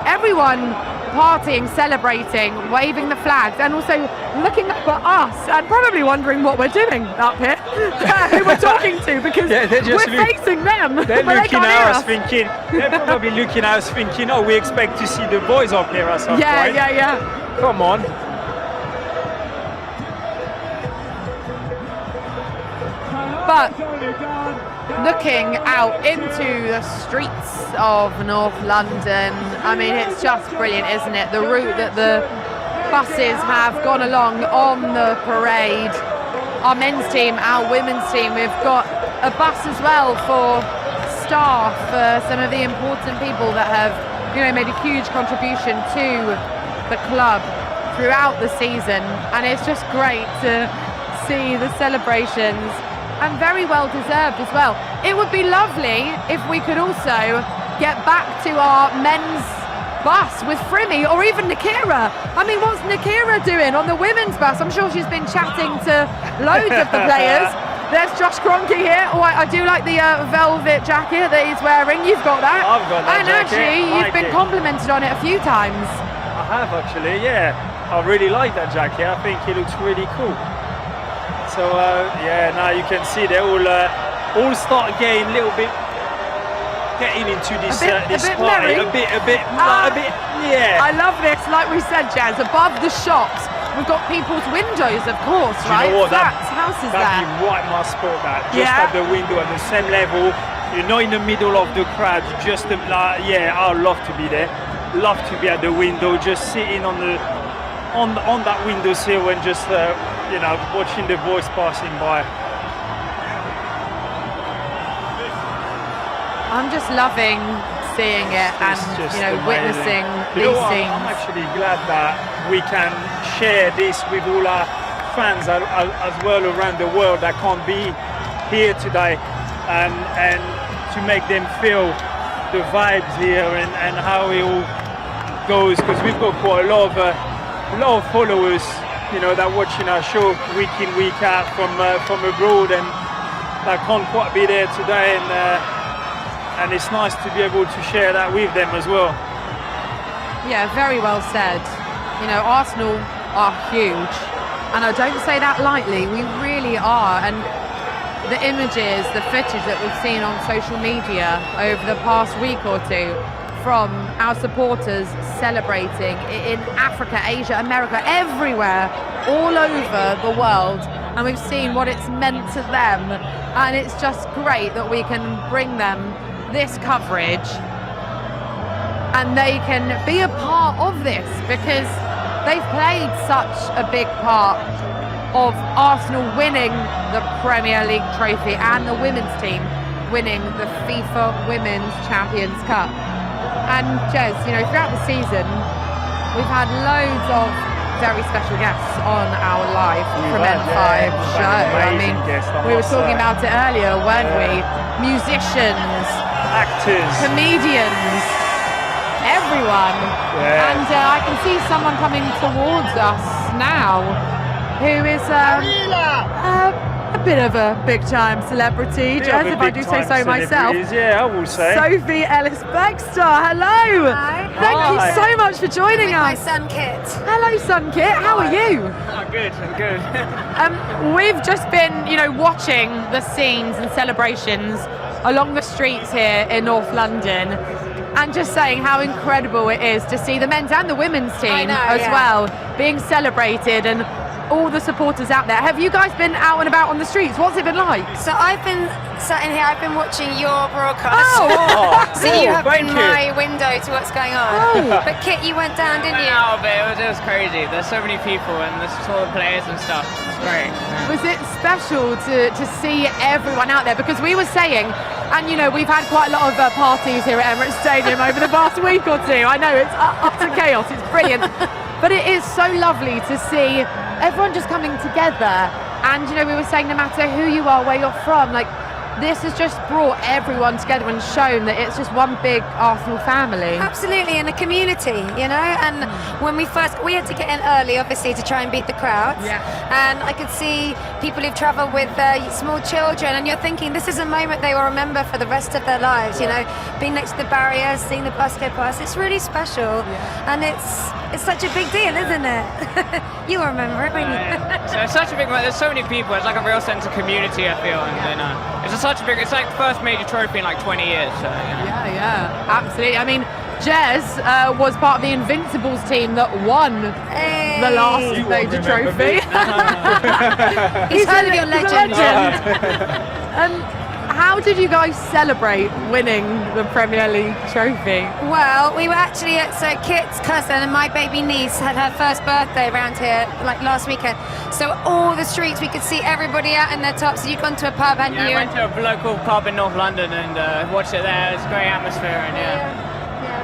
everyone partying, celebrating, waving the flags, and also looking up at us and probably wondering what we're doing up here, who we're talking to, because we're facing them. They're looking at us thinking, they're probably looking at us thinking, oh, we expect to see the boys up here at some point. Yeah. Come on. But looking out into the streets of North London, I mean, it's just brilliant, isn't it? The route that the buses have gone along on the parade. Our men's team, our women's team, we've got a bus as well for staff, for some of the important people that have, you know, made a huge contribution to the club throughout the season. And it's just great to see the celebrations, and very well deserved as well. It would be lovely if we could also get back to our men's bus with Frimmy, or even Nakira. I mean, what's Nakira doing on the women's bus? I'm sure she's been chatting to loads of the players. There's Josh Kroenke here. Oh, I do like the velvet jacket that he's wearing. You've got that. I've got that and jacket. actually, you've been complimented on it a few times. I have actually, yeah. I really like that jacket. I think it looks really cool. So yeah, now you can see they all start getting a little bit, getting into this this party, a bit, yeah. I love this. Like we said, Jazz, above the shops, we've got people's windows, of course, right? You know what? Flats, houses there. That'd be right, my spot. That just at the window, at the same level. You're not in the middle of the crowd. Just like, yeah, I'd love to be there. Love to be at the window, just sitting on the on that windowsill and just you know, watching the boys passing by. I'm just loving seeing it and, you know, amazing. witnessing You these know, scenes. I'm actually glad that we can share this with all our fans as well around the world that can't be here today, and to make them feel the vibes here and how it all goes, because we've got quite a lot of followers, you know, that watching our show week in, week out from abroad, and that can't quite be there today, and it's nice to be able to share that with them as well. Yeah, very well said. You know, Arsenal are huge, and I don't say that lightly. We really are, and the images, the footage that we've seen on social media over the past week or two from our supporters celebrating in Africa, Asia, America, everywhere, all over the world, and we've seen what it's meant to them, and it's just great that we can bring them this coverage and they can be a part of this, because they've played such a big part of Arsenal winning the Premier League trophy and the women's team winning the FIFA Women's Champions Cup. And Jez, you know, throughout the season, we've had loads of very special guests on our live from M5 show. I mean, we were talking about it earlier, weren't we? Musicians, actors, comedians, everyone. And I can see someone coming towards us now who is a bit of a big-time celebrity, Jez, if I do say so myself. Yeah, I will say. Sophie Ellis-Bextor, hello. Hi. Thank you so much for joining us. My son Kit. Hello, son Kit. How are you? I'm good. We've just been, you know, watching the scenes and celebrations along the streets here in North London, and just saying how incredible it is to see the men's and the women's team well being celebrated and all the supporters out there. Have you guys been out and about on the streets? What's it been like? So I've been sat in here, I've been watching your broadcast. So you have been my window to what's going on. But Kit, you went down, didn't you? No, but it was crazy. There's so many people and there's all the players and stuff. It's great. Was it special to see everyone out there? Because we were saying, and you know, we've had quite a lot of parties here at Emirates Stadium over the past week or two. I know it's up to chaos, it's brilliant. But it is so lovely to see everyone just coming together. And you know, we were saying no matter who you are, where you're from, like this has just brought everyone together and shown that it's just one big Arsenal family. Absolutely, and a community, you know. And when we had to get in early, obviously, to try and beat the crowds. Yeah. And I could see people who've travelled with small children, and you're thinking this is a moment they will remember for the rest of their lives. You know, being next to the barriers, seeing the bus go past, it's really special, and it's such a big deal, isn't it? You remember it, won't you? So it's such a big. There's so many people. It's like a real sense of community. I feel, and it's such a big. It's like the first major trophy in like 20 years. So, Yeah, absolutely. I mean, Jez was part of the Invincibles team that won the last major trophy. He's heard of your legend. How did you guys celebrate winning the Premier League trophy? Well, we were actually so Kit's cousin and my baby niece had her first birthday around here like last weekend. So all the streets we could see everybody out in their tops. So you'd gone to a pub, hadn't you? I went to a local pub in North London and watched it there. It's a great atmosphere and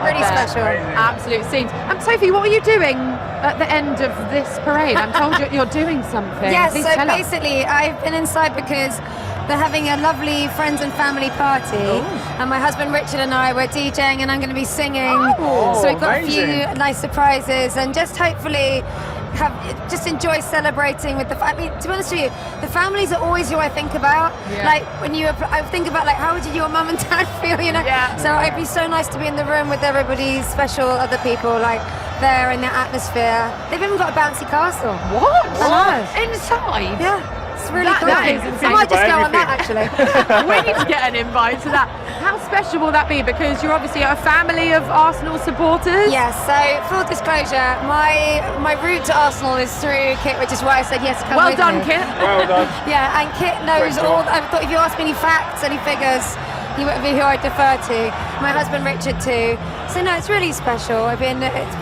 really special. Absolute scenes. Sophie, what are you doing at the end of this parade? I'm told you're doing something. Yes, Please so tell us. basically I've been inside because they're having a lovely friends and family party, and my husband Richard and I were DJing, and I'm going to be singing. So we've got a few nice surprises, and just hopefully enjoy celebrating with I mean, to be honest with you, the families are always who I think about. Like when I think about like how did your mum and dad feel, you know? So it'd be so nice to be in the room with everybody's special other people, like there in the atmosphere. They've even got a bouncy castle. What? Inside? Yeah. It's really cool. That is insane. I might just go on that actually. We need to get an invite to that. How special will that be? Because you're obviously a family of Arsenal supporters. Yes, so full disclosure, my route to Arsenal is through Kit, which is why I said yes, come Well with done, me. Kit. Well done. Yeah, and Kit knows all. I thought if you asked me any facts, any figures, he would be who I defer to. My husband Richard too. So no, it's really special. It's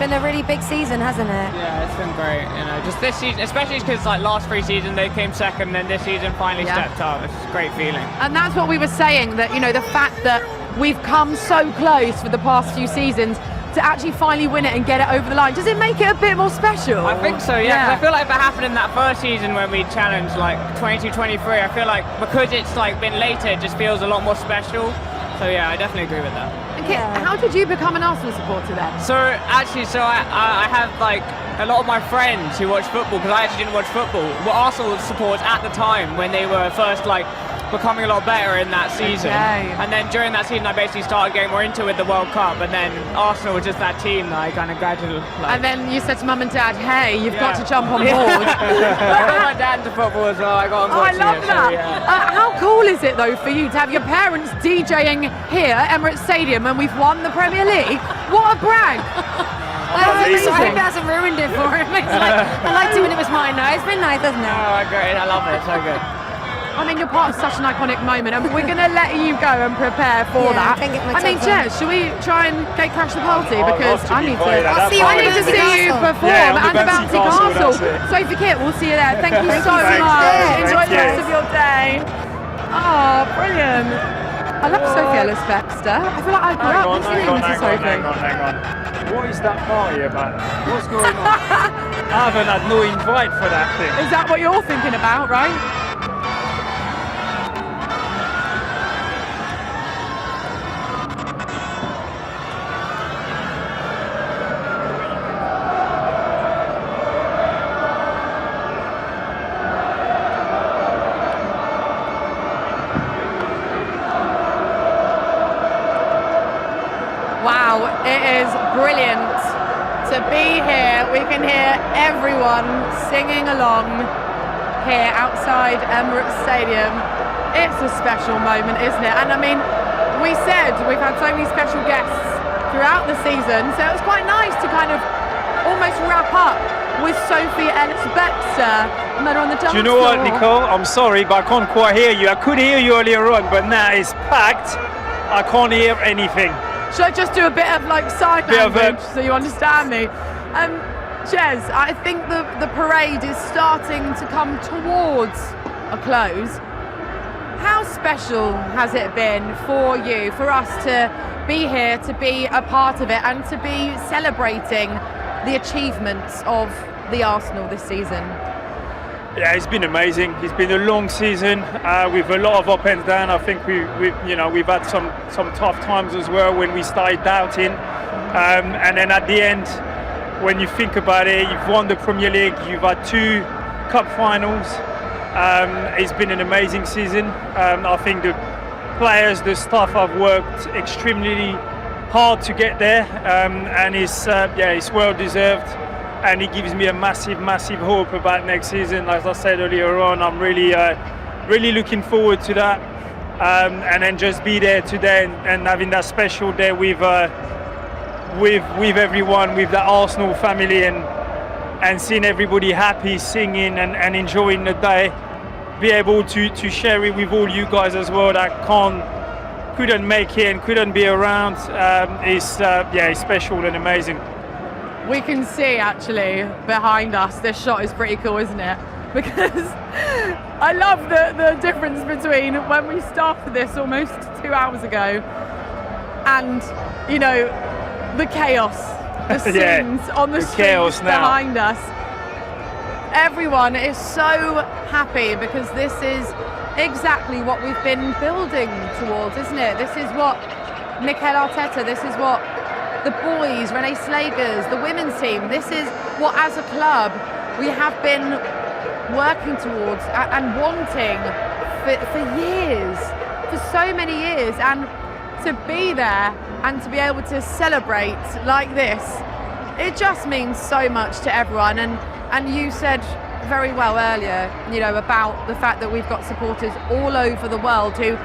been a really big season, hasn't it? Yeah, it's been great. You know, just this season, especially because like last 3 seasons they came second, and then this season finally stepped up. It's a great feeling. And that's what we were saying, that you know the fact that we've come so close for the past few seasons to actually finally win it and get it over the line. Does it make it a bit more special? I think so, yeah. 'Cause I feel like if it happened in that first season when we challenged like 22-23, I feel like because it's like been later, it just feels a lot more special. So yeah, I definitely agree with that. Okay, how did you become an Arsenal supporter then? So actually, I have like a lot of my friends who watch football, because I actually didn't watch football, were Arsenal supporters at the time when they were first like becoming a lot better in that season. And then during that season I basically started getting more into it with the World Cup, and then Arsenal was just that team that I kind of gradually And then you said to mum and dad, hey, you've got to jump on board. I got my dad into football as well. I got on I watching love it, that. so, yeah. How cool is it though for you to have your parents DJing here at Emirates Stadium and we've won the Premier League? What a brag. I hope it hasn't ruined it for him. I liked it when it was mine now. It's been nice, hasn't it? Oh, great. I love it. So good. I mean, you're part of such an iconic moment, and we're going to let you go and prepare for that. I mean, Jez, should we try and gate crash the party? Because I need to see you perform at the Bouncy Castle. Sophie Kit, we'll see you there. Thank you so much. Enjoy the rest of your day. Oh, brilliant. I love Sophie Ellis-Bextor. I feel like I grew up listening to Sophie. Hang on. What is that party about? What's going on? I haven't had no invite for that thing. Is that what you're thinking about, right? Wow, it is brilliant to be here. We can hear everyone singing along here outside Emirates Stadium. It's a special moment, isn't it? And I mean, we said we've had so many special guests throughout the season. So it was quite nice to kind of almost wrap up with Sophie Ellis-Bextor. Met her on the dance Do you know what, floor. Nicole? I'm sorry, but I can't quite hear you. I could hear you earlier on, but now it's packed. I can't hear anything. Should I just do a bit of like sign Bit of language so you understand me? Jez, I think the parade is starting to come towards a close. How special has it been for you, for us to be here, to be a part of it, and to be celebrating the achievements of the Arsenal this season? Yeah, it's been amazing. It's been a long season with a lot of up and down. I think we've had some tough times as well when we started doubting, and then at the end, when you think about it, you've won the Premier League, you've had 2 cup finals. It's been an amazing season. I think the players, the staff have worked extremely hard to get there, and it's well deserved. And it gives me a massive hope about next season. As I said earlier on, I'm really looking forward to that, and then just be there today and having that special day with everyone, with the Arsenal family, and seeing everybody happy, singing and enjoying the day. Be able to share it with all you guys as well that couldn't make it and couldn't be around. It's special and amazing. We can see actually behind us, this shot is pretty cool, isn't it? Because I love the difference between when we started this almost 2 hours ago and, the chaos, the scenes on the streets behind us. Everyone is so happy because this is exactly what we've been building towards, isn't it? This is what Mikel Arteta, this is what the boys, Renee Slagers, the women's team, this is what as a club we have been working towards and wanting for years, for so many years. And to be there and to be able to celebrate like this, it just means so much to everyone. And you said very well earlier, about the fact that we've got supporters all over the world who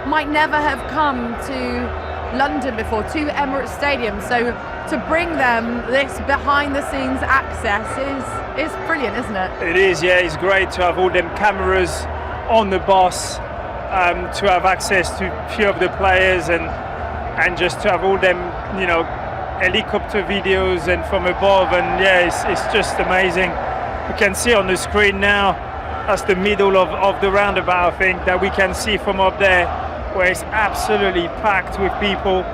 might never have come to London before, to Emirates Stadium. So to bring them this behind the scenes access is brilliant, isn't it? It is, yeah. It's great to have all them cameras on the bus, to have access to a few of the players and just to have all them, helicopter videos and from above, and it's just amazing. You can see on the screen now, that's the middle of the roundabout, I think, that we can see from up there, where it's absolutely packed with people.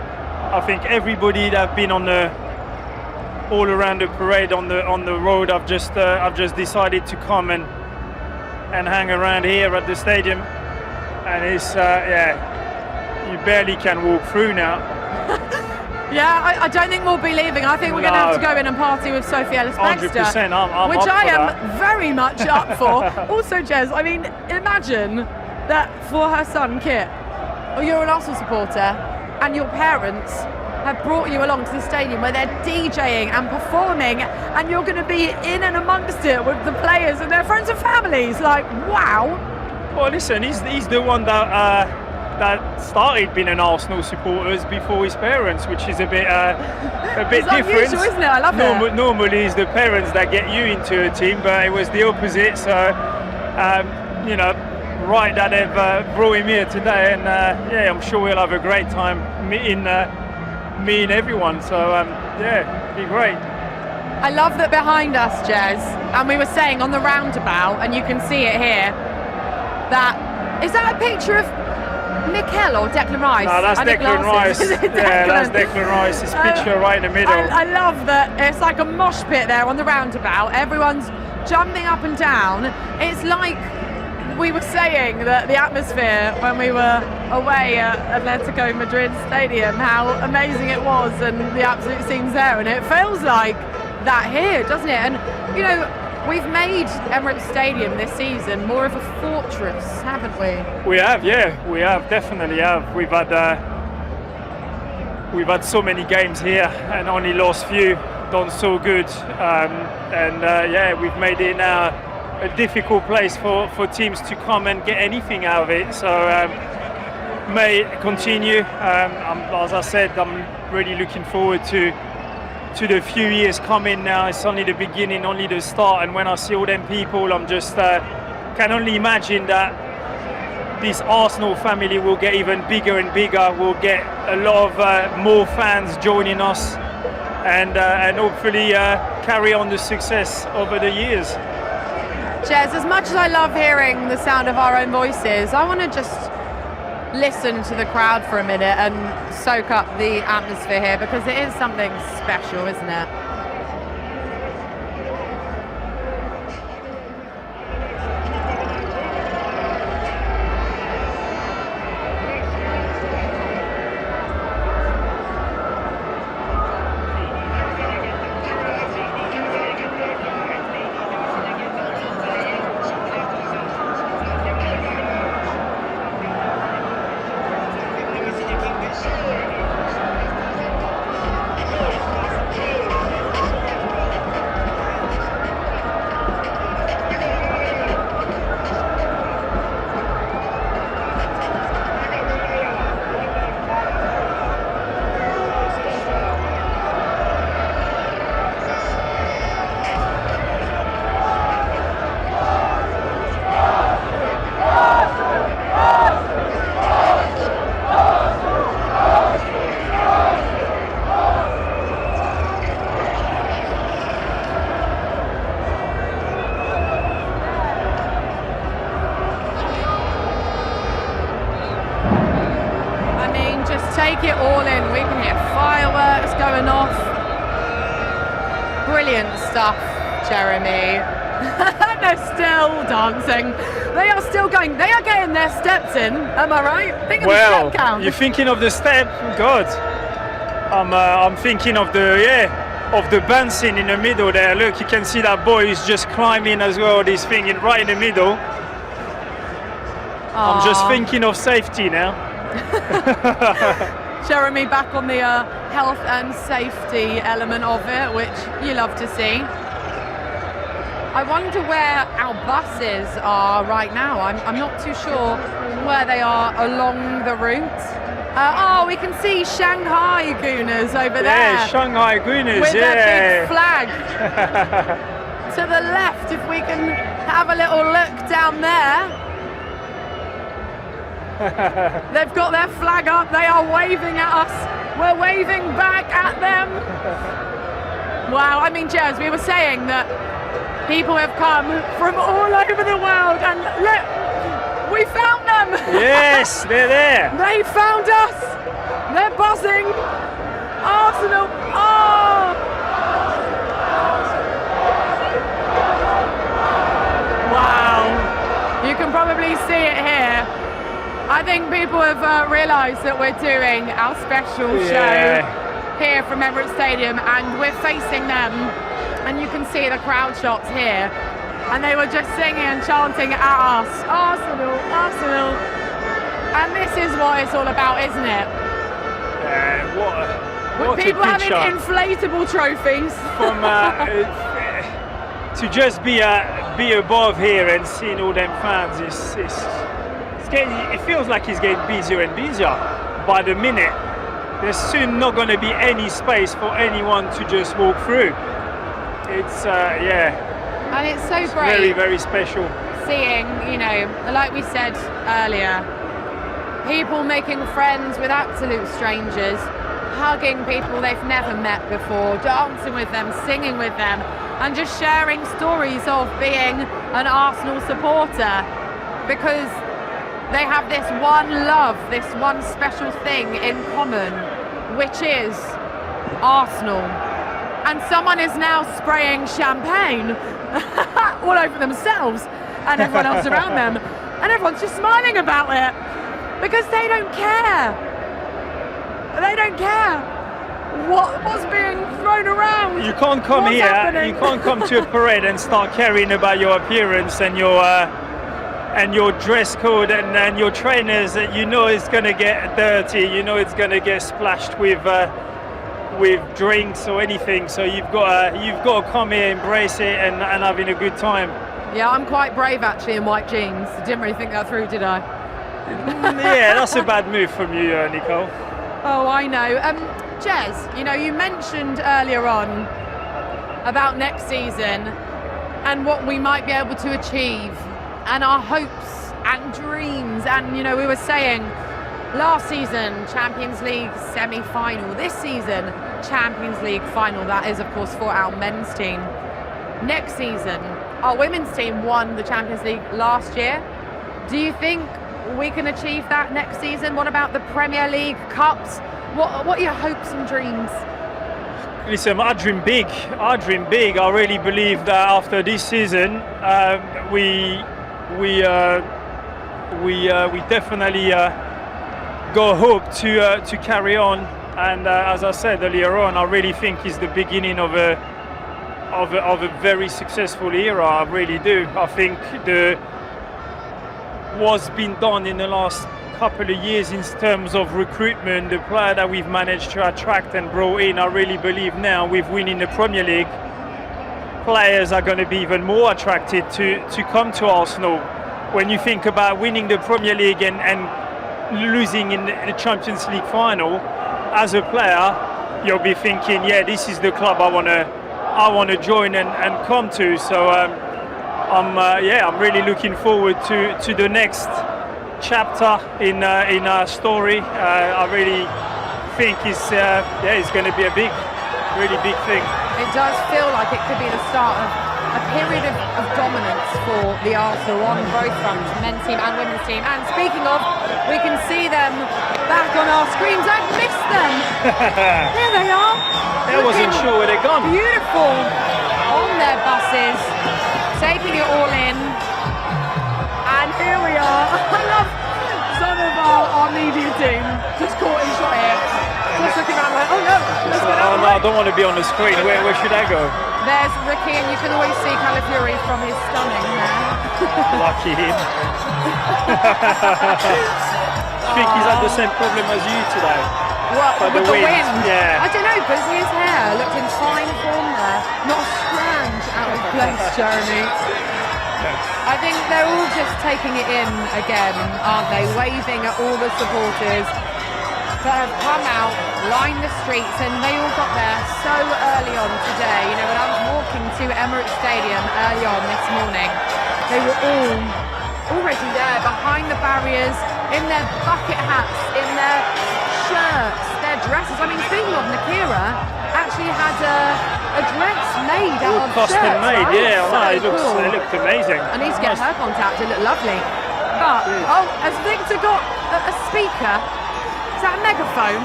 I think everybody that have been all around the parade on the road, I've just decided to come and hang around here at the stadium, and it's you barely can walk through now. Yeah, I don't think we'll be leaving. I think we're going to have to go in and party with Sophie Ellis-Bextor, 100%, I'm which up I for am that. very much up for. Also, Jez, I mean, imagine that for her son, Kit, you're an Arsenal supporter and your parents have brought you along to the stadium where they're DJing and performing, and you're going to be in and amongst it with the players and their friends and families. Like, wow. Well, listen, he's the one that started being an Arsenal supporter before his parents, which is a bit It's different. unusual, isn't it? I love it. Normally, it's the parents that get you into a team, but it was the opposite. So, right that they've brought him here today, and I'm sure we'll have a great time meeting everyone. So, it'll be great. I love that behind us, Jez, and we were saying on the roundabout, and you can see it here, is that a picture of Mikel or Declan Rice? No, that's Declan Rice. Yeah, that's Declan Rice. His picture right in the middle. I love that it's like a mosh pit there on the roundabout. Everyone's jumping up and down. It's like we were saying that the atmosphere when we were away at Atletico Madrid Stadium, how amazing it was and the absolute scenes there. And it feels like that here, doesn't it? And, we've made Emirates Stadium this season more of a fortress, haven't we? We have, definitely have. We've had so many games here and only lost few, done so good, we've made it now a difficult place for teams to come and get anything out of it. So may continue. As I said, I'm really looking forward to the few years coming now. It's only the beginning, only the start, and when I see all them people, I'm just can only imagine that this Arsenal family will get even bigger and bigger. We'll get a lot of more fans joining us, and hopefully carry on the success over the years. Jez, as much as I love hearing the sound of our own voices, I want to just listen to the crowd for a minute and soak up the atmosphere here, because it is something special, isn't it? Take it all in. We can hear fireworks going off. Brilliant stuff, Jeremy. They're still dancing. They are still going. They are getting their steps in. Am I right? Think of the step count. You're thinking of the step. God, I'm thinking of the dancing in the middle there. Look, you can see that boy is just climbing as well. This thing right in the middle. I'm just thinking of safety now. Jeremy back on the health and safety element of it, which you love to see. I wonder where our buses are right now. I'm not too sure where they are along the route. We can see Shanghai Gooners over there. Yeah, Shanghai Gooners, with their big flag. To the left, if we can have a little look down there. They've got their flag up, they are waving at us, we're waving back at them. Wow, I mean, Jez, we were saying that people have come from all over the world, and look, we found them. Yes, they're there. They found us. They're buzzing. Arsenal. Oh! Wow. You can probably see it here. I think people have realised that we're doing our special show here from Emirates Stadium, and we're facing them, and you can see the crowd shots here, and they were just singing and chanting at us, Arsenal, Arsenal, and this is what it's all about, isn't it? What people a picture. having inflatable trophies. From to just be above here and seeing all them fans, it feels like it's getting busier and busier by the minute. There's soon not going to be any space for anyone to just walk through. It's and it's so great. Very, very special. Seeing, like we said earlier, people making friends with absolute strangers, hugging people they've never met before, dancing with them, singing with them, and just sharing stories of being an Arsenal supporter, because they have this one love, this one special thing in common, which is Arsenal. And someone is now spraying champagne all over themselves and everyone else around them. And everyone's just smiling about it because they don't care. They don't care what's being thrown around. You can't come here, you can't come to a parade and start caring about your appearance and your dress code and your trainers. It's going to get dirty, it's going to get splashed with drinks or anything. So you've got to come here, embrace it, and having a good time. Yeah, I'm quite brave actually in white jeans. Didn't really think that through, did I? Yeah, that's a bad move from you, Nicole. Oh, I know. Jez, you know, you mentioned earlier on about next season and what we might be able to achieve and our hopes and dreams. And, you know, we were saying last season, Champions League semi-final. This season, Champions League final. That is, of course, for our men's team. Next season, our women's team won the Champions League last year. Do you think we can achieve that next season? What about the Premier League Cups? What are your hopes and dreams? Listen, I dream big. I really believe that after this season, we definitely go hope to carry on. And as I said earlier on, I really think it's the beginning of a very successful era. I really do. I think what's been done in the last couple of years in terms of recruitment, the player that we've managed to attract and brought in, I really believe now with winning the Premier League, players are going to be even more attracted to come to Arsenal. When you think about winning the Premier League and losing in the Champions League final, as a player, you'll be thinking, yeah, this is the club I want to join and come to. So I'm really looking forward to the next chapter in our story. I really think it's going to be a really big thing. It does feel like it could be the start of a period of dominance for the Arsenal on both fronts, men's team and women's team. And speaking of, we can see them back on our screens. I've missed them. There they are. I wasn't sure where they're gone. Beautiful on their buses, taking it all in. And here we are. I love some of our media team just caught in shot here. Just looking around like, oh no, no, I don't want to be on the screen. Where should I go? There's Ricky, and you can always see Calafiori from his stunning there. Lucky him. I think he's had the same problem as you today. What, with the wind? Yeah. I don't know, but his hair looked in fine form there. Not a strand out of place, Jeremy. I think they're all just taking it in again, aren't they? Waving at all the supporters that have come out, lined the streets, and they all got there so early on today. You know, when I was walking to Emirates Stadium early on this morning, they were all already there behind the barriers, in their bucket hats, in their shirts, their dresses. I mean, speaking of, Nakira actually had a dress made out of custom shirts, made, right? yeah. So It looked amazing. I need to get her contact. It looked lovely. But has Victor got a speaker? Is that a megaphone?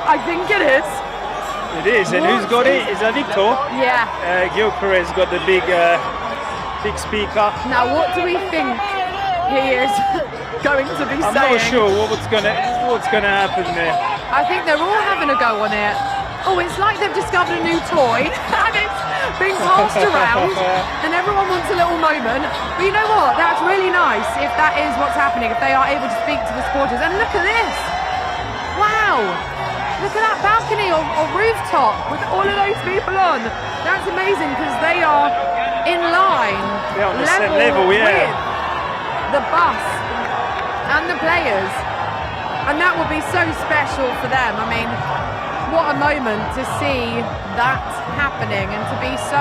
I think it is. It is, and who's got it? Is that Victor? Yeah. Gyökeres got the big speaker. Now, what do we think he is going to be saying? I'm not sure what's gonna happen there. I think they're all having a go on it. Oh, it's like they've discovered a new toy and it's being passed around and everyone wants a little moment. But you know what? That's really nice if that is what's happening, if they are able to speak to the supporters. And look at this. Wow. Look at that balcony or rooftop with all of those people on. That's amazing because they are in line, on the same level, yeah, with the bus and the players. And that will be so special for them. I mean, what a moment to see that happening and to be so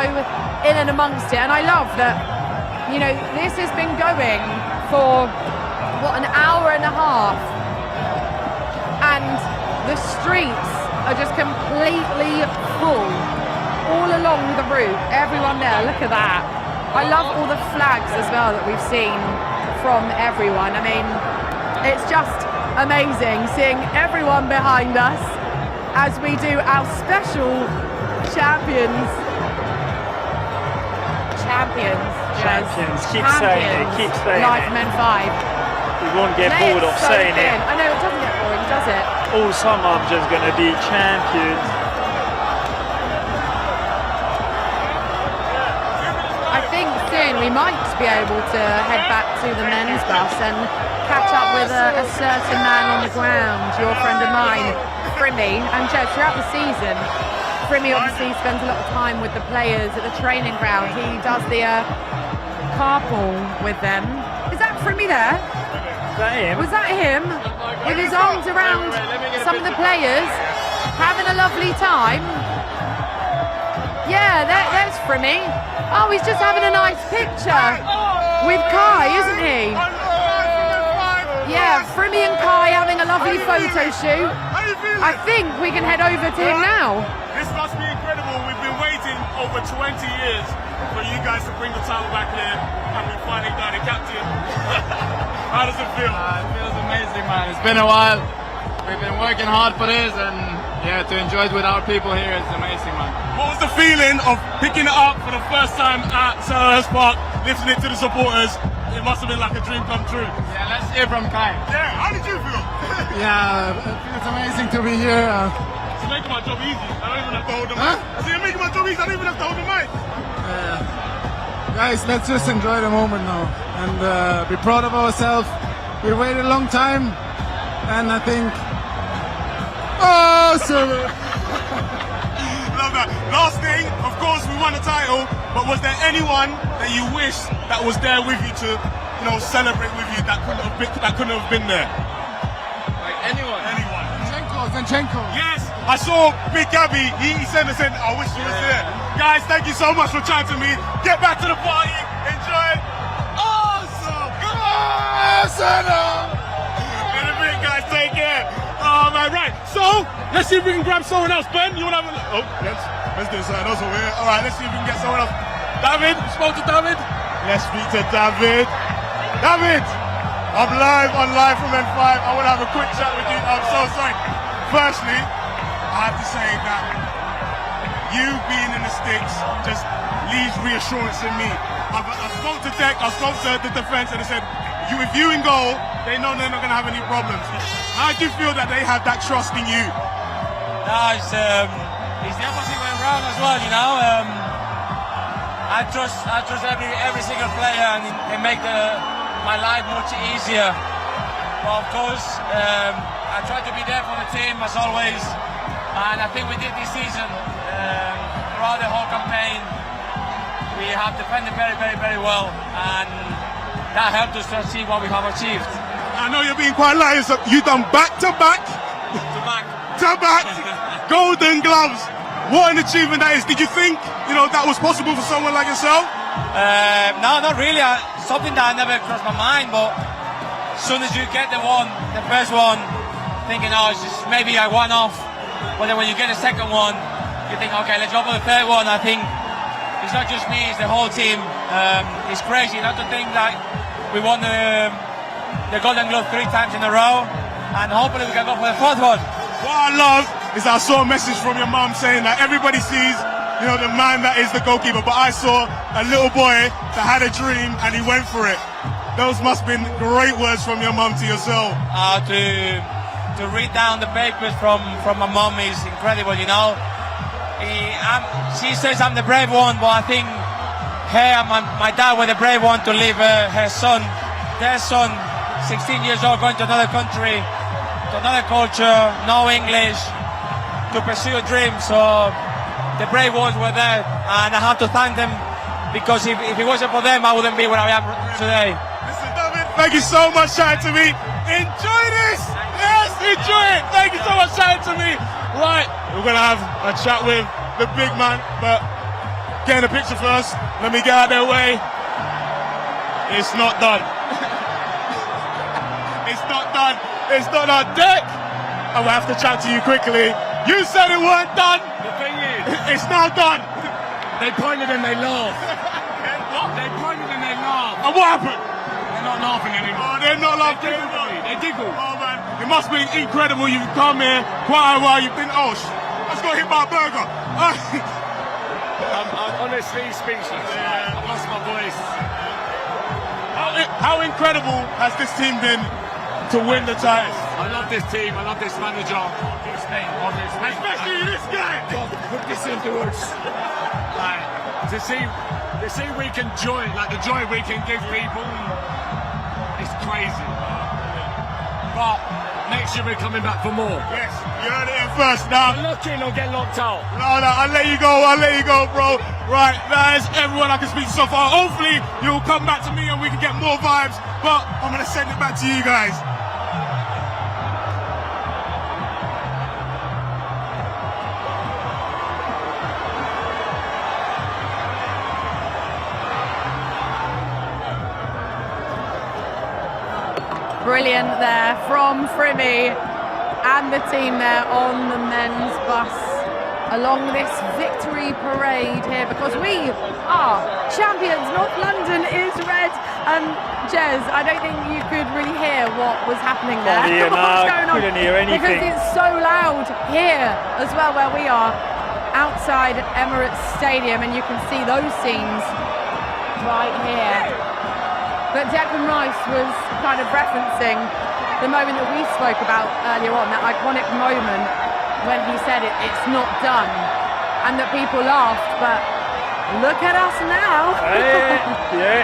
in and amongst it. And I love that, you know, this has been going for, what, an hour and a half. And the streets are just completely full all along the route. Everyone there, look at that. I love all the flags as well that we've seen from everyone. I mean, it's just amazing seeing everyone behind us as we do our special champions. Keep saying it. Live Men 5. You won't get bored of saying it. I know, it doesn't get boring, does it? All summer I'm just going to be champions. I think soon we might be able to head back to the men's bus and catch up with a certain man on the ground, your friend of mine, Frimmy. And Joe, throughout the season, Frimmy obviously spends a lot of time with the players at the training ground. He does the carpool with them. Is that Frimmy there? that him? Was that him? With his arms around some of the players, having a lovely time. Yeah, there's Frimmy. Oh, he's just having a nice picture with Kai, isn't he? Yeah, Frimmy and Kai having a lovely photo shoot. I think we can head over to him now. This must be incredible. We've been waiting over 20 years for you guys to bring the title back here, and we finally done it, Captain. How does it feel? It feels amazing, man. It's been a while. We've been working hard for this, and yeah, to enjoy it with our people here is amazing, man. What was the feeling of picking it up for the first time at Selhurst Park, lifting it to the supporters? It must have been like a dream come true. Yeah, let's hear from Kai. Yeah, how did you feel? Yeah, it feels amazing to be here. It's making my job easy. I don't even have to hold the mic. So you're making my job easy. I don't even have to hold the mic. Guys, let's just enjoy the moment now and be proud of ourselves. We waited a long time, and I think. Oh, sorry. Love that. Last thing, of course, we won the title, but was there anyone that you wish that was there with you to, celebrate with you that couldn't have been there? Like anyone? Anyone. Zinchenko. Yes, I saw Big Gabby. He said, I wish he was there. Guys, thank you so much for chatting to me. Get back to the party. Enjoy it. Awesome. Awesome. In a bit, guys. Take care. Oh, man, right. So, let's see if we can grab someone else. Ben, you want to have a look? Oh, let's do something else over here. All right, let's see if we can get someone else. David, you spoke to David? Let's speak to David. David, I'm live on Live from N5. I want to have a quick chat with you. I'm so sorry. Firstly, I have to say that you being in the sticks just leaves reassurance in me. I spoke to Tech, I spoke to the defense, and they said, if you in goal, they know they're not going to have any problems. How do you feel that they have that trust in you? It's the opposite way around as well, I trust every single player, and they make my life much easier. But of course, I try to be there for the team as always, and I think we did this season. Throughout the whole campaign, we have defended very, very, very well, and that helped us to achieve what we have achieved. I know you're being quite light, so you've done back-to-back Golden Gloves. What an achievement that is. Did you think, that was possible for someone like yourself? No, not really. Something that never crossed my mind, but as soon as you get the first one, thinking, it's just maybe I won off. But then when you get the second one, you think, okay, let's go for the third one. I think it's not just me, it's the whole team. It's crazy not to think that we won the Golden Glove 3 times in a row, and hopefully we can go for the fourth one. What I love is I saw a message from your mum saying that everybody sees, the man that is the goalkeeper, but I saw a little boy that had a dream and he went for it. Those must have been great words from your mum to yourself. To read down the papers from my mum is incredible, She says I'm the brave one, but I think her and my dad were the brave one to leave their son, 16 years old, going to another country, to another culture, no English, to pursue a dream. So the brave ones were there, and I have to thank them, because if it wasn't for them, I wouldn't be where I am today. Mr. David, thank you so much chatting to me. Enjoy this. Yes, enjoy it. Thank you so much chatting to me. Right, we're going to have a chat with the big man, but getting a picture first. Let me get out of their way. It's not done. It's not done. It's not on deck. I will have to chat to you quickly. You said it weren't done. The thing is, it's now done. They pointed and they laughed. They pointed and they laughed. And what happened? They're not laughing anymore. Oh, they're not laughing anymore. They giggle. Oh man, it must be incredible. You've come here quite a while. You've been, I just got hit by a burger. I'm honestly speechless. I've lost my voice. How incredible has this team been to win the title? I love this team. I love this manager. Especially this guy. Put this into words. To see we can joy, like the joy we can give people, it's crazy. But next year we're coming back for more. Yes, you heard it here first. Now, lock in or get locked out. No, I'll let you go, bro. Right, that is everyone I can speak to so far. Hopefully, you'll come back to me and we can get more vibes but I'm going to send it back to you guys. Brilliant there from Frimmy and the team there on the men's bus along this victory parade here, because we are champions. North London is red. And Jez, I don't think you could really hear what was happening there. What's going on? Couldn't hear anything. Because it's so loud here as well, where we are outside Emirates Stadium, and you can see those scenes right here. But Declan Rice was kind of referencing the moment that we spoke about earlier on, that iconic moment when he said it's not done, and that people laughed, but look at us now. Yeah.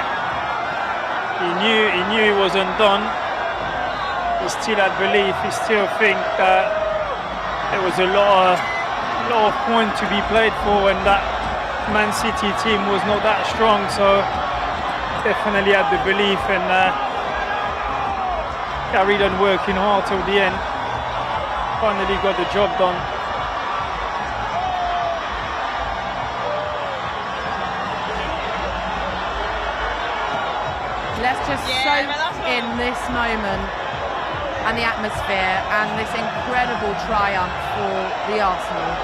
He knew it wasn't done. He still had belief. He still think that there was a lot of points to be played for, and that Man City team was not that strong. So definitely had the belief and carried on working hard till the end. Finally got the job done. Let's just soak in this moment and the atmosphere and this incredible triumph for the Arsenal.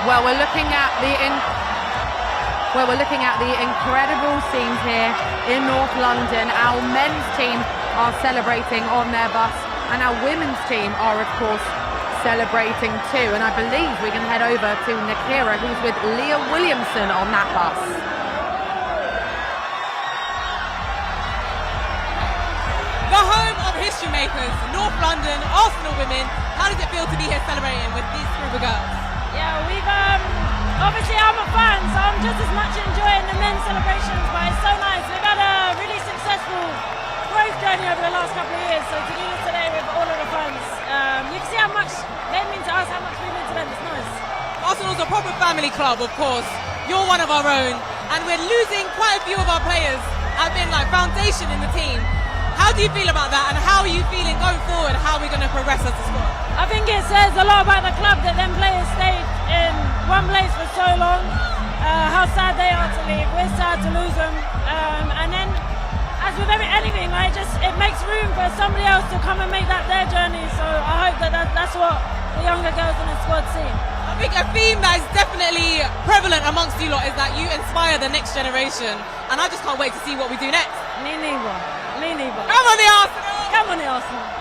Well, we're looking at the incredible scenes here in North London. Our men's team are celebrating on their bus, and our women's team are, of course, celebrating too. And I believe we can head over to Nakira, who's with Leah Williamson on that bus. The home of history. history makers, North London, Arsenal women. How does it feel to be here celebrating with these group of girls? Yeah, we've obviously I'm a fan, so I'm just as much enjoying the men's celebrations, but it's so nice. We've had a really successful growth journey over the last couple of years, so to do this today with all of the fans, you can see how much they mean to us, how much we mean to them. It's nice. Arsenal's a proper family club, of course. You're one of our own, and we're losing quite a few of our players. Have been like foundation in the team. How do you feel about that, and how are you feeling going forward? How are we going to progress as a squad? I think it says a lot about the club that them players stayed in one place for so long. How sad they are to leave. We're sad to lose them. And then, as with anything, like, it makes room for somebody else to come and make that their journey. So I hope that's what the younger girls in the squad see. I think a theme that is definitely prevalent amongst you lot is that you inspire the next generation, and I just can't wait to see what we do next. Me neither. Me neither. Come on the Arsenal! Come on the Arsenal!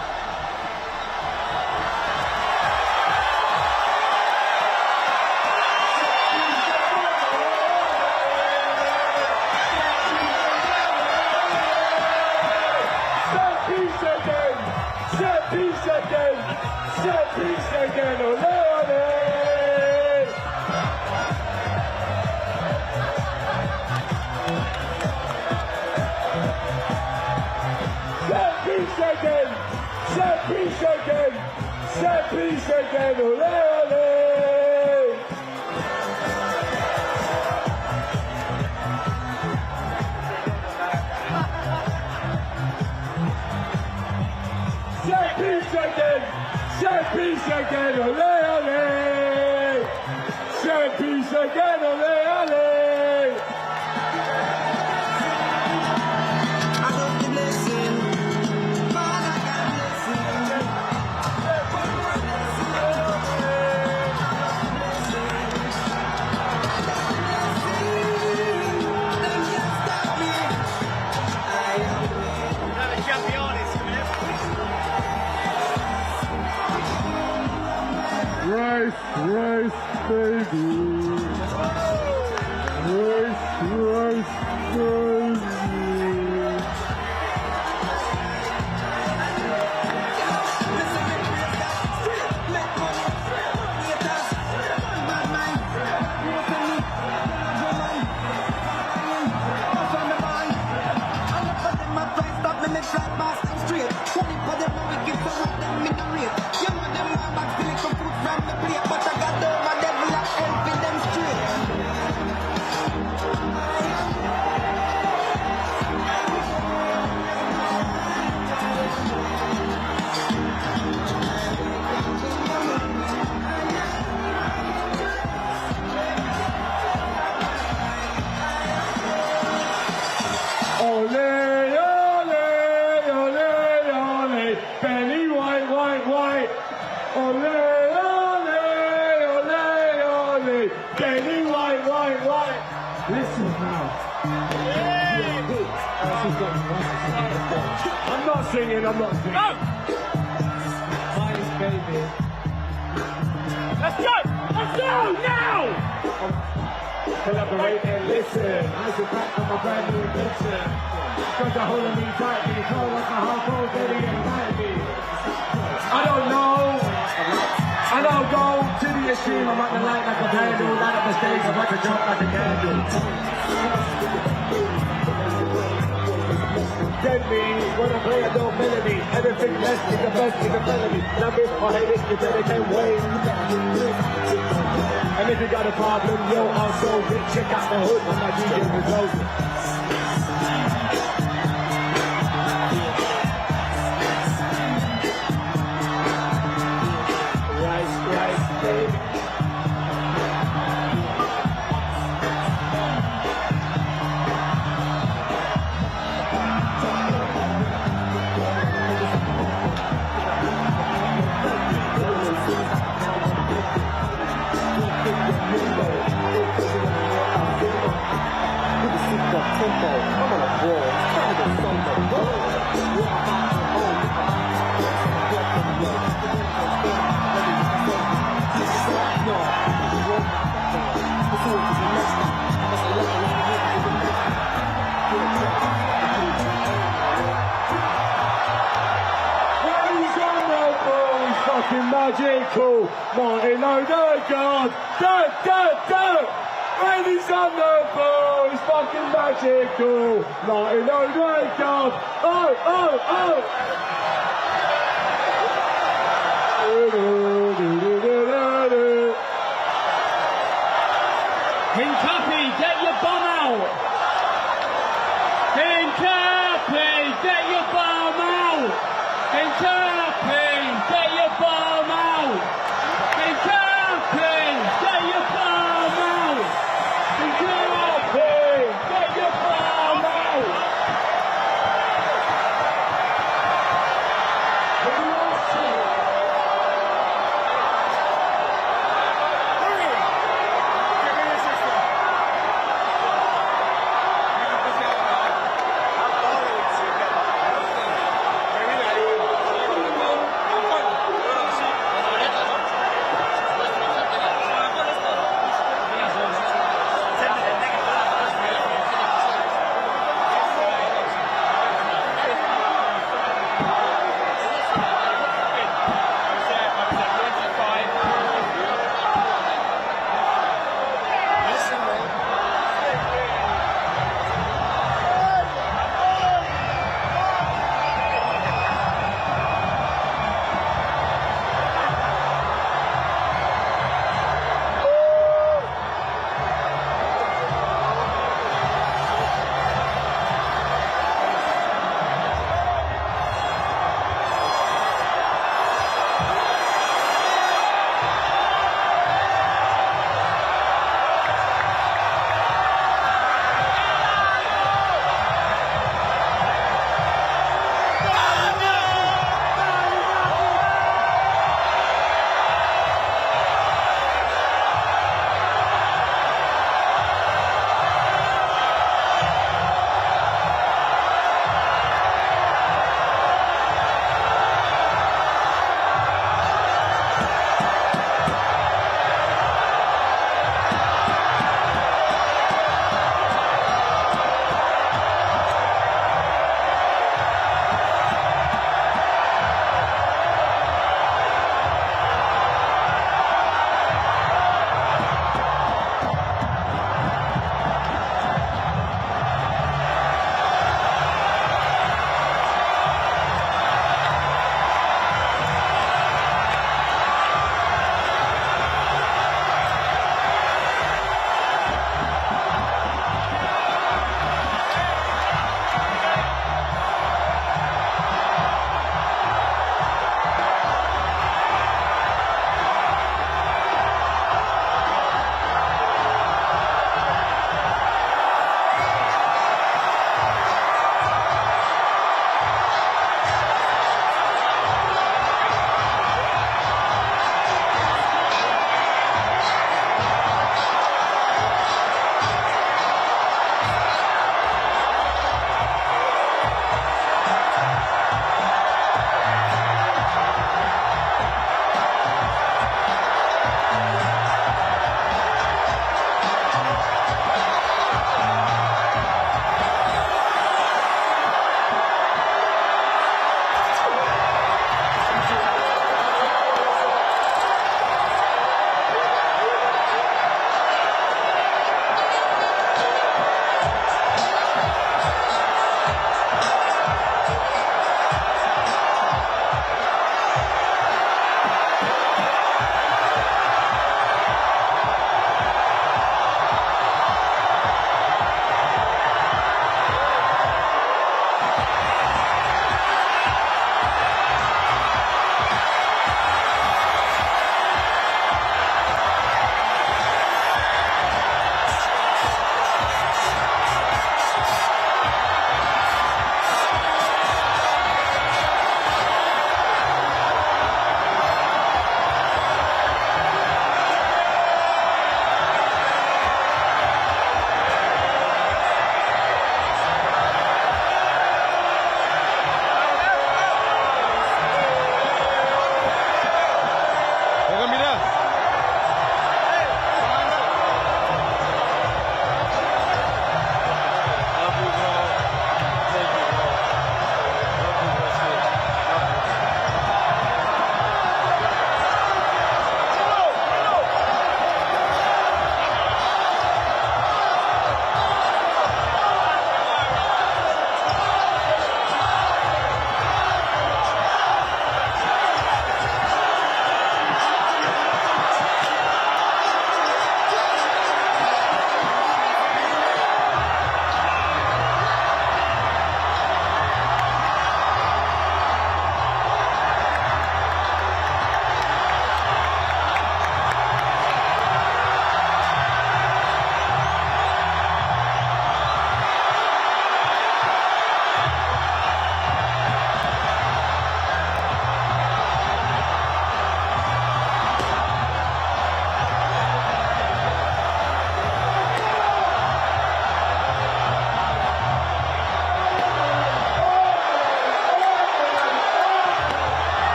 And if you got a problem, yo, I'll solve it. Check out the hood when my DJ resolves it. God! Don't! Brady's on the ball! It's fucking magical! Martin Odegaard! Oh! Hincapi, get your bum out! Hincapi, get your bum out! Hincapi, get your bum out! Hincapi, get your bum out! Hincapi, get your bum out!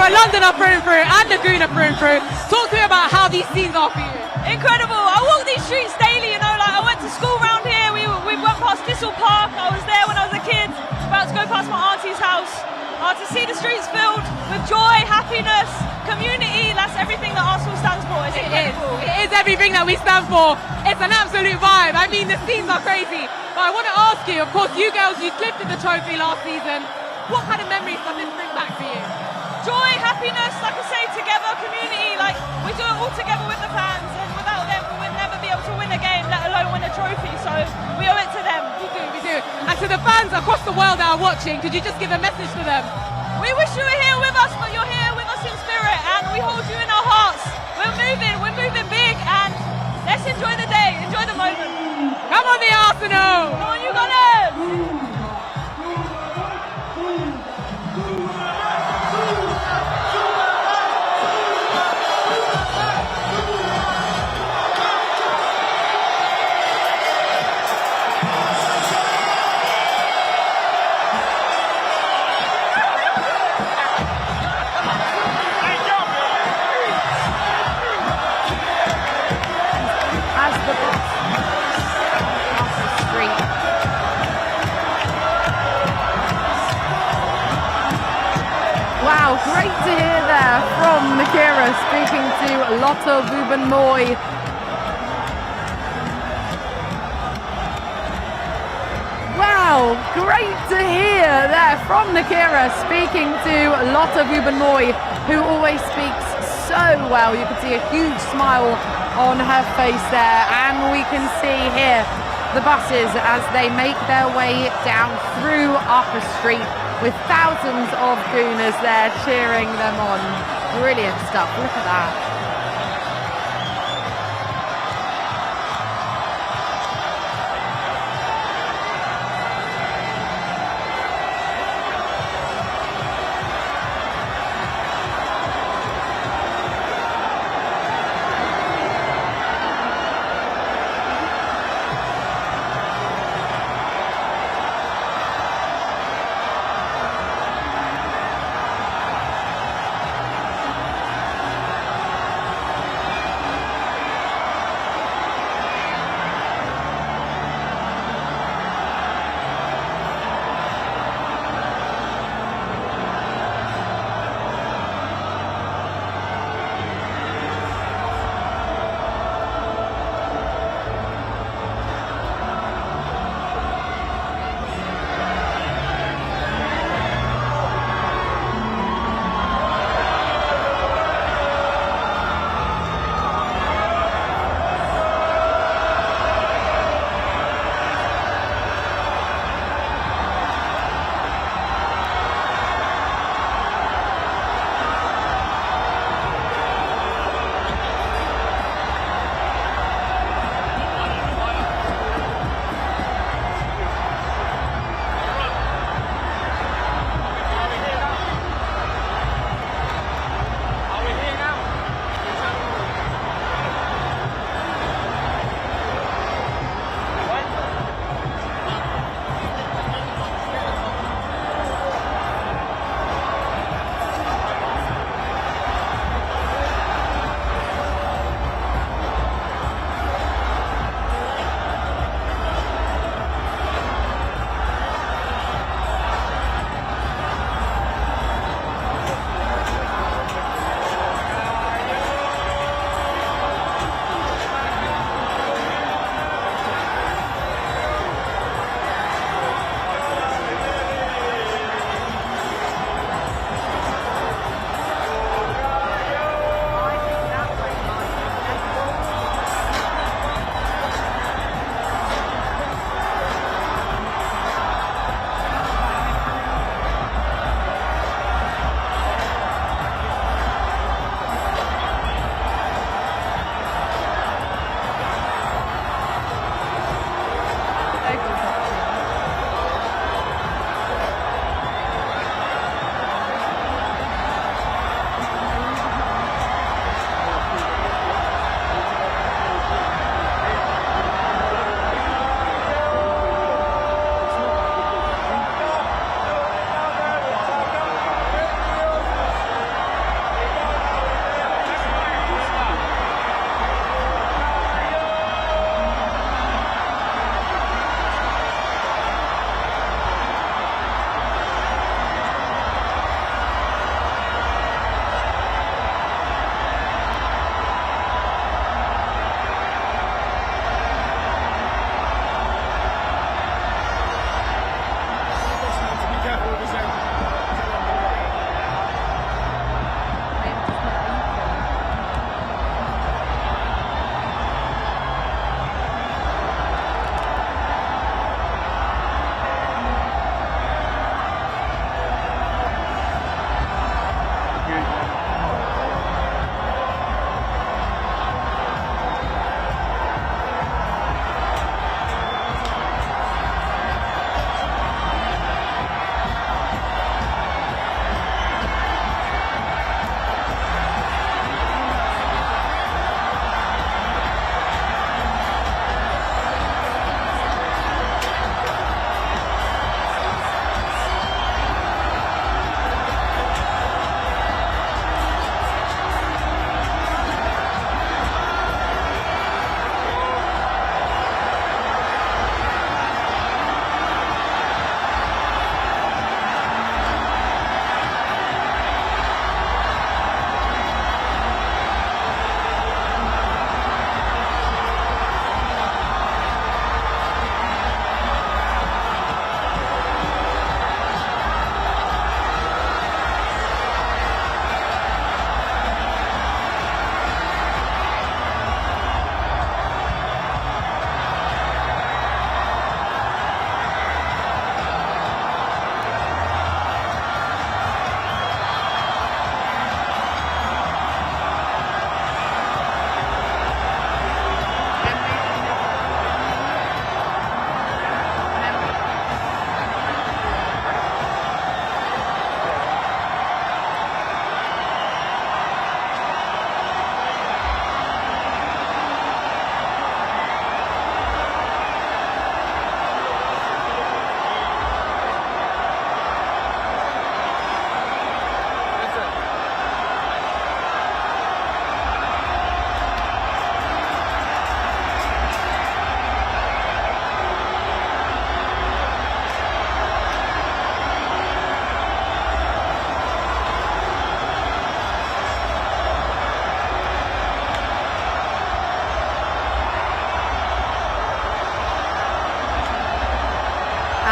a Londoner through and through and Laguna through and through. Talk to me about how these scenes are for you. Incredible. I walk these streets daily, you know, like I went to school around here. We went past Thistle Park. I was there when I was a kid, about to go past my auntie's house. To see the streets filled with joy, happiness, community, that's everything that Arsenal stands for. It's incredible. It is everything that we stand for. It's an absolute vibe. I mean, the scenes are crazy. But I want to ask you, of course, you girls, you lifted the trophy last season. What kind of memories does this bring back for you? Joy, happiness, like I say, together, community. Like, we do it all together with the fans, and without them, we would never be able to win a game, let alone win a trophy. So we owe it to them. We do. And to the fans across the world that are watching, could you just give a message to them? We wish you were here with us, but you're here with us in spirit, and we hold you in our hearts. We're moving big, and let's enjoy the day, enjoy the moment. Come on, the Arsenal! Come on, you Gunners! Wow, great to hear there from Vieira speaking to Lotte Bubenmoy. Wow, great to hear there from Vieira speaking to Lotte Bubenmoy, who always speaks so well. You can see a huge smile on her face there, and we can see here the buses as they make their way down through Upper Street, with thousands of Gooners there cheering them on. Brilliant stuff, look at that.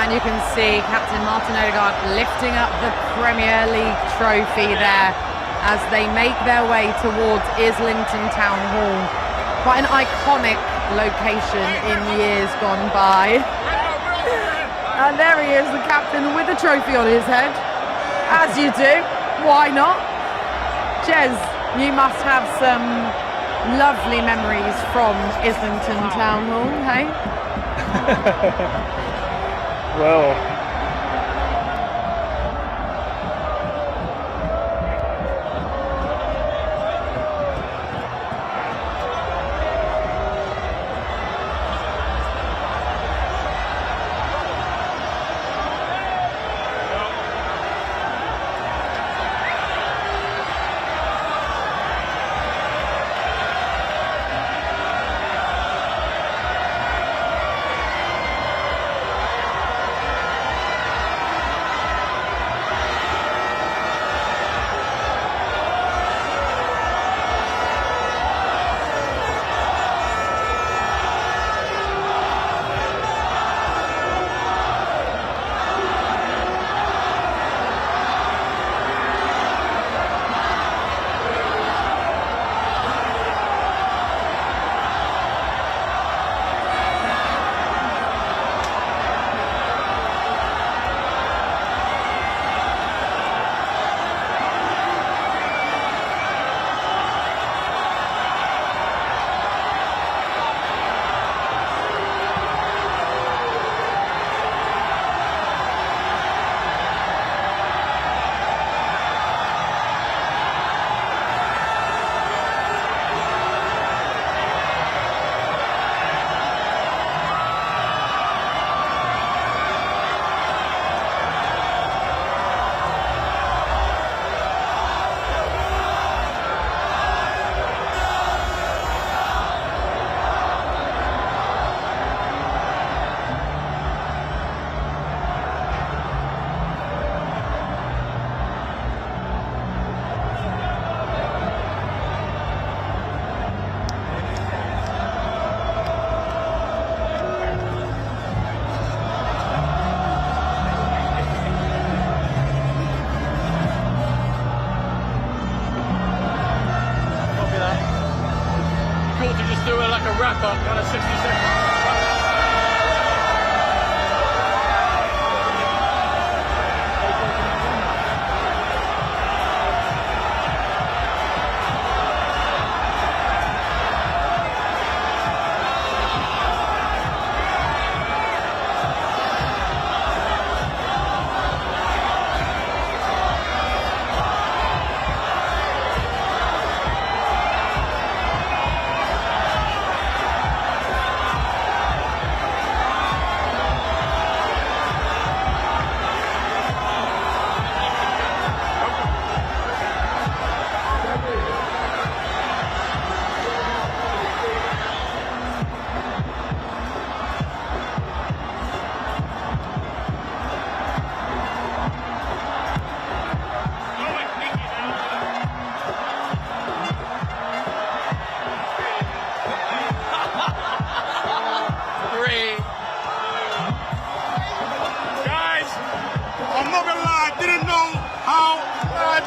And you can see Captain Martin Odegaard lifting up the Premier League trophy there as they make their way towards Islington Town Hall. Quite an iconic location in years gone by. And there he is, the captain with the trophy on his head. As you do, why not? Jez, you must have some lovely memories from Islington Town Hall, hey? Well, wrap-up, kind of 60 seconds.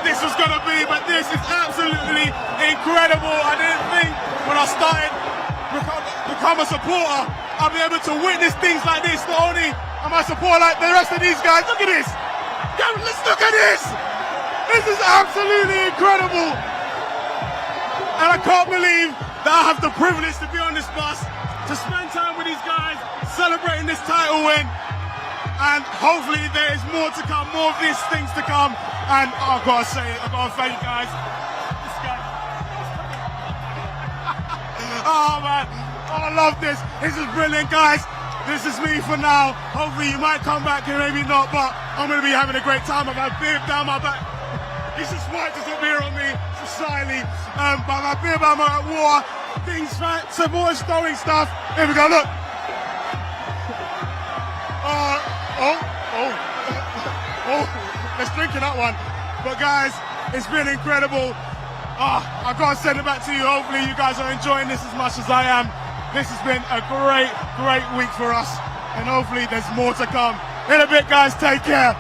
This was going to be, but this is absolutely incredible. I didn't think when I started become a supporter, I'll be able to witness things like this. Not only am I supporter like the rest of these guys, look at this. Let's look at this. This is absolutely incredible. And I can't believe that I have the privilege to be on this bus, to spend time with these guys, celebrating this title win. And hopefully there is more to come, more of these things to come. And I've got to say, I've got to thank you guys. This guy. Oh man, I love this. This is brilliant, guys. This is me for now. Hopefully you might come back and maybe not, but I'm going to be having a great time. I've had beer down my back. He's just wiped some beer on me, society. But my beer by my water, things, some more stowing stuff. Here we go, look. Let's drink in that one. But guys, it's been incredible. I've got to send it back to you. Hopefully you guys are enjoying this as much as I am. This has been a great week for us. And hopefully there's more to come. In a bit, guys. Take care.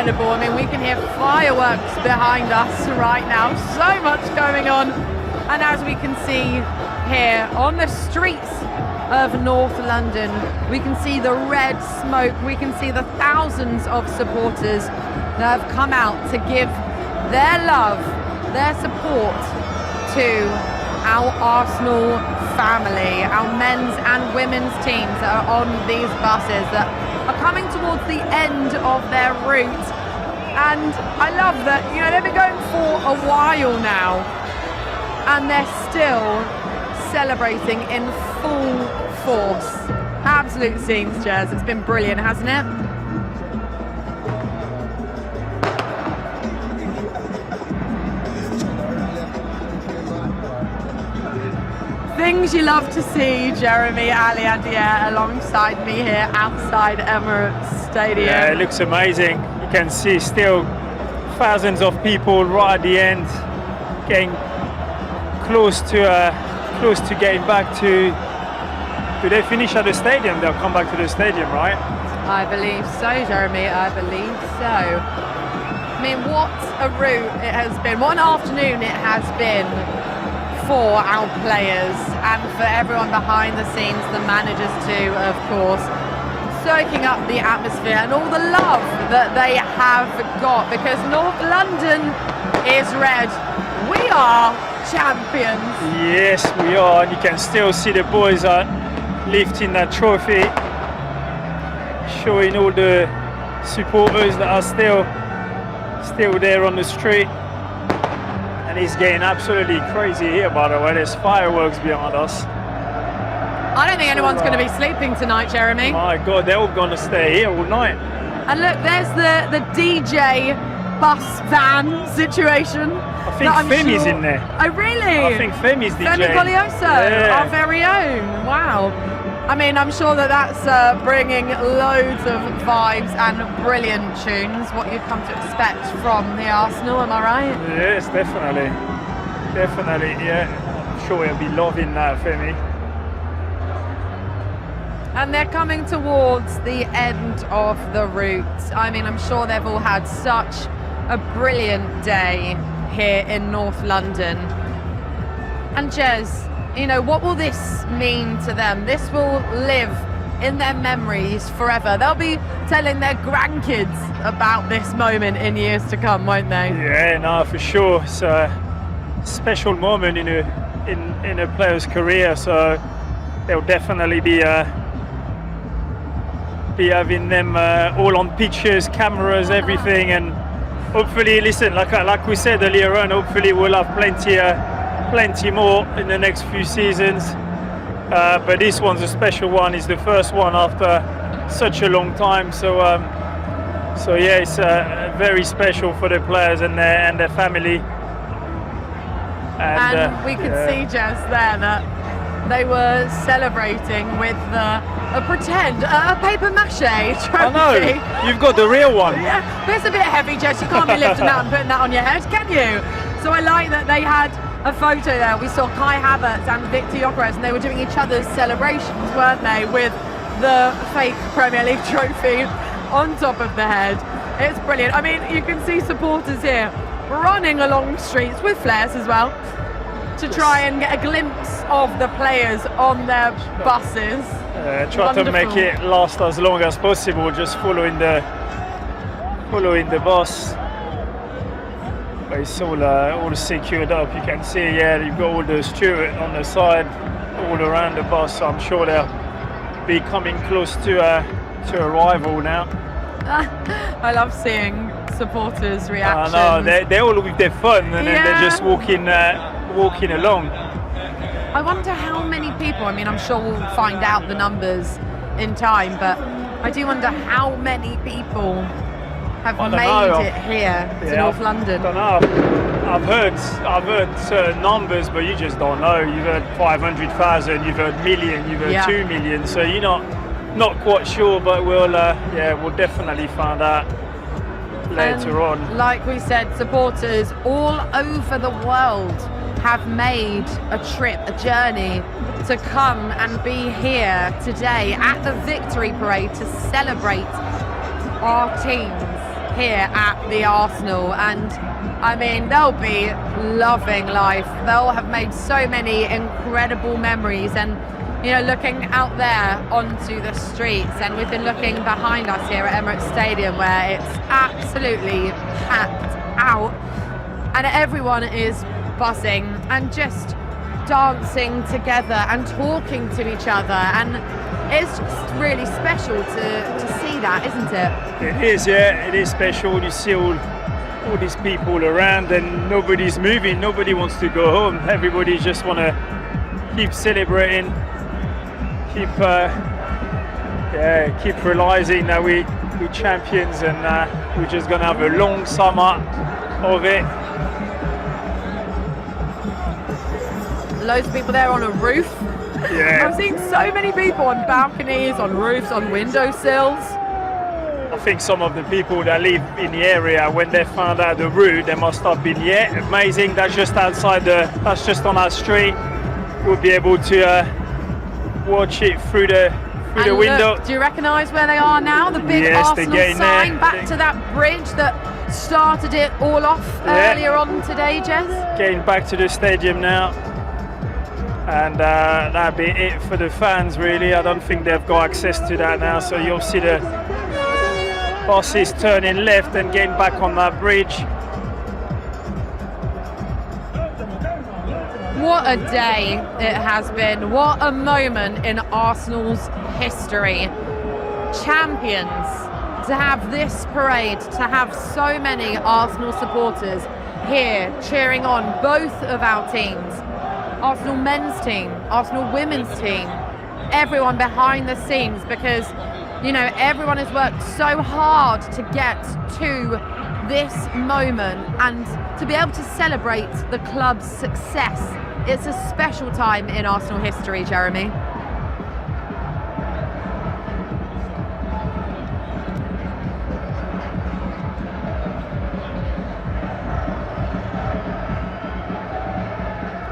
incredible. I mean, we can hear fireworks behind us right now. So much going on. And as we can see here on the streets of North London, we can see the red smoke. We can see the thousands of supporters that have come out to give their love, their support to our Arsenal family, our men's and women's teams that are on these buses that are coming towards the end of their route. And I love that, you know, they've been going for a while now and they're still celebrating in full force. Absolute scenes, Jez. It's been brilliant, hasn't it? Things you love to see, Jeremy, Ali and Dier alongside me here outside Emirates Stadium. Yeah, it looks amazing. You can see still thousands of people right at the end, getting close to getting back to. Do they finish at the stadium? They'll come back to the stadium, right? I believe so, Jeremy. I believe so. I mean, what a route it has been. What an afternoon it has been for our players and for everyone behind the scenes, the managers too, of course, soaking up the atmosphere and all the love that they have got, because North London is red. We are champions. Yes, we are, and you can still see the boys are lifting that trophy, showing all the supporters that are still there on the street. And it's getting absolutely crazy here, by the way. There's fireworks behind us. I don't think anyone's going to be sleeping tonight, Jeremy. My God, they're all going to stay here all night. And look, there's the DJ bus van situation. I think Femi's in there. Oh, really? I think Femi's DJ. Femi Colioso, yeah. Our very own. Wow. I mean, I'm sure that's bringing loads of vibes and brilliant tunes, what you'd come to expect from the Arsenal, am I right? Yes, definitely. Definitely, yeah. I'm sure he'll be loving that, Femi. And they're coming towards the end of the route. I mean, I'm sure they've all had such a brilliant day here in North London. And Jez, you know, what will this mean to them? This will live in their memories forever. They'll be telling their grandkids about this moment in years to come, won't they? Yeah, no, for sure. It's a special moment in a player's career, so they'll definitely be having them all on pictures, cameras, everything, and hopefully, listen, like we said earlier on, hopefully we'll have plenty more in the next few seasons. But this one's a special one. It's the first one after such a long time. So yeah, it's very special for the players and their family. And we could see, Jez, there that they were celebrating with a paper mache trophy. I know, you've got the real one. Yeah, but it's a bit heavy, Jez. You can't be lifting that and putting that on your head, can you? So I like that they had a photo there. We saw Kai Havertz and Victor Gyökeres, and they were doing each other's celebrations, weren't they, with the fake Premier League trophy on top of the head. It's brilliant. I mean, you can see supporters here running along streets with flares as well to try and get a glimpse of the players on their buses. Try to make it last as long as possible, just following the bus. But it's all secured up. You can see, yeah, you've got all the steward on the side, all around the bus. So I'm sure they'll be coming close to arrival now. I love seeing supporters' reactions. I know, they're all with their fun, and then they're just walking along. I wonder how many people, I mean, I'm sure we'll find out the numbers in time, but I do wonder how many people have made it here to North London. I don't know. I've heard certain numbers, but you just don't know. You've heard 500,000, you've heard million, you've heard 2 million, so you're not quite sure, but we'll definitely find out later on. Like we said, supporters all over the world have made a trip, a journey to come and be here today at the Victory Parade to celebrate our teams here at the Arsenal, and I mean, they'll be loving life. They'll have made so many incredible memories, and you know, looking out there onto the streets, and we've been looking behind us here at Emirates Stadium where it's absolutely packed out and everyone is buzzing and just dancing together and talking to each other, and it's just really special to see that, isn't it? It is, yeah, it is special. You see all these people around and nobody's moving, nobody wants to go home. Everybody just want to keep celebrating, keep realizing that we're champions, and we're just gonna have a long summer of it. Loads of people there on a roof. Yeah. I've seen so many people on balconies, on roofs, on windowsills. I think some of the people that live in the area, when they found out the route, they must have been, amazing. That's just outside that's just on our street. We'll be able to watch it through the window. Look, do you recognise where they are now? The big Arsenal sign back to that bridge that started it all off earlier on today, Jez. Getting back to the stadium now. And that'll be it for the fans, really. I don't think they've got access to that now, so you'll see the buses turning left and getting back on that bridge. What a day it has been. What a moment in Arsenal's history. Champions, to have this parade, to have so many Arsenal supporters here cheering on both of our teams. Arsenal men's team, Arsenal women's team, everyone behind the scenes, because you know, everyone has worked so hard to get to this moment and to be able to celebrate the club's success. It's a special time in Arsenal history, Jeremy.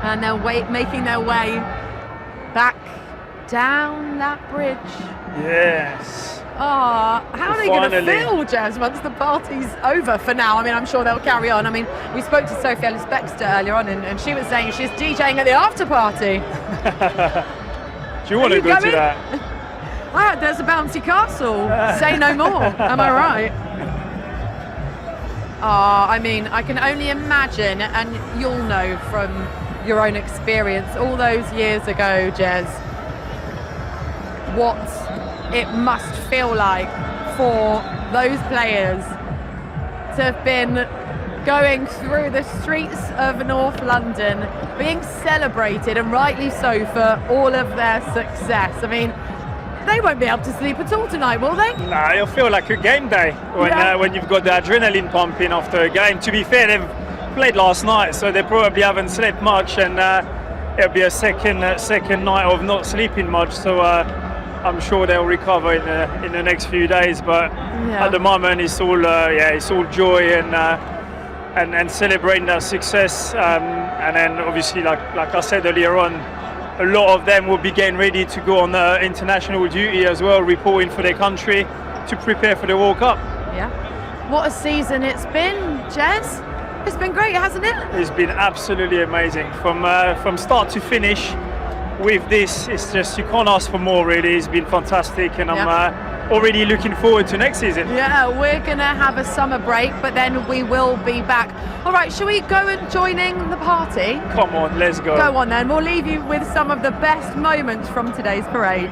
And they're making their way back down that bridge. Yes. How are they going to feel, Jazz, once the party's over for now? I mean, I'm sure they'll carry on. I mean, we spoke to Sophie Ellis-Bextor earlier on, and she was saying she's DJing at the after party. Do you want to go to that? There's a bouncy castle. Say no more. Am I right? I mean, I can only imagine, and you'll know from your own experience all those years ago, Jez, what it must feel like for those players to have been going through the streets of North London, being celebrated, and rightly so, for all of their success. I mean, they won't be able to sleep at all tonight, will they? No, it'll feel like a game day when you've got the adrenaline pumping after a game. To be fair, they've played last night, so they probably haven't slept much, and it'll be a second night of not sleeping much. So I'm sure they'll recover in the next few days. But at the moment, it's all joy and celebrating that success. And then obviously, like I said earlier on, a lot of them will be getting ready to go on international duty as well, reporting for their country to prepare for the World Cup. Yeah. What a season it's been, Jez. It's been great, hasn't it? It's been absolutely amazing from start to finish. With this, it's just, you can't ask for more, really. It's been fantastic, and I'm already looking forward to next season. Yeah, we're gonna have a summer break, but then we will be back. All right, shall we go and joining the party? Come on, let's go. Go on then. We'll leave you with some of the best moments from today's parade.